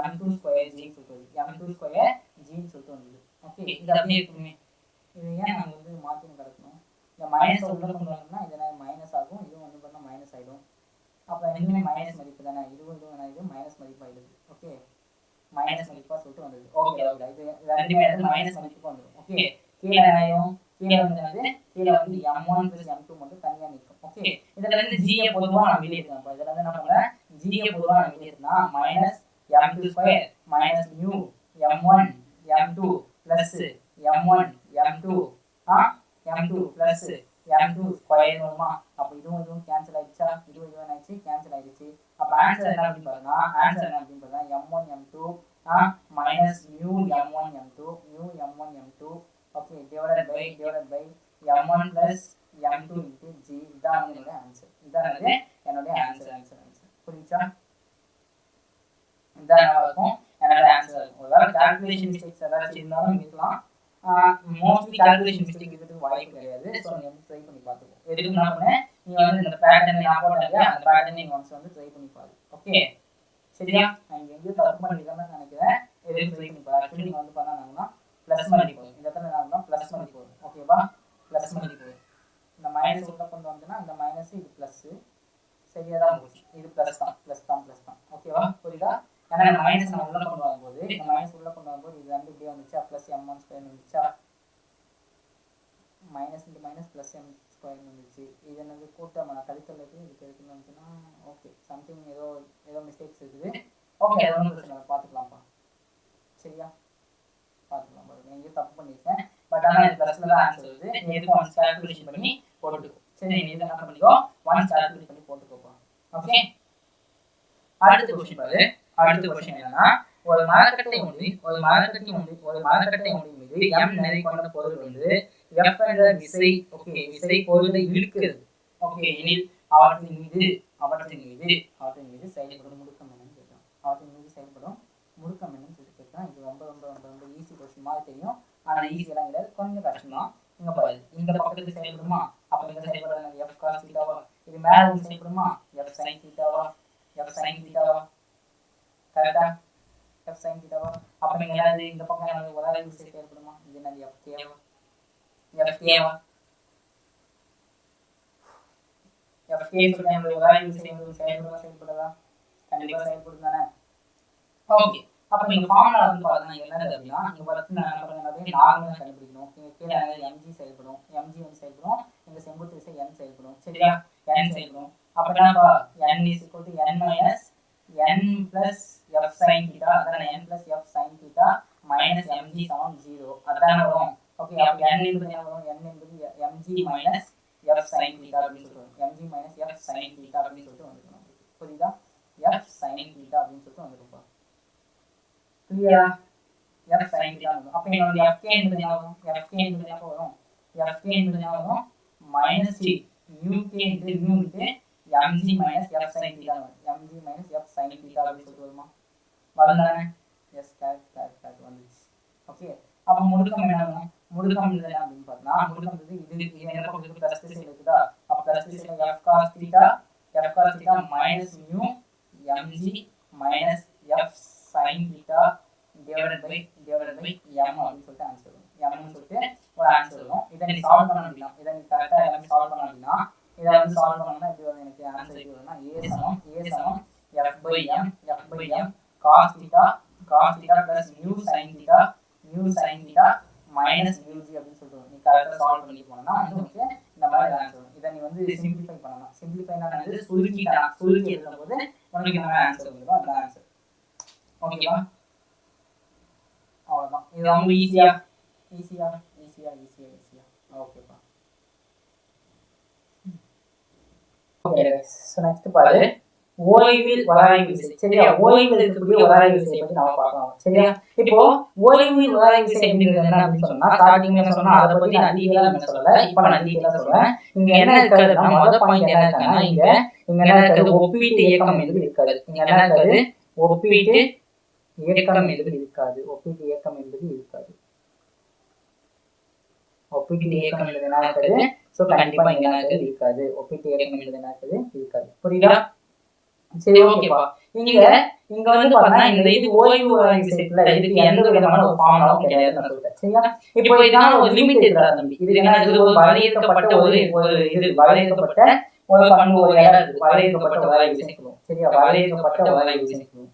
M2 ஸ்கொயர் G ன்னு சொல்லிட்டு வந்தது. ஓகே, இது அப்படியே இருக்குமே. இது ஏன் நம்ம வந்து மாற்றி கிடக்கணும்? இந்த மைனஸ் உள்ள கொண்டு வரணும்னா இதெல்லாம் மைனஸ் ஆகும், இதுவும் வந்து பண்ணால் மைனஸ் ஆகிடும். அப்போ ரெண்டுமே மைனஸ் மதிப்பு தானே, இது மைனஸ் மதிப்பு ஆகிடுது. ஓகே, மைனஸ் மதிப்பாக சொல்லிட்டு வந்தது. ஓகே, இது ரெண்டுமே வந்து மைனஸ் மதிப்புக்கு வந்துடும். ஓகே, கீழே ஆகும், கீழே வந்து M1 plus M2 மட்டும் தனியாக நிற்கும். ஓகே, இதில் வந்து G பொதுவாக நான் வெளியேற்றேன். இதில் வந்து என்ன பண்ணுறேன், G பொதுவாக நான் வெளியேற்றினா minus M2 square minus mu M1 M2 plus M1 M2 plus M2 square வருமா? அப்போ இதுவும் கேன்சல் ஆயிடுச்சா? இதுவும் ஆயிடுச்சு, கேன்சல் ஆயிடுச்சு. அப்போ ஆன்சர் என்ன அப்படின்னு பாருங்க, M1 M2 minus mu M1 M2 okay divided by M1 plus M2 into G. இதான் என்னோட ஆன்சர். புரியுதா? இதான் என்ன இருக்கும், என்னோட ஆன்சர் இருக்கும். ஒருவேளை கால்குலேஷன் மிஸ்டேக்ஸ் ஏதாச்சும் இருந்தாலும் இருக்கலாம். மோஸ்ட்லி கால்குலேஷன் மிஸ்டேக் இருக்கிறதுக்கு வாய்ப்பு கிடையாது. ஸோ நீ வந்து ட்ரை பண்ணி பார்த்துக்கோ. எதுக்கு என்ன பண்ணேன், நீ வந்து இந்த பேட்டர்னை நான் போட்டேன், அந்த பேட்டர்னை நீ ஒன்ஸ் வந்து ட்ரை பண்ணி பாரு. ஓகே, சரியா? நான் இங்கே எங்கேயும் தப்பு பண்ணிருக்கேன்னு நினைக்கிறேன். எதுவும் ட்ரை பண்ணி பாரு. ஆக்சுவலி நீங்கள் வந்து பண்ணாங்கன்னா பிளஸ் மதிப்பு வரும். இந்த இடத்துல என்ன பிளஸ் மதிப்பு வரும். ஓகேவா, பிளஸ் மதிப்பு வரும். இந்த மைனஸ் உள்ள கொண்டு வந்தோம்னா இந்த மைனஸ் இது பிளஸ், சரியா தான் போச்சு. இது பிளஸ் தான். ஓகேவா, புரியுதா? ஏன்னா இந்த மைனஸ் நான் உள்ள கொண்டு வரும்போது இந்த மைனஸ் உள்ள கொண்டு வரும்போது இது வந்து இப்படியே வந்துச்சா, பிளஸ் m1 ஸ்கொயர் வந்துச்சா, minus into minus plus m square வந்துச்சு. இது என்னது கூட்டம் கழித்தல் இருக்குது, இதுக்கு இருக்குன்னு வந்துச்சுன்னா ஓகே, சம்திங் ஏதோ மிஸ்டேக்ஸ் இருக்குது. ஓகே, அது ஒன்றும் பிரச்சனை இல்லை, பார்த்துக்கலாம்ப்பா. சரியா, பார்த்துக்கலாம். பாருங்க, எங்கேயும் தப்பு பண்ணியிருக்கேன். பட் ஆனால் இது ப்ளஸ்ல தான் ஆன்சர் வருது. நீ எதுக்கும் ஒன்ஸ் கால்குலேஷன் பண்ணி போட்டுக்கோ. சரி, நீ இது என்ன பண்ணிக்கோ, ஒன்ஸ் கால்குலேட் பண்ணி போட்டுக்கோப்பா. ஓகே, அடுத்த கொஸ்டின் பாரு. அடுத்த கொஸ்டின் என்னன்னா, ஒரு மரக்கட்டை ஒன்றில் மீது m நிறை கொண்ட பொருள் வந்து f என்ற விசை பொருளை இழுக்கிறது. ஓகே, எனில் அவற்றின் மீது செயல்படும் முடுக்கம் என்னன்னு கேட்கலாம். அவற்றின் மீது செயல்படும் முடுக்கம் என்னன்னு சொல்லி கேட்கலாம். இது ரொம்ப ரொம்ப ரொம்ப ரொம்ப ஈஸி கொஸ்டின் மாதிரி தெரியும். ஆனால் ஈஸியெல்லாம் கிடையாது, கொஞ்சம் கஷ்டமா. இங்க பாரு, இந்த பக்கத்துக்கு செயல்படுமா, அப்ப இங்க செயல்படுறது f cos தீட்டாவா, இது மேல வந்து செயல்படுமா f sin தீட்டாவா, கரெக்டா, f sin தீட்டாவா. அப்ப இங்க என்னது, இந்த பக்கம் என்னது உராய்வு விசை செயல்படுமா, இது என்னது f k வா, f k சொல்ற அந்த உராய்வு விசை வந்து செயல்படாதா, கண்டிப்பா செயல்படும் தானே. ஓகே, அப்ப நீங்க ஃபார்முலா வந்து பாத்தீங்கன்னா என்னது அப்படின்னா, இங்க பார்த்து நான் என்ன பண்ணுவேன், நார்மலா கண்டுபிடிக்கணும். இங்க கீழே mg செயல்படும், வந்து செயல்படும், இங்க செங்குத்து விசை n செயல்படும். சரியா, n செயல்படும். அப்ப என்னப்பா, n = n minus n plus f sin theta, அதான n plus f sin theta minus mg = 0, அதான வரும். ஓகே, அப்ப n என்பது என்ன வரும், n என்பது mg minus f sin theta அப்படின்னு சொல்றோம். mg minus f sin theta அப்படின்னு சொல்லிட்டு வந்துரும். புரியுதா, f sin theta அப்படின்னு சொல்லிட்டு வந்துருப்பா. கிளியரா, f sin theta. அப்ப என்னோட fk என்பது என்ன வரும், fk என்பது என்ன வரும், minus t uk into nu into mg minus f sin theta வரும். mg minus f sin theta அப்படி சொல்லிட்டு வருமா, வரதானே. எஸ், கரெக்ட் வந்துச்சு. ஓகே, அப்ப முடுக்கம் என்ன வரும், முடுக்கம் என்ன அப்படின்னு பார்த்தா, முடுக்கம் இது என்ன பக்கத்துக்கு பிளஸ் திசையில இருக்குதா, அப்ப பிளஸ் திசையில f cos theta minus mu mg minus f sin theta divided by m அப்படின்னு சொல்லிட்டு ஆன்சர் வரும். m ன்னு சொல்லிட்டு ஒரு ஆன்சர் வரும். இதை நீ சால்வ் பண்ண அப்படின்னா, இதை நீ கரெக்டா எல்லாமே சால்வ் பண்ண அப்படின்னா, இதை வந்து சால்வ் பண்ணணும்னா இப்படி வந்து எனக்கு ஆன்சர் எப்படி வரும்னா, a சமம் f by m cos theta plus mu sin theta minus mg அப்படின்னு சொல்றோம். நீ கரெக்டா சால்வ் பண்ணி போனா உங்களுக்கு இந்த மாதிரி ஆன்சர் வரும். இதை நீ வந்து சிம்பிளிஃபை பண்ணலாம். சிம்பிளிஃபைனா வந்து சுருக்கி எழுதும்போது உனக்கு இந்த மாதிரி ஆன்சர் வந்துடும். அந்த ஆன்சர் ஓகேவா, அவ்வளவுதான். இது ரொம்ப ஈஸியா. ஓகேப்பா. ஓகே, சோ நெக்ஸ்ட் பாரு, ஓய்வில் வராய்வு விசை. சரியா, ஓய்வில் இருக்கக்கூடிய வராய்வு விசையை பத்தி நாம பார்க்கலாம். சரியா, இப்போ ஓய்வில் வராய்வு விசை அப்படிங்கிறது என்ன அப்படின்னு சொன்னா, ஸ்டார்டிங்ல என்ன சொன்னா அதை பத்தி நான் டீடைலா சொல்லல, இப்போ நான் டீடைலா சொல்றேன். இங்க என்ன இருக்குதுன்னா, முதல் பாயிண்ட் என்ன இருக்குன்னா, இங்க என்ன இருக்குது, ஒப்பீட்டு இயக்கம் என்பது இருக்காது. இங்க என்ன இருக்குது, ஒப்பீட்டு இயக்கம் என்பது இருக்காது. ஒப்பீட்டு இயக்கம் என்பது என்ன இருக்குது, சோ கண்டிப்பா இங்க என்ன இருக்குது, இருக்காது. ஒப்பீட்டு இயக்கம் என்பது என்ன இருக்குது, இருக்காது. புரியுதா? சரி, ஓகேப்பா. இங்க வந்து பாத்தீங்கன்னா இந்த இது ஓய்வு வராய்வு விசைக்குள்ள இதுக்கு எந்த விதமான ஒரு ஃபார்முலாவும் கிடையாது நான் சொல்றேன். சரியா, இப்போ இதுக்கான ஒரு லிமிட் இருக்கா தம்பி, இது என்ன, இது ஒரு வரையறுக்கப்பட்ட வரையறுக்கப்பட்ட ஒரு பண்பு, ஒரு இடம், வரையறுக்கப்பட்ட வராய்வு விசை சொல்லுவோம். சரியா, வரையறுக்கப்பட்ட வராய்வு விசை சொல்லுவோம்.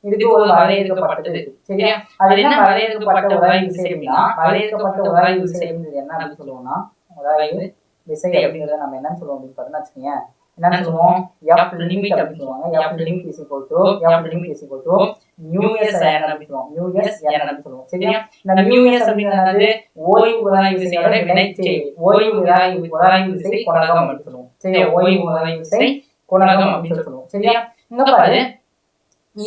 இதுக்கு ஒரு வரையறுக்கப்பட்டது இருக்கு. சரியா, அது என்ன வரையறுக்கப்பட்ட வராய்வு விசை அப்படின்னா, வரையறுக்கப்பட்ட வராய்வு விசை அப்படிங்கிறது என்ன அப்படின்னு சொல்லுவோம்னா, வராய்வு விசை அப்படிங்கறத நம்ம என்னன்னு சொல்லுவோம் அப்படின்னு பார்த்தோம்னா வச்சுக்கோங்க, என்ன சொல்லுவோம், f limit அப்படின்னு சொல்லுவாங்க. f limit is equal to mu s n அப்படின்னு சொல்லுவோம். mu s n அப்படின்னு சொல்லுவோம். சரியா, இந்த mu s அப்படிங்கிறது ஓய்வு வராய்வு விசையோட வினைச்செய், ஓய்வு வராய்வு விசை குணகம் அப்படின்னு சொல்லுவோம். சரியா, ஓய்வு வராய்வு விசை குணகம் அப்படின்னு சொல்லுவோம். சரியா, இங்க பாரு,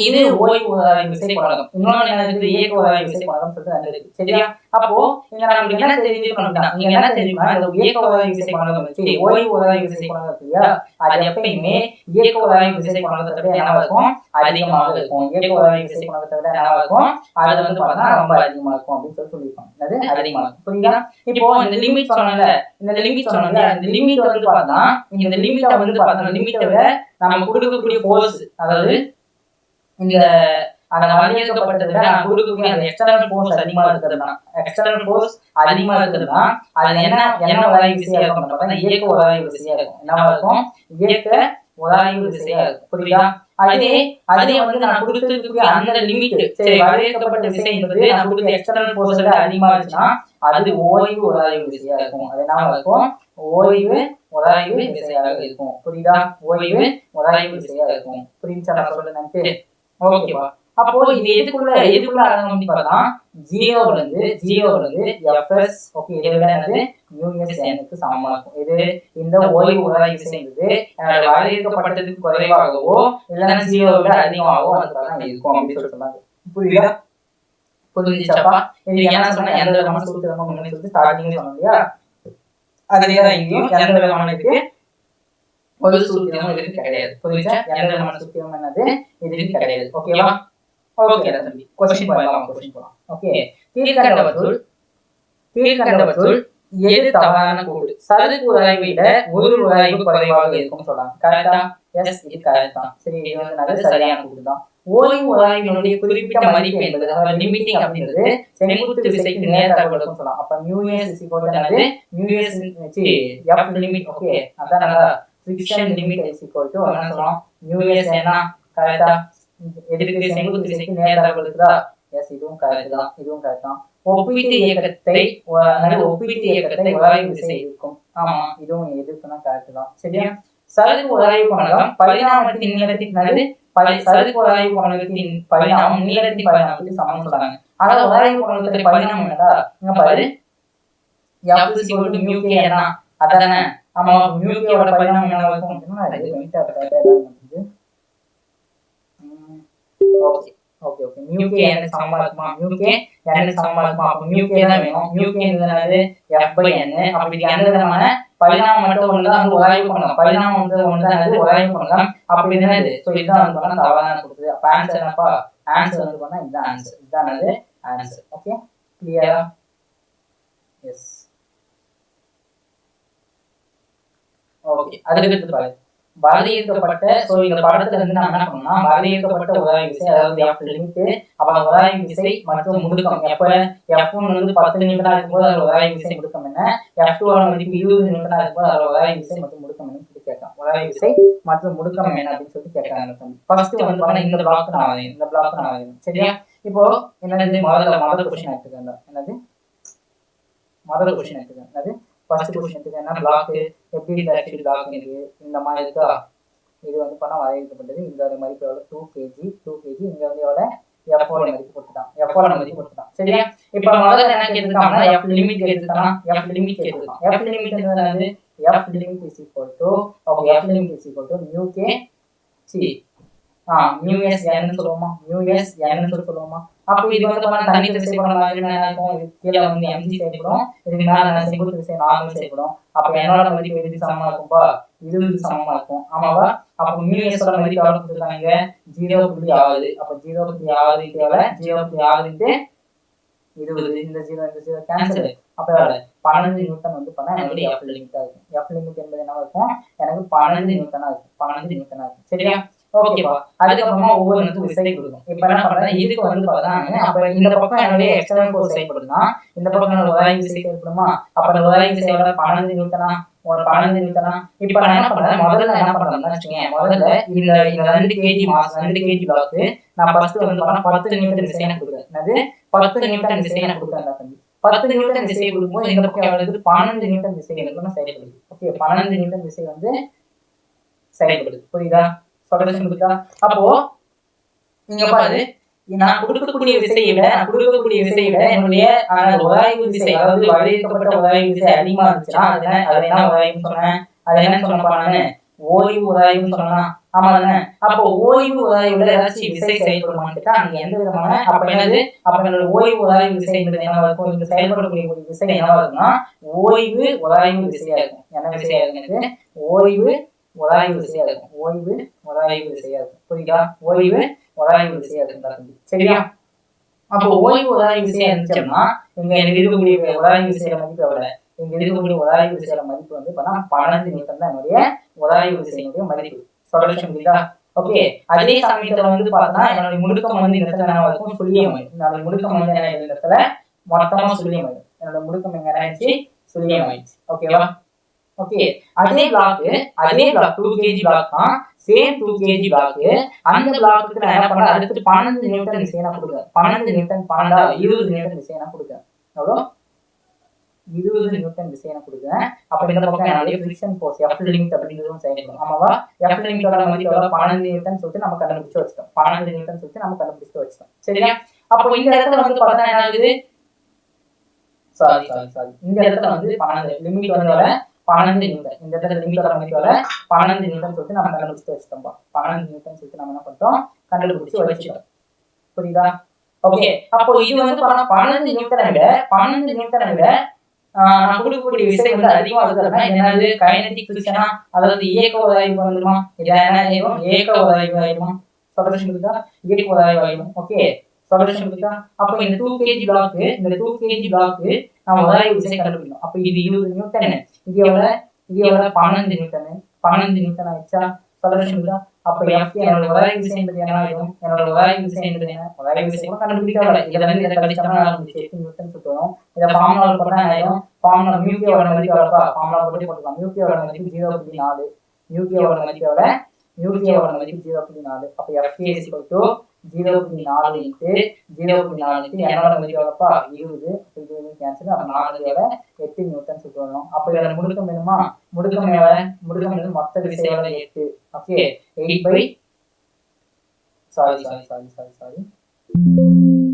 இது ஓய்வு வராய்வு விசை குணகம், இன்னொன்னு என்னது, இயக்க வராய்வு விசை குணகம் சொல்லிட்டு இருக்கு. சரியா, அப்போ இங்க நமக்கு என்ன தெரிஞ்சுக்கணும்னா, இங்க என்ன தெரியுமா, இந்த இயக்க வராய்வு விசை குணகம் வச்சு ஓய்வு வராய்வு விசை குணகம் இல்லையா, அது எப்பயுமே இயக்க வராய்வு விசை குணகத்தை விட என்ன இருக்கும், அதிகமாக இருக்கும். இயக்க வராய்வு விசை குணகத்தை விட என்ன இருக்கும், அது வந்து பார்த்தா ரொம்ப அதிகமா இருக்கும் அப்படின்னு சொல்லியிருப்பாங்க. அது அதிகமா இருக்கும். புரியுதா? இப்போ இந்த லிமிட் சொன்னல, இந்த லிமிட் வந்து பார்த்தா, இந்த லிமிட்டை வந்து பார்த்தா, லிமிட்டை விட நம்ம கொடுக்கக்கூடிய ஃபோர்ஸ், அதாவது இந்த அந்த வரையறுக்கப்பட்டதை விட நான் கொடுக்கக்கூடிய அந்த எக்ஸ்டர்னல் ஃபோர்ஸ் அதிகமா இருக்கிறதுனா எக்ஸ்டர்னல் ஃபோர்ஸ் அதிகமா இருக்கிறதுனா அது என்ன உராய்வு விசையா இருக்கும் பார்த்தா இயக்க உராய்வு விசையா இருக்கும். என்னவா இருக்கும்? இயக்க உராய்வு விசையா இருக்கும். புரியுதா? அதே வந்து நான் கொடுத்திருக்கக்கூடிய அந்த லிமிட் சரி வரையறுக்கப்பட்ட விசை என்பது நான் கொடுத்த எக்ஸ்டர்னல் ஃபோர்ஸ் விட அதிகமா இருந்துச்சுன்னா அது ஓய்வு உராய்வு விசையா இருக்கும். அது என்னவா இருக்கும்? ஓய்வு உராய்வு விசையாக இருக்கும். புரியுதா? ஓய்வு உராய்வு விசையா இருக்கும். புரியுதா நான் சொல்லுறது? ஓகேவா? அப்போ இது எதுக்குள்ள அடங்கும் அப்படின்னு பார்த்தா ஜீரோல இருந்து எஃப்எஸ் ஓகே இதை விட என்னது யூஎஸ்எனுக்கு சமமா இருக்கும். இது இந்த ஓய்வு உராய்வு விசை என்பது வரையறுக்கப்பட்டதுக்கு குறைவாகவோ இல்லைன்னா ஜீரோவை விட அதிகமாகவோ அதுக்காக இருக்கும் அப்படின்னு சொல்றாங்க. புரியுதா? புரிஞ்சுச்சாப்பா? இது என்ன சொன்னா எந்த விதமான சூத்திரமும் முன்னாடி சொல்லி ஸ்டார்டிங்ல சொன்னோம் இல்லையா? அதேதான் இங்கேயும் எந்த விதமான இதுக்கு ஒரு சூத்திரமும் இதுக்கு கிடையாது. புரியுதா? எந்த விதமான சூத்திரம் என்னது இதுக்கு கிடையாது. ஓகேவா? ஓகே தம்பி क्वेश्चन போலாம். ஓகே கீழ்கண்டவற்றுள் எது தவறான கூற்று? சதுப்பு உராய்வை விட ஒரு உராய்வு குறைவாக இருக்கும் சொல்றாங்க. கரெக்டா? எஸ் இது கரெக்ட் தான். சரி இது வந்து சரியான கூற்று தான். ஓய்வு உராய்வினுடைய குறிப்பிட்ட மதிப்பு என்பது அதாவது லிமிட்டிங் அப்படிங்கிறது செங்குத்து விசைக்கு நேர்த்தகவலுக்கும் சொல்லலாம். அப்ப μs என்னது μs f லிமிட் ஓகே அதான் ஃபிரிக்ஷன் லிமிட் என்ன சொல்லலாம் μs என்ன கரெக்டா? எதிர்க்கு செங்குத்து விசைக்கு நேர்த்தகவலுக்குதா? எஸ் இதுவும் கரெக்ட் தான். ஒப்பீட்டு இயக்கத்தை உராய்வு விசை இருக்கும். ஆமா இதுவும் எதிர்க்குனா கரெக்ட் தான். சரியா? சதுப்பு உராய்வு கோணம் பரிணாமத்தின் நீளத்திற்கு சதுப்பு உராய்வு கோணத்தின் பரிணாமம் நீளத்தின் பரிணாமத்துக்கு சமம் சொல்றாங்க. அதாவது உராய்வு கோணத்துடைய பரிணாமம் என்னடா? இங்க பாரு f μk என்ன அதானே? ஆமா μk ஓட பரிணாமம் என்னவா இருக்கும் அப்படினா இது வெயிட்டா கரெக்ட்டா இருக்குது. ஓகே μk n சமமா இருக்குமா? mk n சமமா இருக்குமா? அப்ப mk தான் வேணும். mk என்னது f/n. அப்படி எந்த விதமான பரிணாமம் மட்டும் ஒண்ணுதான் அந்த உராய்வு கோணம். பரிணாமம் வந்து ஒண்ணுதான் உராய்வு கோணம். அப்படி என்னது? சோ இதுதான் வந்து பண்ண தவறான கொடுத்தது. அப்ப ஆன்சர் என்னப்பா? ஆன்சர் வந்து பண்ணா இதுதான் ஆன்சர். ஓகே கிளியரா? எஸ் ஓகே அதுக்கு பாரு வரையறுக்கப்பட்ட சோ இந்த படத்துல இருந்து நம்ம என்ன பண்ணோம்னா வரையறுக்கப்பட்ட உராய்வு விசை அதாவது f லிமிட் அப்ப உராய்வு விசை மற்றும் முடுக்கம் எப்ப f1 வந்து 10 நிமிடம் இருக்கும்போது அதோட உராய்வு விசை முடுக்கம் என்ன, f2 ஓட மதிப்பு 20 நிமிடம் இருக்கும்போது அதோட உராய்வு விசை மற்றும் முடுக்கம் என்னன்னு சொல்லி கேட்கலாம். உராய்வு விசை மற்றும் முடுக்கம் என்ன அப்படின்னு சொல்லி கேட்கறாங்க. ஃபர்ஸ்ட் வந்து பாருங்க இந்த பிளாக் நான் வரையணும். சரியா? இப்போ என்னது முதல்ல क्वेश्चन எடுத்துக்கங்க. முதல்ல क्वेश्चन எடுத்துக்கங்க. ஃபர்ஸ்ட் क्वेश्चन என்ன பிளாக் எப்படி இந்த ஆக்சுவலி பிளாக் இருக்கு இந்த மாதிரி இருக்கா? இது வந்து பண்ண வரையறுக்கப்பட்டது. இந்த மதிப்பு எவ்வளவு 2 kg இங்க வந்து எவ்வளவு f ஓட மதிப்பு கொடுத்துட்டான். சரியா? இப்போ முதல்ல என்ன கேட்டிருக்காங்கன்னா f லிமிட் கேட்டிருக்கானா? f லிமிட் என்னது? f limit is equal to μk μs n சொல்லுவோமா? அப்போ இது வந்து பண்ண தனித்த விசை பண்ண மாதிரி என்ன இருக்கும்? இது கீழே வந்து mg செயல்படும், இதுக்கு மேல செங்குத்து விசை நார்மல் செயல்படும். அப்ப என்னோட மதிப்பு எதுக்கு சமமா இருக்கும்பா? 20 சமமா இருக்கும். ஆமாவா? அப்ப μs ஓட மதிப்பு எவ்வளவு கொடுத்திருக்காங்க? 0.6. அப்ப 0.6 0.6 20 இந்த 0 கேன்சல். அப்ப 12 நியூட்டன் வந்து பண்ணா என்னோட f லிமிட்டா இருக்கும். f லிமிட் என்பது என்னவா இருக்கும்? எனக்கு 12 நியூட்டனா இருக்கும். சரியா? ஓகேப்பா. அதுக்கப்புறமா ஒவ்வொரு விசை கொடுக்கும். இப்ப என்ன பண்றேன்? இதுக்கு வந்து பார்த்தா அப்ப இந்த பக்கம் என்னுடைய எக்ஸ்டர்னல் ஃபோர்ஸ் செயல்படுதுன்னா இந்த பக்கம் என்னோட உராய்வு விசை செயல்படுமா? அப்ப அந்த உராய்வு விசை எவ்வளவு? 12 நியூட்டனா? இப்ப நான் என்ன பண்றேன்? முதல்ல என்ன பண்றேன்னா வச்சுக்கோங்க, முதல்ல இந்த 2 kg மாஸ் 2 kg பிளாக் நான் ஃபர்ஸ்ட் வந்து பண்ண 10 நியூட்டன் விசை எனக்கு கொடுக்குறேன். என்னது 10 நியூட்டன் விசை எனக்கு கொடுக்குறேன். 10 நியூட்டன் விசை கொடுக்கும்போது இந்த பக்கம் எவ்வளவு? 12 நியூட்டன் விசை எனக்கு செயல்படுது. ஓகே 12 நியூட்டன் விசை வந்து செயல்படுது. புரியுதா? சொல்றேன் புரியுதா? அப்போ இங்க பாரு நான் கொடுக்கக்கூடிய விசையை விட என்னுடைய உராய்வு விசை அதாவது வரையறுக்கப்பட்ட உராய்வு விசை அதிகமா இருந்துச்சுன்னா அது என்ன உராய்வுன்னு சொன்னேன்? அது என்ன சொன்னப்பா நானு? ஓய்வு உராய்வுன்னு சொன்னா. ஆமா தானே? அப்போ ஓய்வு உராய்வுல ஏதாச்சும் விசை செயல்படுமான்னு கேட்டா அங்க எந்த விதமான அப்ப என்னோட ஓய்வு உராய்வு விசை என்பது என்னவா இருக்கும்? இங்க செயல்படக்கூடிய விசை என்னவா இருக்கும்னா ஓய்வு உராய்வு விசையா இருக்கும். என்ன விசையா இருக்கு? ஓய்வு உராய்வு விசையா இருக்கும். புரியுதா? ஓய்வு உராய்வு விசையா இருக்கும். சரியா? அப்போ ஓய்வு உராய்வு விசையா இருந்துச்சோம்னா இங்க எனக்கு இருக்கக்கூடிய உராய்வு விசையோட மதிப்பு எவ்வளவு? இங்க இருக்கக்கூடிய உராய்வு விசையோட மதிப்பு வந்து 12 நியூட்டன் தான் என்னுடைய உராய்வு விசையினுடைய மதிப்பு. சொல்றேன் புரியுதா? ஓகே, அதே சமயத்துல வந்து பார்த்தா என்னோட முடுக்கம் வந்து இந்த இடத்துல என்ன இருக்கும், சுழியமாயிடும். என்னோட முடுக்கம் வந்து என்ன இந்த இடத்துல மொத்தமா சுழியமாயிடும். என்னோட முடுக்கம் எங்க ஆயிடுச்சு, சுழியமாயிடுச்சு. ஓகேவா? ஓகே, அதே பிளாக் 2 kg பிளாக் தான், சேம் 2 kg பிளாக். அந்த பிளாக்குக்கு நான் என்ன பண்றேன், அடுத்து 12 நியூட்டன் விசையை கொடுக்குறேன். 12 நியூட்டன் 12 20 நியூட்டன் விசையை நான் கொடுக்குறேன். எவ்வளோ? 20 நியூட்டன் விசையை நான் கொடுக்குறேன். அப்ப இந்த பக்கம் என்னுடைய ஃபிரிக்ஷன் ஃபோர்ஸ் F லிமிட் அப்படிங்கிறதும் செயல்படும். ஆமாவா? F லிமிட்டோட மதிப்பு எவ்வளோ? 12 நியூட்டன் சொல்லிட்டு நம்ம கண்டுபிடிச்சு வச்சிட்டோம். 12 நியூட்டன் சொல்லிட்டு நம்ம கண்டுபிடிச்சு வச்சிட்டோம். சரியா? அப்போ இந்த இடத்துல வந்து பார்த்தா என்ன ஆகுது, சாரி இந்த இடத்துல வந்து 12 லிமிட் வந்து 12 நியூட்டன். இந்த இடத்துல லிமிட்டோட மதிப்பு 12 நியூட்டன் சொல்லிட்டு நம்ம கண்டுபிடிச்சு வச்சிட்டோம். 12 நியூட்டன் சொல்லிட்டு நம்ம என்ன பண்ணிட்டோம், கண்டுபிடிச்சு வச்சிட்டோம். புரியுதா? ஓகே, அப்போ இது வந்து 12 நியூட்டனை விட நான் கொடுக்கக்கூடிய விசை வந்து அதிகமா இருக்குதுன்னா என்னது, கைனடிக் ஃபிரிக்ஷனா, அதாவது இயக்க உராய்வு வந்துருமா? இது என்ன ஆயிடும், இயக்க உராய்வு ஆயிடுமா? சொல்யூஷன் புரியுதா? இயக்க உராய்வு ஆயிடும். ஓகே, சொல்யூஷன் புரியுதா? அப்போ இந்த 2 kg பிளாக், இந்த 2 kg பிளாக் நான் உராய்வு விசை கண்டுபிடிக்கணும். அப்போ இது 20 நியூட்டன், இது எவ்வளவு 12 நியூட்டன். 12 நியூட்டன் ஆயிடுச்சா? சொல்யூஷன் புரியுதா? அப்போ F என்னோட உராய்வு விசை என்பது என்ன ஆயிடும், என்னோட உராய்வு விசை என்பது என்ன, உராய்வு விசை கூட கண்டுபிடிக்கல. இதுல இருந்து இதை கழிச்சோம்னா 8 நியூட்டன் சுத்துவோம். இதை ஃபார்முலா போட்டா என்ன ஆயிடும், ஃபார்முலா μk ஓட மதிப்பு எவ்வளவு, ஃபார்முலா போட்டு போட்டுக்கலாம். μk ஓட மதிப்பு 0.4, μk ஓட மதிப்பு எவ்வளவு, μk ஓட மதிப்பு 0.4. அப்ப Fk = 0.4 இன்டு 0.4 என்னோட மதிப்பு எவ்வளவுப்பா, 20. இது கேன்சல். அப்ப 4 8 நியூட்டன் சுத்துவோம். அப்ப இதோட முடுக்கம் வேணுமா, முடுக்கம் எவ்வளவு, முடுக்கம் வந்து மொத்த விசை எவ்வளவு, 8. ஓகே, 8 by சாரி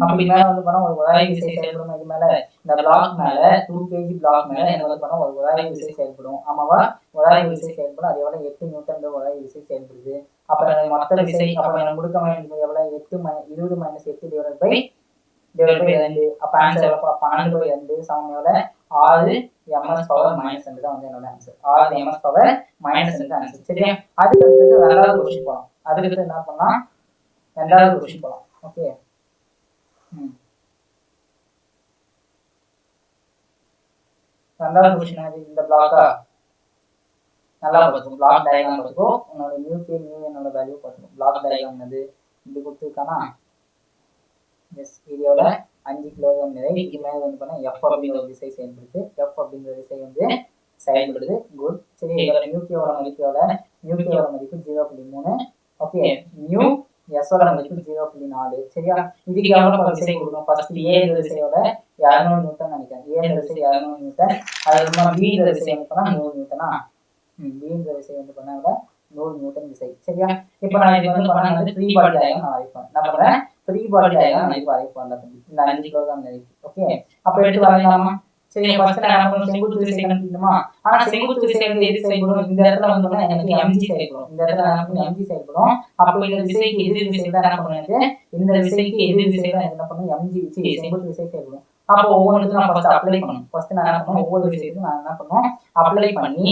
அப்படி மேல வந்து பண்ணா ஒரு உராய்வு விசை செயல்படும். இது மேல இந்த பிளாக் மேல 2 kg பிளாக் மேல என்ன வந்து பண்ணா ஒரு உராய்வு விசை செயல்படும். ஆமாவா? உராய்வு விசை செயல்படும். அது எவ்வளவு, 8 நியூட்டன் உராய்வு விசை செயல்படுது. அப்ப மொத்த விசை, அப்ப எனக்கு முடுக்கம் எவ்வளவு, 20 - 8 டிவைடட் பை 2. அப்ப ஆன்சர் எவ்வளவு, 12/2 சமம் எவ்வளவு, 6 ms பவர் -2 தான் வந்து என்னோட ஆன்சர். 6 ms பவர் -2 தான் ஆன்சர். சரியா? அதுக்கு அடுத்து ரெண்டாவது क्वेश्चन போலாம். அதுக்கு அடுத்து என்ன பண்ணலாம், ரெண்டாவது क्वेश्चन போலாம். ஓகே, ரெண்டாவது क्वेश्चन இந்த பிளாக்கா நல்லா பார்த்துக்கோ, பிளாக் டயக்ராம் பார்த்துக்கோ. உன்னோட என்னோட வேல்யூ பார்த்துக்கோ. பிளாக் டயக்ராம் என்னது இப்படி கொடுத்துருக்கானா, எஸ் இதோட 5 கிலோகிராம் நிறை. இது மேலே வந்து பண்ணா F அப்படிங்கிற ஒரு விசை செயல்படுது. F அப்படிங்கிற விசை வந்து செயல்படுது. குட். சரி, இதோட மியூக்கியோட மதிப்பு 0.3. ஓகே, மியூ S ஓட மதிப்பு 0.4. சரியா? இதுக்கு எவ்வளவு விசை கொடுக்கணும், ஃபர்ஸ்ட் A என்ற விசையோட 200 நியூட்டன் நினைக்கிறேன். A என்ற விசை 200 நியூட்டன். அதுக்கப்புறமா B என்ற விசை வந்து பண்ணா 100 நியூட்டனா. B என்ற விசை வந்து பண்ணா 100 நியூட்டன் விசை. சரியா? இப்போ நான் இது வந்து பண்ணா வந்து ஃப்ரீ பாடி டயக்ராம் நான் வரைப்பேன். என்ன பண்றேன், ஃப்ரீ பாடி டயக்ராம் நான் வரைப்பேன். இந்த 5 கிலோகிராம் நிறை. ஓகே, அப்ப எடுத்து வரையலாமா? சரி, ஃபர்ஸ்ட் நான் என்ன பண்ணுவேன், செங்குத்து விசை கண்டுபிடிக்கணுமா? ஆனா செங்குத்து விசை வந்து எது செயல்படும், இந்த இடத்துல வந்து எனக்கு mg செயல்படும். இந்த இடத்துல எனக்கு mg செயல்படும். அப்போ இந்த விசைக்கு எதிர் விசை தான் என்ன பண்ணுவேன், இந்த விசைக்கு எதிர் விசை தான் என்ன பண்ணும், mg விசை, செங்குத்து விசை செயல்படும். அப்போ ஒவ்வொன்றுக்கும் நான் ஃபர்ஸ்ட் அப்ளை பண்ணணும். ஃபர்ஸ்ட் நான் என்ன பண்ணுவேன், ஒவ்வொரு விஷயத்துக்கும் நான் என்ன பண்ணுவேன், அப்ளை பண்ணி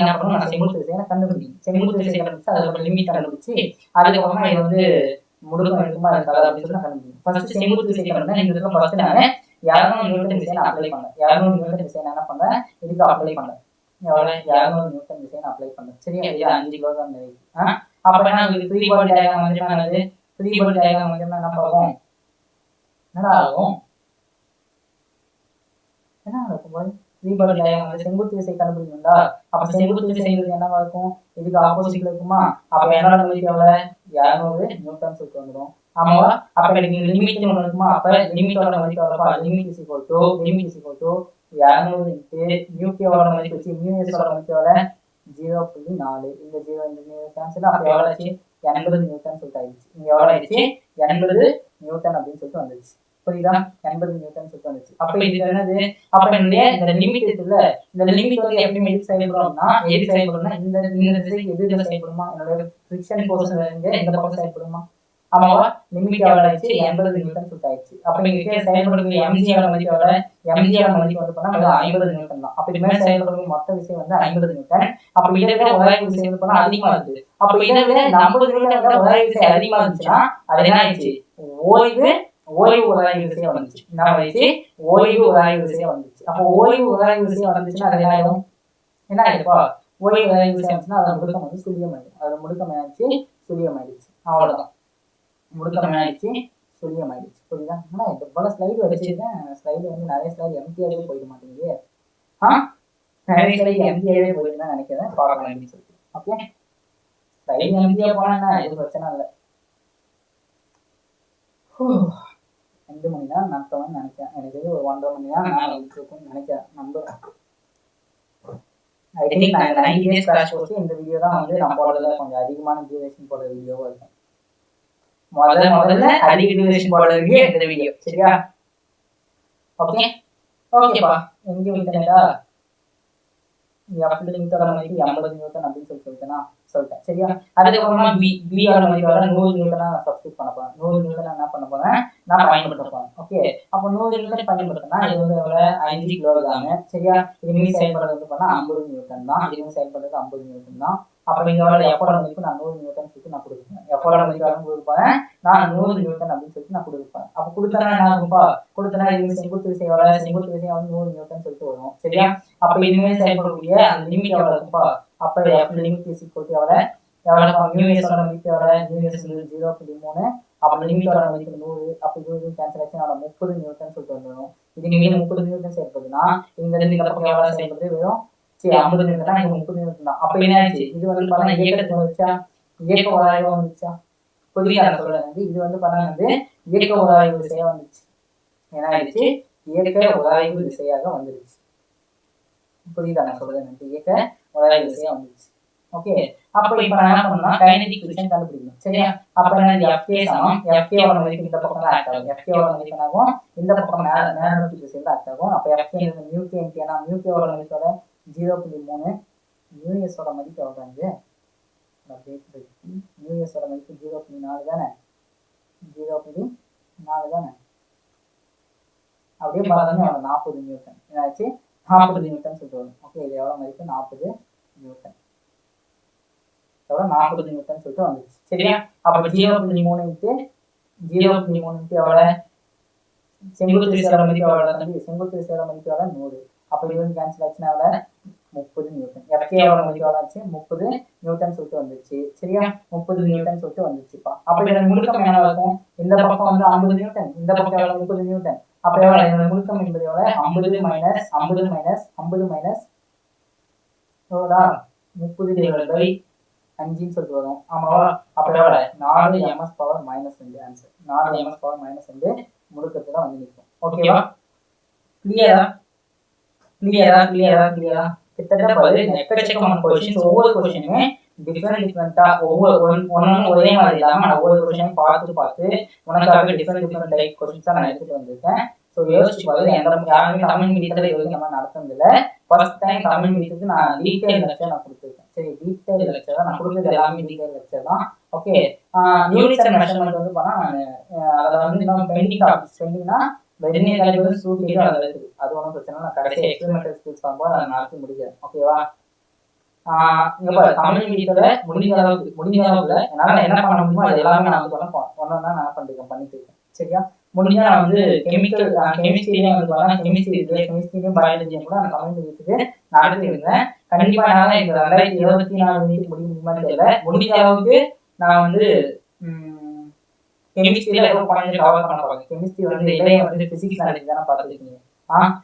என்ன பண்ணுவேன், நான் செங்குத்து விசையை கண்டுபிடிக்கும். செங்குத்து விசை கண்டுபிடிச்சு அதோட லிமிட் கண்டுபிடிச்சு அதுக்கப்புறமா இது வந்து முடுக்கம் இருக்குமா இருக்காது அப்படின்னு சொல்லி நான் கண்டுபிடிக்கும். ஃபர்ஸ்ட் செங்குத்து விசை கண்டுபிடிச்சா இந்த இடத்துல ஃபர்ஸ்ட் நான் 200 நியூட்டன் விசையை நான் அப்ளை பண்ணேன். 200 நியூட்டன் விசையை நான் என்ன பண்றேன், இதுக்கு அப்ளை பண்ணேன். எவ்வளவு, 200 நியூட்டன் விசையை நான் அப்ளை பண்ணேன். சரியா? இது 5 கிலோகிராம் நிறை. அப்ப நான் ஃப்ரீ பாடி டயக்ராம் வந்து என்னது, ஃப்ரீ பாடி டயக்ராம் வந்து என்ன பார்ப்போம், என்னடா ஆகும், என்ன நடக்கும், ஃப்ரீ பாடி டயக்ராம் வந்து செங்குத்து விசை கண்டுபிடிக்கணும்டா. அப்ப செங்குத்து விசைங்கிறது என்னவா இருக்கும், இதுக்கு ஆப்போசிட்ல இருக்குமா? அப்ப என்னோட மதிப்பு எவ்வளவு, 200 நியூட்டன் சொல்லிட்டு வந்துடும். ஆமாவா? அப்ப எனக்கு லிமிட் ஒன்று இருக்குமா? அப்ப லிமிட்டோட மதிப்பு எவ்வளவு, limit is equal to 200 into மியூக்கியோட மதிப்பு வச்சு மியூஎஸோட மதிப்பு எவ்வளவு, 0.4. இந்த 0 இந்த கேன்சல். அப்ப எவ்வளவு ஆச்சு, 80 நியூட்டன் சொல்லிட்டு ஆயிடுச்சு. இங்க எவ்வளவு ஆயிடுச்சு, 80 நியூட்டன் அப்படின்னு சொல்லிட்டு வந்துருச்சு. புரியுதா? 80 நியூட்டன் சொல்லிட்டு வந்துச்சு. அப்ப இது என்னது, அப்ப இந்த லிமிட் இருக்குல்ல, இந்த லிமிட் வந்து எப்பவுமே எது செயல்படும்னா, இந்த திசைக்கு எதிர்ல செயல்படுமா, என்னோட ஃபிரிக்ஷன் ஃபோர்ஸ் இந்த பக்கம் செயல்படுமா? ஆமாவா? லிமிட் எவ்வளவு ஆயிடுச்சு, 80 நியூட்டன் சொல்லிட்டு ஆயிடுச்சு. அப்ப இங்க செயல்படக்கூடிய mg ஓட மதிப்பு எவ்வளவு, mg ஓட மதிப்பு வந்து பண்ணா 50 நியூட்டன் தான். அப்ப இது மேல செயல்படக்கூடிய மொத்த விசை வந்து 50 நியூட்டன். அப்ப இதை விட உராய்வு விசை வந்து பண்ணா அதிகமா இருக்கு. அப்ப இதை விட 50 நியூட்டன் விட உராய்வு விசை அதிகமா இருந்துச்சுன்னா அது என்ன ஆயிடுச்சு, ஓய்வு உராய்வு விசையா வந்துச்சு. என்ன ஆயிடுச்சு, ஓய்வு உராய்வு விசையா வந்துச்சு. அப்போ ஓய்வு உராய்வு விசையா வந்துச்சுன்னா அது என்ன ஆயிடும், என்ன ஆயிடுப்பா, ஓய் உராய்வு விசை வந்துச்சுன்னா அதோட முடுக்கம் வந்து சுழியமாயிடும். அதோட முடுக்கம் ஆயிடுச்சு சுழியமாயிடுச்சு. அவ்வளவுதான், முடுக்கம் ஆயிடுச்சு சுழியமாயிடுச்சு. புரியுதா? ஆனா இது போல ஸ்லைடு வச்சிருக்கேன், ஸ்லைடு வந்து நிறைய ஸ்லைடு எம்டிஆவே போயிட மாட்டேங்குது. நிறைய ஸ்லைடு எம்டிஆவே போயிடுன்னு நினைக்கிறேன், பார்க்கலாம் அப்படின்னு சொல்லிட்டு. ஓகே, ஸ்லைடு எம்டிஆ போனா எதுவும் பிரச்சனை இல்லை. 2 மணி நேரம் நடத்தணும்னு நினைக்கிறேன். எனக்கு ஒரு 1.5 மணி நேரம் நான் இருக்குன்னு நினைக்கிறேன், நம்புறேன். ஐ திங்க் நான் 90 days கிராஷ் கோர்ஸ் இந்த வீடியோ தான் வந்து நான் போடுறதுல கொஞ்சம் அதிகமான டியூரேஷன் போடுற வீடியோவா இருக்கும். முதல்ல அதிக டியூரேஷன் போடுற வீடியோ இந்த வீடியோ. சரியா? ஓகே ஓகேப்பா. எங்க விட்டேன்டா? எஃப் லிமிட்டோட மதிப்பு 80 நியூட்டன் அப்படின்னு சொல்லிட்டேன். சரியா? அதுக்கப்புறமா பி ஓட மதிப்போட 100 நியூட்டனா சப்ஸ்டிட் பண்ண போறேன். 100 நியூட்டனா என்ன பண்ண போறேன், நான் பயன்படுத்த போறேன். ஓகே, அப்போ 100 நியூட்டன் பயன்படுத்தினா இது வந்து எவ்வளவு, 5 கிலோகிராம். சரியா? இதுமே செயல்படுறது வந்து பண்ணா 50 நியூட்டன் தான். இதுமே செயல்படுறது 50 நியூட்டன் தான். அப்ப இங்க எவ்வளவு எஃபோட மதிப்பு நான் 100 நியூட்டன் சொல்லிட்டு நான் கொடுப்பேன். எஃபோட மதிப்பு கொடுப்பேன் நான் 100 நியூட்டன் அப்படின்னு சொல்லிட்டு நான் கொடுப்பேன். அப்ப கொடுத்தனா என்ன ஆகும்பா, கொடுத்தனா இது செங்குத்து விசை எவ்வளவு, செங்குத்து விசை வந்து 100 நியூட்டன் சொல்லிட்டு வரும். சரியா? அப்ப இதுமே செயல்படக்கூடிய அந்த லிமிட் எவ்வளவு இருக்கும்பா, அப்ப F limit is equal to எவ்வளவு மியூ எஸ் ஓட மதிப்பு எவ்வளவு, மியூ எஸ் வந்து 0.3. அப்ப லிமிட்டோட மதிப்பு 100. அப்ப இது கேன்சல் ஆச்சு, 30 நியூட்டன் சொல்லிட்டு வந்துடும். இதுக்கு மீது 30 நியூட்டன் செயல்படுதுன்னா இங்க இருந்து இந்த பக்கம் எவ்வளவு செயல்படுது, வெறும் 50 நியூட்டன், இங்க 30 நியூட்டன் தான். அப்ப என்ன ஆச்சு, இது வந்து பண்ண இயக்கத்துக்கு வந்துச்சா, இயக்க உராய்வு வந்துச்சா? புரியுதா நான் சொல்றேன்? இது வந்து பண்ண வந்து இயக்க உராய்வு விசையா வந்துச்சு. என்ன ஆயிடுச்சு, இயக்க உராய்வு விசையாக வந்துருச்சு. புரியுதா நான் சொல்றேன்? இயக்க உராய்வு விசையா வந்துச்சு. ஓகே, அப்ப இப்ப நான் என்ன பண்ணா கைனடிக் ஃபிரிக்ஷன் கண்டுபிடிக்கணும். சரியா? அப்ப நான் Fk சமம் Fk ஓட மதிப்பு இந்த பக்கம் ஆக்ட் ஆகும். Fk ஓட மதிப்பு என்னாகும், இந்த பக்கம் மேல நோக்கி திசையில ஆக்ட் ஆகும். அப்ப Fk வந்து μk × ஏனா μk ஓட மதிப்போட 0.3, μs ஓட மதிப்பு எவ்வளவு, μs ஓட மதிப்பு 0.4 தானே, 0.4 தானே. அப்படியே பார்த்தோம்னா 40 நியூட்டன். என்னாச்சு, 40 நியூட்டன் சொல்லிட்டு வரும். ஓகே, இது எவ்வளவு மதிப்பு, 40 நியூட்டன். எவ்வளவு, 40 நியூட்டன் சொல்லிட்டு வந்துச்சு. சரியா? அப்ப 0.3 × 0.3 எவ்வளவு, செங்குத்து விசையோட மதிப்பு எவ்வளவு தம்பி, செங்குத்து விசையோட மதிப்பு எவ்வளவு, 100. அப்ப இது வந்து கேன்சல் ஆச்சுன்னா எவ்வளவு, 30 நியூட்டன். Fk ஓட மதிப்பு எவ்வளவு ஆச்சு, 30 நியூட்டன் சொல்லிட்டு வந்துச்சு. சரியா? 30 நியூட்டன் சொல்லிட்டு வந்துச்சுப்பா. அப்ப இதோட முடுக்கம் என்ன இருக்கும், இந்த பக்கம் வந்து 50 நியூட்டன், இந்த பக்கம் எவ்வளவு, 30 நியூட்டன். அப்ப எவ்வளவு, இதோட முடுக்கம் என்பது எவ்வளவு, 50 மைனஸ் 50 மைனஸ் 50 மைனஸ் எவ்வளோடா, 30 5 சொல்லிட்டு வரும். ஆமாவா? அப்ப எவ்வளவு, 4 ms power minus 2 answer. 4 ms power minus 2 முடுக்கத்துல வந்து நிற்கும். ஓகேவா? கிளியரா? கிட்டத்தட்ட பாரு, எக்கச்சக்கமான கொஸ்டின்ஸ். ஒவ்வொரு கொஸ்டினுமே டிஃபரெண்டா ஒவ்வொரு ஒன்னும் ஒரே மாதிரி இல்லாம நான் ஒவ்வொரு கொஸ்டினையும் பார்த்து உனக்காக டிஃபரெண்ட் டைப் கொஸ்டின்ஸ் நான் எடுத்துட்டு வந்திருக்கேன். ஸோ யோசிச்சு பாரு, யாருமே தமிழ் மீடியத்துல இது வரைக்கும் நம்ம நடத்துனதில்லை. ஃபர்ஸ்ட் டைம் தமிழ் மீடியத்துக்கு நான் டீடைல் லெக்சர் நான் கொடுத்துருக்கேன். சரி, டீடைல் லெக்சர் தான் நான் கொடுக்குறது, எல்லாமே டீடைல் லெக்சர் தான். ஓகே, யூனிட்ஸ் அண்ட் மெஷர்மெண்ட் வந்து பண்ணா நான் அதை வந்து இன்னும் பெண்டிங் டாபிக்ஸ், பெண்டிங்னா வெர்னியர் காலிபர் சூட்டிட்டு அதில் இருக்குது. அது ஒன்றும் பிரச்சனை இல்லை, நான் கடைசி எக்ஸ்பெரிமெண்டல் ஸ்கில்ஸ் பார்க்கும்போது அதை நடத்தி முடிக்கிறேன். ஓகேவா? இங்க பாரு, தமிழ் மீடியத்துல முடிஞ்ச அளவுக்கு என்னால என்ன பண்ண முடியுமோ அது எல்லாமே நான் வந்து ஒன்னா நான் பண்ணிட்டு இருக்கேன். சரியா? முடிஞ்சா நான் வந்து கெமிஸ்ட்ரியிலையும் வந்து பார்த்தா கெமிஸ்ட்ரியிலையும் பயாலஜியும் கூட நான் தமிழ் மீடியத்துக்கு நடத்தி இருந்தேன். கண்டிப்பா என்னால இந்த 2024 முடியுமா தெரியல, முடிஞ்ச அளவுக்கு நான் வந்து கெமிஸ்ட்ரியில ஏதோ பாயிண்ட் கவர் பண்ண பாருங்க. கெமிஸ்ட்ரி வந்து இடையே வந்து பிசிக்ஸ் நடத்தி தானே பார்த்துருக்கீங்க.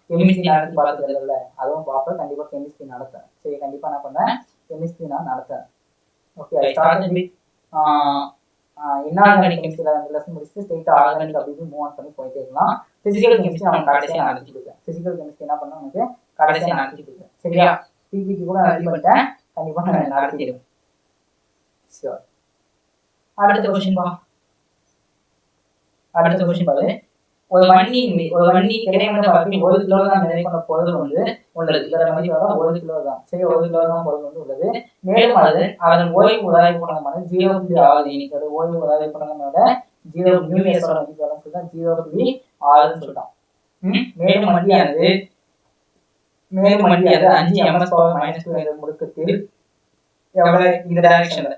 கெமிஸ்ட்ரி நடத்தி பார்த்துக்கல, அதுவும் பார்ப்பேன். கண்டிப்பா கெமிஸ்ட்ரி நடத்தேன். சரி, கண்டிப்பா என்ன பண்ணேன், கெமிஸ்ட்ரி நான் நடத்தேன். Okay, I started with inorganic கெமிஸ்ட்ரியில அந்த லெசன் முடிச்சுட்டு ஸ்ட்ரெயிட்டா ஆர்கானிக் அப்படி மூவ் ஆன் பண்ணி போயிட்டே இருக்கலாம். பிசிக்கல் கெமிஸ்ட்ரி நான் கடைசியாக நடத்தி கொடுத்தேன். பிசிக்கல் கெமிஸ்ட்ரி என்ன பண்ண உனக்கு கடைசியாக நடத்தி கொடுத்தேன். சரியா? பிபிடி கூட ரெடி பண்ணிட்டேன், கண்டிப்பா நான் நடத்திடுவேன். ஷியோர். அடுத்த கொஸ்டின் பாரு. ஒரு வண்டி கிடைமட்ட பரப்பில் 1 கிலோகிராம் நிறை கொண்ட பொருள் வந்து உள்ளது. இதோட மதிப்பு 1 கிலோகிராம். சரி, 1 கிலோகிராம் பொருள் வந்து உள்ளது. மேலும் அதன் ஓய்வு உராய்வு குணகமான 0.6. இன்னைக்கு ஓய்வு உராய்வு குணகமோட 0 μs ஓட மதிப்பு எவ்வளவுன்னு சொல்லிட்டா, 0.6 சொல்லிட்டான். மேலும் வண்டியானது 5 ms பவர் மைனஸ் 2 என்ற முடுக்கத்தில் எவ்வளவு, இந்த டைரக்ஷன்ல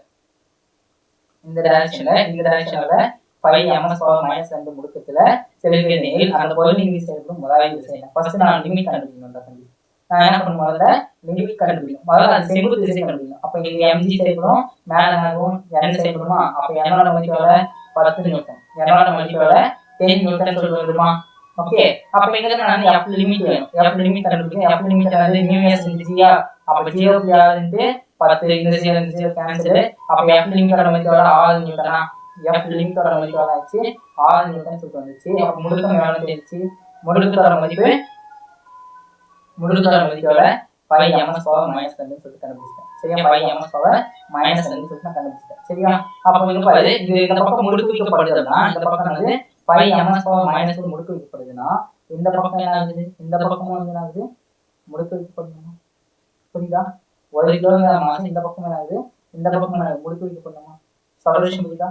5 ms பவர் மைனஸ் 2 முடுக்கத்துல செலுத்திய நிலையில் அந்த பொருளின் மீது செயல்படும் உராய்வு விசை. ஃபர்ஸ்ட் நான் லிமிட் கண்டுபிடிக்கணும். நான் என்ன பண்ணும் முதல்ல லிமிட் கண்டுபிடிக்கும், முதல்ல அது செங்குத்து திசை கண்டுபிடிக்கும். அப்ப இங்க mg செயல்படும், மேல ஆகும் n செயல்படுமா, அப்ப என்னோட மதிப்பு எவ்வளவு 10 நியூட்டன், என்னோட மதிப்பு எவ்வளவு 10 நியூட்டன் சொல்லிட்டு வருமா. ஓகே, அப்ப இங்க நான் f லிமிட் வேணும், f லிமிட் கண்டுபிடிக்கும். f லிமிட் வந்து μs × g, அப்ப 0.6 × 10, இந்த 0 கேன்சல். அப்ப f லிமிட்டோட மதிப்பு எவ்வளவு 6 நியூட்டனா, f லிமிட்டோட மதிப்பு எவ்வளவு ஆச்சு 6 நியூட்டன் சொல்லிட்டு வந்துச்சு. அப்ப முடுக்கம் எவ்வளவு தெரிஞ்சு, முடுக்கத்தோட மதிப்பு எவ்வளவு 5 ms பவர் -2 சொல்லிட்டு கண்டுபிடிச்சேன். சரியா, 5 ms பவர் -2 சொல்லிட்டு நான் கண்டுபிடிச்சேன். சரியா, அப்ப இங்க பாரு, இது இந்த பக்கம் முடுக்கு வைக்கப்படுதுன்னா இந்த பக்கம் வந்து 5 ms பவர் -2 முடுக்கு வைக்கப்படுதுன்னா இந்த பக்கம் என்ன ஆகுது, இந்த பக்கமும் என்ன ஆகுது முடுக்கு வைக்கப்படுமா. புரியுதா, 1 கிலோகிராம் மாஸ் இந்த பக்கம் என்ன ஆகுது, இந்த பக்கம் என்ன முடுக்கு வைக்கப்படுமா. சொல்யூஷன் புரியுதா,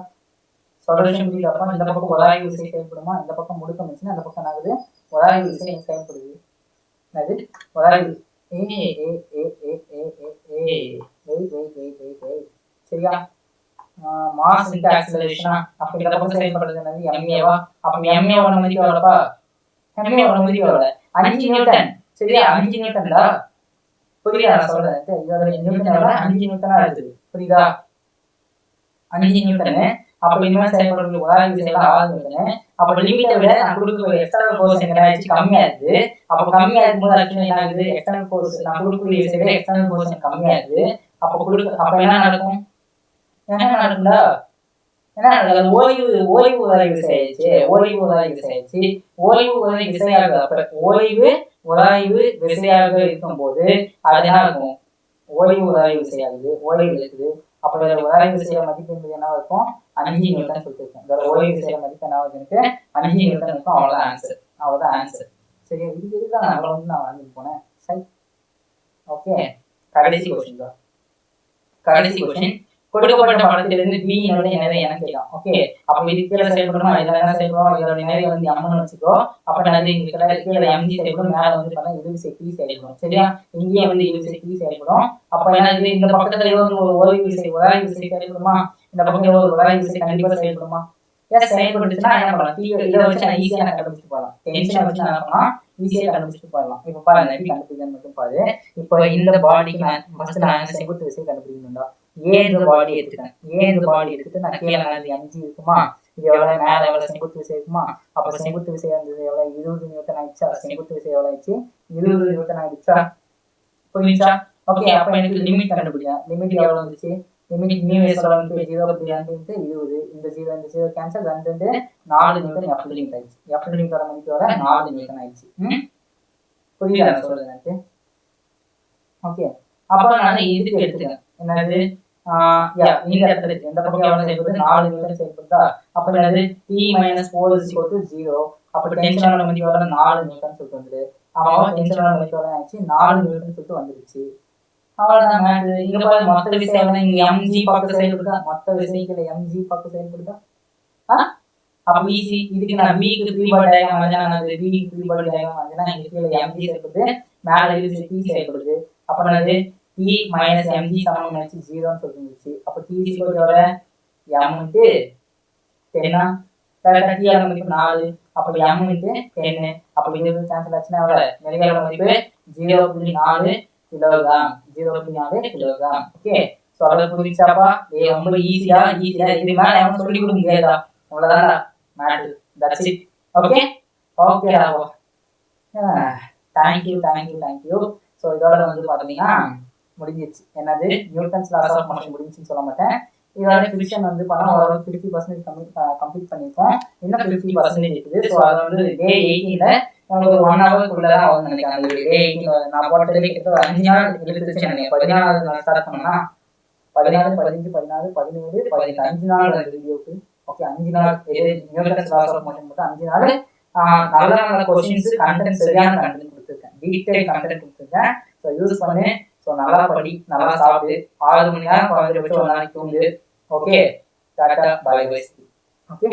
சொல்யூஷன் புரியுதாப்பா. இந்த பக்கம் உராய்வு விசை செயல்படுமா, இந்த பக்கம் முடுக்கம் வச்சுன்னா அந்த பக்கம் என்ன ஆகுது உராய்வு விசை செயல்படுது. என்னது உராய்வு சரியா, மாஸ் இன்டு ஆக்ஸலரேஷன். அப்ப இந்த பக்கம் செயல்படுறது என்னது ma. அப்ப ma ஓட மதிப்பு எவ்வளவுப்பா, ma ஓட மதிப்பு எவ்வளவு 5 நியூட்டன். சரியா, 5 நியூட்டன் தான். புரியுதா நான் சொல்றேன், இதோட நியூட்டன் எவ்வளவு 5 நியூட்டனா இருக்குது. புரியுதா, 5 நியூட்டன். அப்ப இந்த மாதிரி செயல்படுறது உராய்வு விசை 6 நியூட்டன். அப்ப லிமிட்டை விட நான் கொடுக்கக்கூடிய எக்ஸ்டர்னல் ஃபோர்ஸ் என்ன ஆயிடுச்சு, கம்மியா இருக்கு. அப்ப கம்மியா இருக்கும்போது ஆக்சுவலி என்ன ஆகுது, எக்ஸ்டர்னல் ஃபோர்ஸ் நான் கொடுக்கக்கூடிய விசை விட எக்ஸ்டர்னல் ஃபோர்ஸ் கம்மியா இருக்கு. அப்ப என்ன நடக்கும், என்ன நடக்கும்டா, என்ன நடக்குது, ஓய்வு உராய்வு விசை ஆயிடுச்சு. ஓய்வு உராய்வு விசை ஆயிடுச்சு. ஓய்வு உராய்வு விசையாக, அப்ப ஓய்வு உராய்வு விசையாக இருக்கும்போது அது என்ன இருக்கும், ஓய்வு உராய்வு விசையாகுது, ஓய்வு இருக்குது. அப்ப உராய்வு விசையோட மதிப்பு என்பது என்ன இருக்கும் 5 நியூட்டன் சொல்லிருக்கேன். இதோட ஓய்வு விசையோட மதிப்பு என்ன ஆகுது 5 நியூட்டன் இருக்கும். அவ்வளவுதான் ஆன்சர், அவ்வளவுதான் ஆன்சர். சரியா, இதுக்கு தான் நான் வந்து போனேன். சரி, ஓகே, கடைசி கொஸ்டின் தான். கடைசி கொஸ்டின், கொடுக்கப்பட்ட படத்திலிருந்து b யோட நிறை என்ன கேட்கும். ஓகே, அப்ப இது கீழே செயல்படுமா, இதுல என்ன செயல்படும், இதோட நிறை வந்து m ன்னு வச்சுக்கோ. அப்ப நான் இங்க கீழே mg செயல்படும், மேல வந்து பார்த்தா இழுவிசை p செயல்படும். சரியா, இங்கே வந்து இழுவிசை p செயல்படும். அப்ப என்ன இந்த பக்கத்துல ஏதாவது ஒரு ஓய்வு விசை உராய்வு விசை செயல்படுமா, இந்த பக்கத்துல ஒரு உராய்வு விசை கண்டிப்பா செயல்படுமா. எஸ், செயல்பட்டுச்சுன்னா என்ன பண்ணலாம், இதை வச்சு நான் ஈஸியா கண்டுபிடிச்சு போகலாம். டென்ஷனை வச்சு நான் என்ன பண்ணலாம், ஈஸியா கண்டுபிடிச்சு போயிடலாம். இப்ப பாருங்க எப்படி கண்டுபிடிக்கணும் மட்டும் பாரு. இப்போ இந்த பாடிக்கு நான் ஃபர்ஸ்ட் நான் செங்குத்து விசை கண்டுபிடிக்கணும்டா. ஏன்ற பாடி எடுத்துட்டேன், ஏன்ற பாடி எடுத்துட்டு நான் கீழே mg இருக்குமா, இது எவ்வளவு மேல எவ்வளவு செங்குத்து விசை இருக்குமா. அப்ப செங்குத்து விசை வந்து எவ்வளவு 20 நியூட்டன் ஆயிடுச்சா, செங்குத்து விசை எவ்வளவு ஆயிடுச்சு 20 நியூட்டன் ஆயிடுச்சா. புரியுதா, ஓகே. அப்ப எனக்கு லிமிட் கண்டுபிடிக்கலாம். லிமிட் எவ்வளவு வந்துச்சு, லிமிட் μs வந்து 0.2 × 20, இந்த 0 கேன்சல், 2 4 நியூட்டன் f லிமிட் ஆயிடுச்சு. f லிமிட்டோட மதிப்பு வர 4 நியூட்டன் ஆயிடுச்சு. புரியுதா நான் சொல்றது எனக்கு. ஓகே, அப்ப நான் இதுக்கு எடுத்துக்கிறேன் என்னது, இந்த இடத்துல இந்த பக்கம் எவ்வளவு செயல்படுது 4 நியூட்டன் செயல்படுதா. அப்ப என்னது t - 4 = 0. அப்ப டென்ஷனோட மதிப்பு எவ்வளவு 4 நியூட்டன் சொல்லிட்டு வந்துரு. ஆமா, டென்ஷனோட மதிப்பு எவ்வளவு ஆச்சு 4 நியூட்டன் சொல்லிட்டு வந்துருச்சு. அவ்வளவுதான் மேட்ரு. இங்க பாரு மொத்த விசை எவ்வளவு, இங்க mg பக்கம் செயல்படுதா, மொத்த விசைக்குள்ள mg பக்கம் செயல்படுதா. அப்ப ஈஸி, இதுக்கு நான் b க்கு ஃப்ரீ பாடி டயக்ராம் வந்தா, நான் b க்கு ஃப்ரீ பாடி டயக்ராம் வந்தா இங்க கீழ mg செயல்படுது, மேல இழுவிசை p செயல்படுது. அப்ப என்னது t - mg சமம் 0 ன்னு சொல்லிருந்துச்சு. அப்ப t எவ்வளவு m × 10 கரெக்ட்டா, t ஓட மதிப்பு 4. அப்ப m × 10. அப்ப இது கேன்சல் ஆச்சுனா எவ்வளவு, நிறையோட மதிப்பு 0.4 கிலோகிராம், 0.4 கிலோகிராம். ஓகே, சோ அத புரிஞ்சாப்பா. இது ரொம்ப ஈஸியா இது மேல நம்ம சொல்லி கொடுக்க முடியாதா, அவ்வளவுதான்டா மேட்டர். That's it. ஓகே ஓகேடா. Thank you. சோ இதோட வந்து பாத்தீங்கன்னா முடிஞ்சிருச்சு. என்னது நியூட்டன்ஸ் லாஸ் ஆஃப் மோஷன் முடிஞ்சிச்சுன்னு சொல்ல மாட்டேன். இதோட ஃபிக்ஷன் வந்து பண்ணா ஒரு 50% கம்ப்ளீட் பண்ணிருக்கோம். இன்னும் 50% இருக்குது. சோ அது வந்து டே 18ல உங்களுக்கு 1 ஹவர்க்குள்ள தான் ஆகும் நினைக்கிறேன். அந்த டே 18 நான் போட்டதுல கிட்ட 5 நாள் எடுத்துச்சு நினைக்கிறேன். 14 நாள் ஸ்டார்ட் பண்ணா 14 15 16 17 18 5 நாள் அந்த வீடியோக்கு. ஓகே, 5 நாள் நியூட்டன்ஸ் லாஸ் ஆஃப் மோஷன் மட்டும் 5 நாள். நல்ல நல்ல क्वेश्चंस கண்டென்ட் சரியான கண்டென்ட் கொடுத்திருக்கேன், டீடைல் கண்டென்ட் கொடுத்திருக்கேன். சோ யூஸ் பண்ணு. சோ நல்லா படி, நல்லா சாப்பிடு, 6 மணி நேரம் குறைஞ்சபட்சம் ஒரு நாளைக்கு தூங்கு. Okay, tata bye bye. Okay.